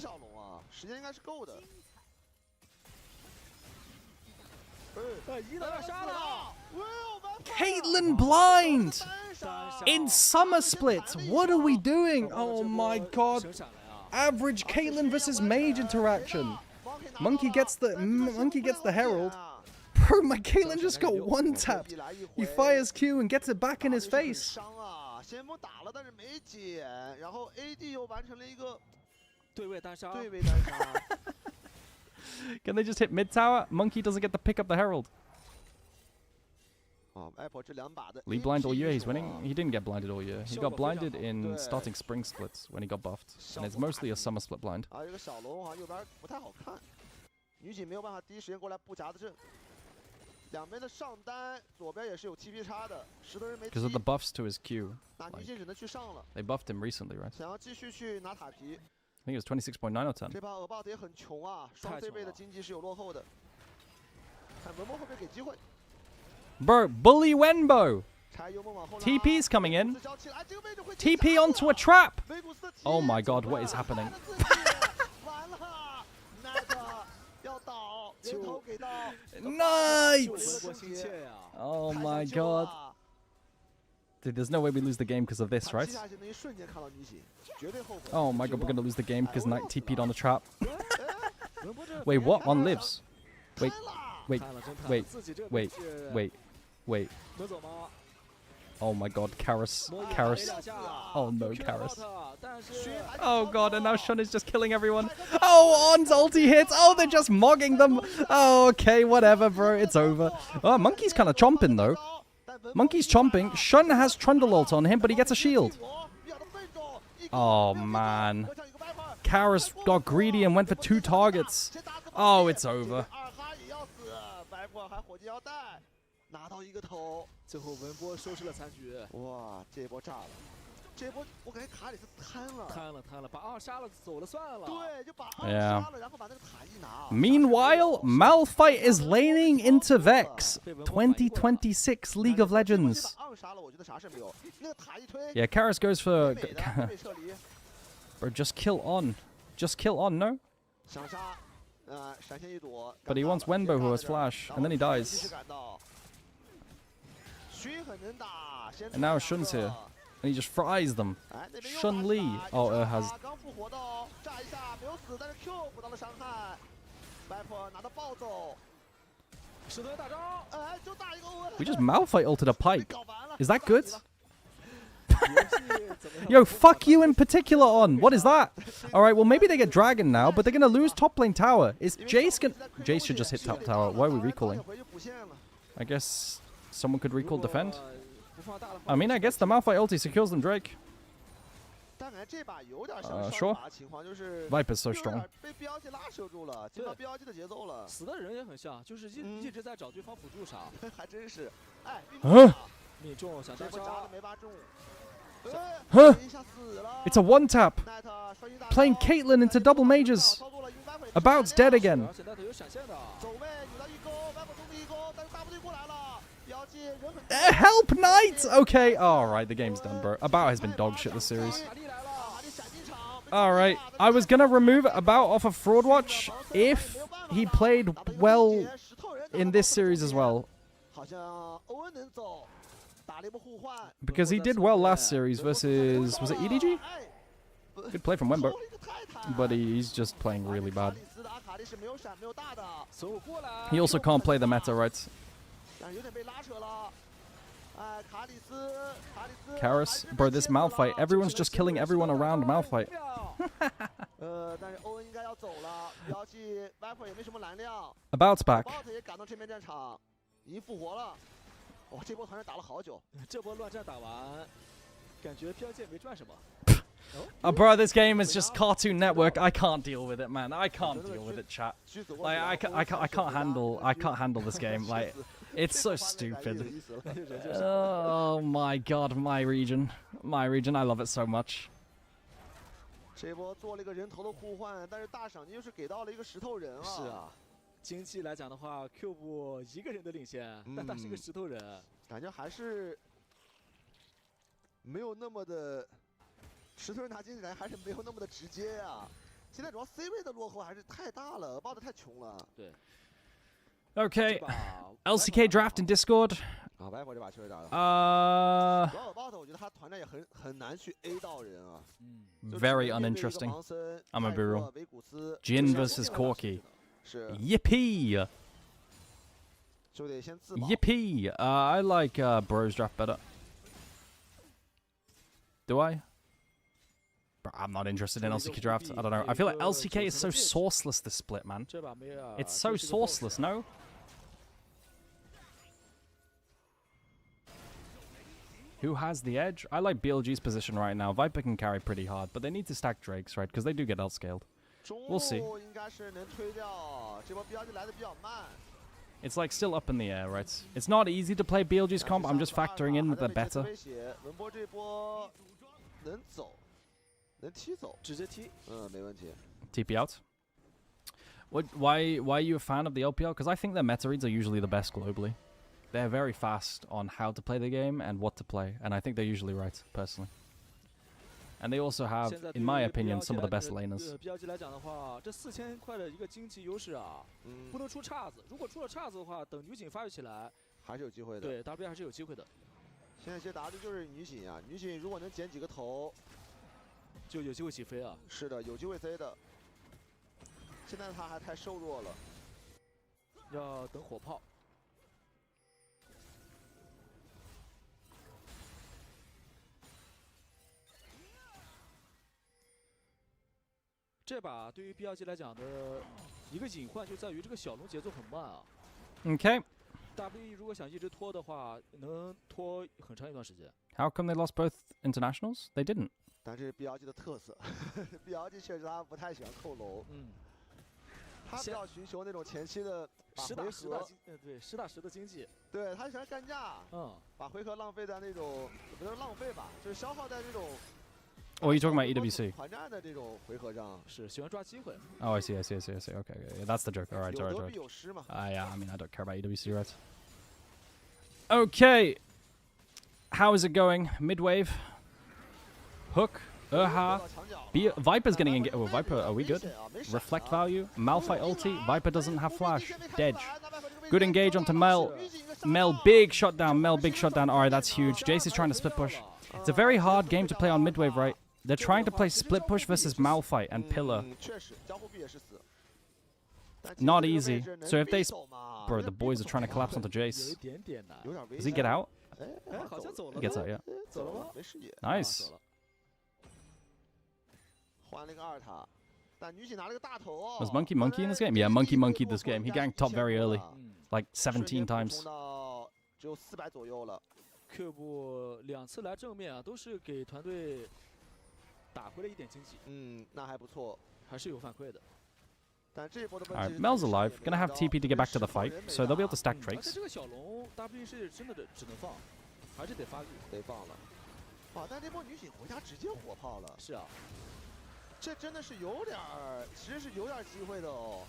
E: Caitlyn blind! In summer split! What are we doing? Oh my god. Average Caitlyn versus mage interaction. Monkey gets the Herald. Bro, my Caitlyn just got one tapped. He fires Q and gets it back in his face.
C: 先锋打了，但是没捡，然后 AD 又完成了一个
D: 对位单杀。
E: Can they just hit mid tower? Monkey doesn't get to pick up the Herald. Lee blind all year, he's winning. He didn't get blinded all year. He got blinded in starting spring splits when he got buffed. And it's mostly a summer split blind.
C: 啊，这个小龙好像右边不太好看，女警没有办法第一时间过来布夹的阵。 两边的上单，左边也是有 TP 差的，石头人没。
E: Because of the buffs to his Q.
C: 那女警只能去上了。
E: They buffed him recently, right?
C: 想要继续去拿塔皮。
E: I think it was 26.9 or 10.
C: 这把俄豹子也很穷啊，双 C 位的经济是有落后的。看文波会不会给机会
E: ？Bro, bully Wenbo. TP's coming in. TP onto a trap. Oh my god, what is happening? Nice! Oh my god. Dude, there's no way we lose the game because of this, right? Oh my god, we're gonna lose the game because Knight TP'd on the trap. Wait, what? One lives. Wait. Oh my god, Karis. Oh no, Karis. Oh god, and now Shun is just killing everyone. Oh, On's ulti hits. Oh, they're just mogging them. Oh, okay, whatever, bro. It's over. Oh, Monkey's kind of chomping, though. Monkey's chomping. Shun has Trundle ult on him, but he gets a shield. Oh, man. Karis got greedy and went for 2 targets. Oh, it's over.
C: 拿到一个头，
D: 最后文波收拾了残局。
C: 哇，这波炸了！这波我感觉卡里斯贪了，
D: 把2杀了走了算了。
C: 对，就把2杀了，然后把那个塔一拿。
E: Meanwhile, Malphite is laning into Vex. 2026 League of Legends. Yeah, Karis goes for... Bro, just kill on. Just kill on, no? But he wants Wenbo who has flash, and then he dies. And now Shun's here. And he just fries them. Shun Li. Oh, has... We just Malphite ulted a Pike. Is that good? Yo, fuck you in particular on. What is that? Alright, well maybe they get Dragon now, but they're gonna lose top lane tower. Is Jace gonna... Jace should just hit top tower. Why are we recalling? I guess someone could recall defend. I mean, I guess the Malphite ulti secures them, Drake. Sure. Viper's so strong. Huh? Huh? It's a one tap. Playing Caitlyn into double mages. About's dead again. Help, Knight! Okay, alright, the game's done, bro. About has been dog shit this series. Alright, I was gonna remove About off of Fraud Watch if he played well in this series as well. Because he did well last series versus... Was it EDG? Good play from Wembo. But he's just playing really bad. He also can't play the meta, right? Karis, bro, this Malphite, everyone's just killing everyone around Malphite. About's back. Oh, bro, this game is just Cartoon Network. I can't deal with it, man. I can't deal with it, chat. Like, I can't handle this game. Like, it's so stupid. Oh my god, my region, I love it so much.
C: 这波做了一个人头的互换，但是大赏金又是给到了一个石头人啊。
D: 是啊，经济来讲的话 ，Q 部一个人的领先，但他是个石头人，
C: 感觉还是没有那么的，石头人拿经济感觉还是没有那么的直接啊。现在主要 C 位的落后还是太大了，报的太穷了。
D: 对。
E: Okay, LCK draft in Discord. Very uninteresting. I'm gonna be real. Jin versus Corki. Yippee! Yippee! I like Bros draft better. Do I? I'm not interested in LCK draft. I don't know. I feel like LCK is so sourceless this split, man. It's so sourceless, no? Who has the edge? I like BLG's position right now. Viper can carry pretty hard, but they need to stack Drakes, right? Because they do get outscaled. We'll see. It's like still up in the air, right? It's not easy to play BLG's comp. I'm just factoring in that they're better. TP out. Why are you a fan of the LPL? Because I think their meta reads are usually the best globally. They're very fast on how to play the game and what to play, and I think they're usually right, personally. And they also have, in my opinion, some of the best laners.
D: BLG 来讲的话，这4000块的一个经济优势啊，不能出岔子。如果出了岔子的话，等女警发育起来，
C: 还是有机会的。
D: 对 ，W 还是有机会的。
C: 现在其实打的就是女警啊，女警如果能捡几个头，
D: 就有机会起飞啊。
C: 是的，有机会飞的。现在他还太瘦弱了，
D: 要等火炮。这把对于 BLG 来讲的一个隐患就在于这个小龙节奏很慢啊。
E: Okay.
D: WE 如果想一直拖的话，能拖很长一段时间。
E: How come they lost both internationals? They didn't.
C: 但这是 BLG 的特色，BLG 确实他不太喜欢扣楼，他比较寻求那种前期的
D: 实打实的对实打实的经济，
C: 对他喜欢干架，把回合浪费在那种不是浪费吧，就是消耗在这种。
E: Or are you talking about EWC?
C: 团战的这种回合上，
D: 是喜欢抓机会。
E: Oh, I see. Okay, yeah, that's the joke. All right.
C: 有得必有失嘛。
E: Yeah, I mean, I don't care about EWC, right? Okay. How is it going? Midwave. Hook. Viper's getting engaged. Oh, Viper, are we good? Reflect value. Malphite ulti. Viper doesn't have flash. Dead. Good engage onto Mel. Mel, big shutdown. Mel, big shutdown. Alright, that's huge. Jace is trying to split push. It's a very hard game to play on midwave, right? They're trying to play split push versus Malphite and Pillar. Not easy. So if they... Bro, the boys are trying to collapse onto Jace. Does he get out? He gets out, yeah. Nice. Was Monkey in this game? Yeah, Monkey this game. He ganked top very early. Like 17 times.
D: Q 2次来正面啊，都是给团队打回了一点经济。
C: 那还不错，
D: 还是有反馈的。
E: Alright, Mel's alive. Gonna have TP to get back to the fight, so they'll be able to stack Drakes.
D: 这个小龙 W 是真的只能放，还是得发力，
C: 得放了。哇，但这波女警回家直接火炮了。
D: 是啊，
C: 这真的是有点儿，其实是有点机会的哦。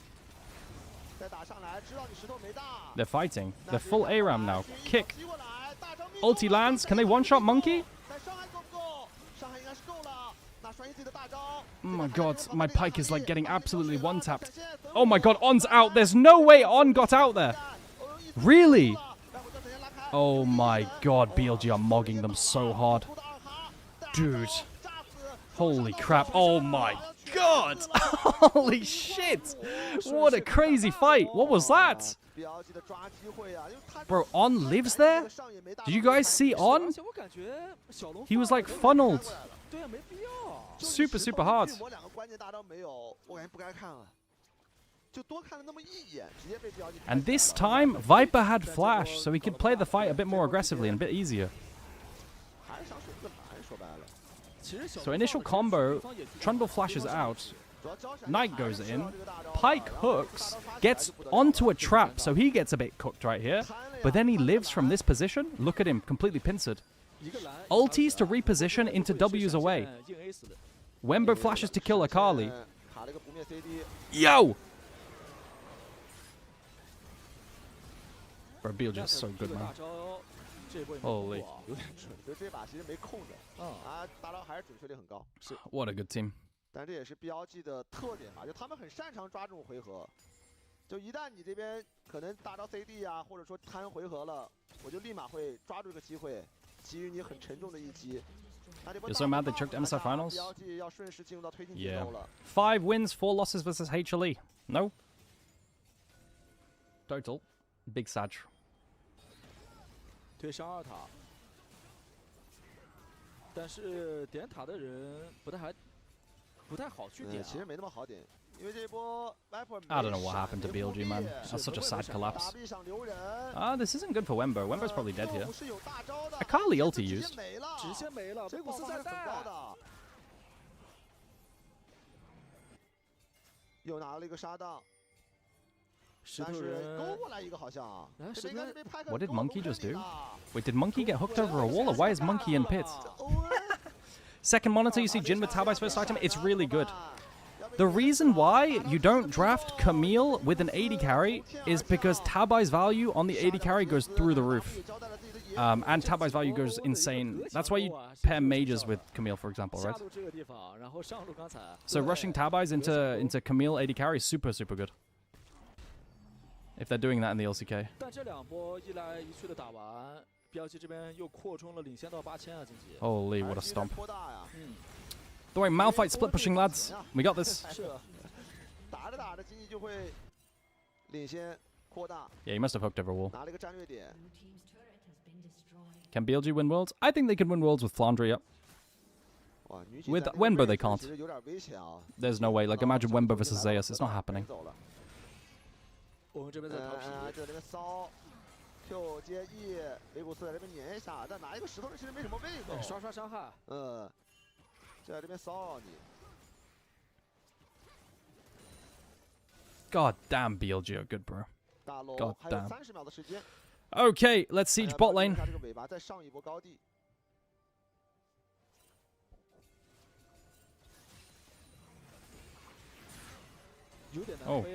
C: 再打上来，知道你石头没大。
E: They're fighting. They're full ARAM now. Kick. Ulti lands. Can they one-shot Monkey? Oh my god, my Pyke is like getting absolutely one-tapped. Oh my god, On's out. There's no way On got out there. Really? Oh my god, BLG are mogging them so hard. Dude. Holy crap. Oh my god. Holy shit. What a crazy fight. What was that? Bro, On lives there? Did you guys see On? He was like funneled. Super, super hard. And this time, Viper had flash, so he could play the fight a bit more aggressively and a bit easier. So initial combo, Trundle flashes out, Knight goes in, Pyke hooks, gets onto a trap, so he gets a bit cooked right here, but then he lives from this position. Look at him, completely pincered. Ultis to reposition into W's away. Wembo flashes to kill Akali. Yo! Bro, BLG is so good, man. Holy. What a good team.
C: 但这也是 BLG 的特点吧，就他们很擅长抓这种回合。就一旦你这边可能大招 CD 啊，或者说摊回合了，我就立马会抓住这个机会，给予你很沉重的一击。
E: You're so mad they choked MSI finals?
C: BLG 要顺势进入到推进节
E: Yeah.
C: 奏了。
E: 5 wins, 4 losses versus HLE. No? Total. Big Sag.
D: 推上2塔，但是点塔的人不太好去点、啊。
C: 其实没那么好点，因为这波 Viper
E: I don't know what happened to BLG, man. That's such a sad collapse. This isn't good for Wembo. Wembo's probably dead here. Akali ulti used.
D: 直接没了，不是在带。
C: 又拿了一个杀档。
D: 但是
C: 勾过来一个好像，
E: What did Monkey just do? Wait, did Monkey get hooked over a wall, or why is Monkey in pit? Second monitor, you see Jin with Tabai's first item. It's really good. The reason why you don't draft Camille with an AD carry is because Tabai's value on the AD carry goes through the roof. And Tabai's value goes insane. That's why you pair mages with Camille, for example, right? So rushing Tabai's into Camille AD carry is super, super good. If they're doing that in the LCK. Holy, what a stomp. Don't worry, Malphite split pushing, lads. We got this. Yeah, he must have hooked over a wall. Can BLG win Worlds? I think they can win Worlds with Flandre, yep. With Wenbo, they can't. There's no way. Like, imagine Wenbo versus Zeus. It's not happening. God damn, BLG are good, bro. God damn. Okay, let's siege bot lane. Oh.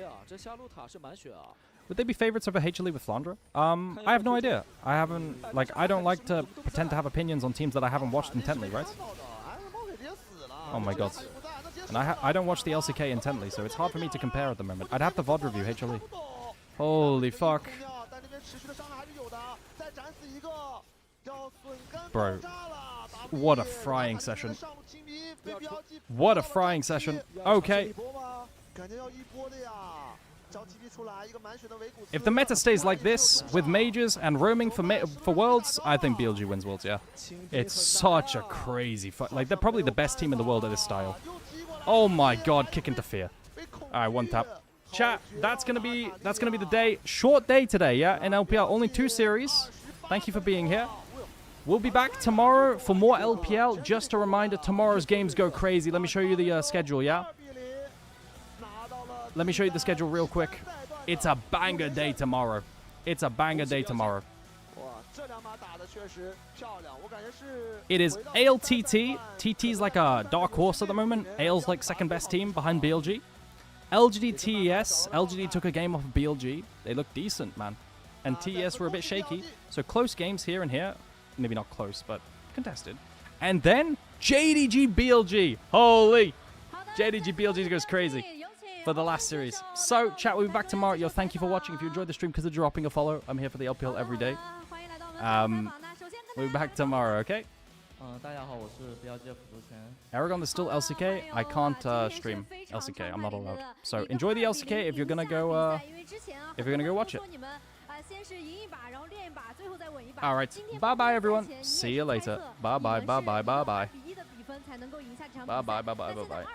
E: Would they be favorites over HLE with Flandre? I have no idea. I haven't, like, I don't like to pretend to have opinions on teams that I haven't watched intently, right? Oh my god. And I don't watch the LCK intently, so it's hard for me to compare at the moment. I'd have to VOD review HLE. Holy fuck. Bro. What a frying session. What a frying session. Okay. If the meta stays like this, with mages and roaming for Worlds, I think BLG wins Worlds, yeah. It's such a crazy fight. Like, they're probably the best team in the world at this style. Oh my god, kick into fear. Alright, one tap. Chat, that's gonna be the day. Short day today, yeah, in LPL. Only 2 series. Thank you for being here. We'll be back tomorrow for more LPL. Just a reminder, tomorrow's games go crazy. Let me show you the schedule, yeah? Let me show you the schedule real quick. It's a banger day tomorrow. It's a banger day tomorrow. It is ALTT. TT's like a dark horse at the moment. AL's like second best team behind BLG. LGD TES. LGD took a game off of BLG. They look decent, man. And TES were a bit shaky. So close games here and here. Maybe not close, but contested. And then JDG BLG. Holy. JDG BLG goes crazy for the last series. So, chat, we'll be back tomorrow. Yo, thank you for watching. If you enjoyed the stream, consider dropping a follow. I'm here for the LPL every day. We'll be back tomorrow, okay? Aragon, there's still LCK. I can't stream LCK. I'm not allowed. So enjoy the LCK if you're gonna go watch it. All right. Bye bye everyone. See you later. Bye bye. Bye bye. Bye bye. Bye bye. Bye bye. Bye bye.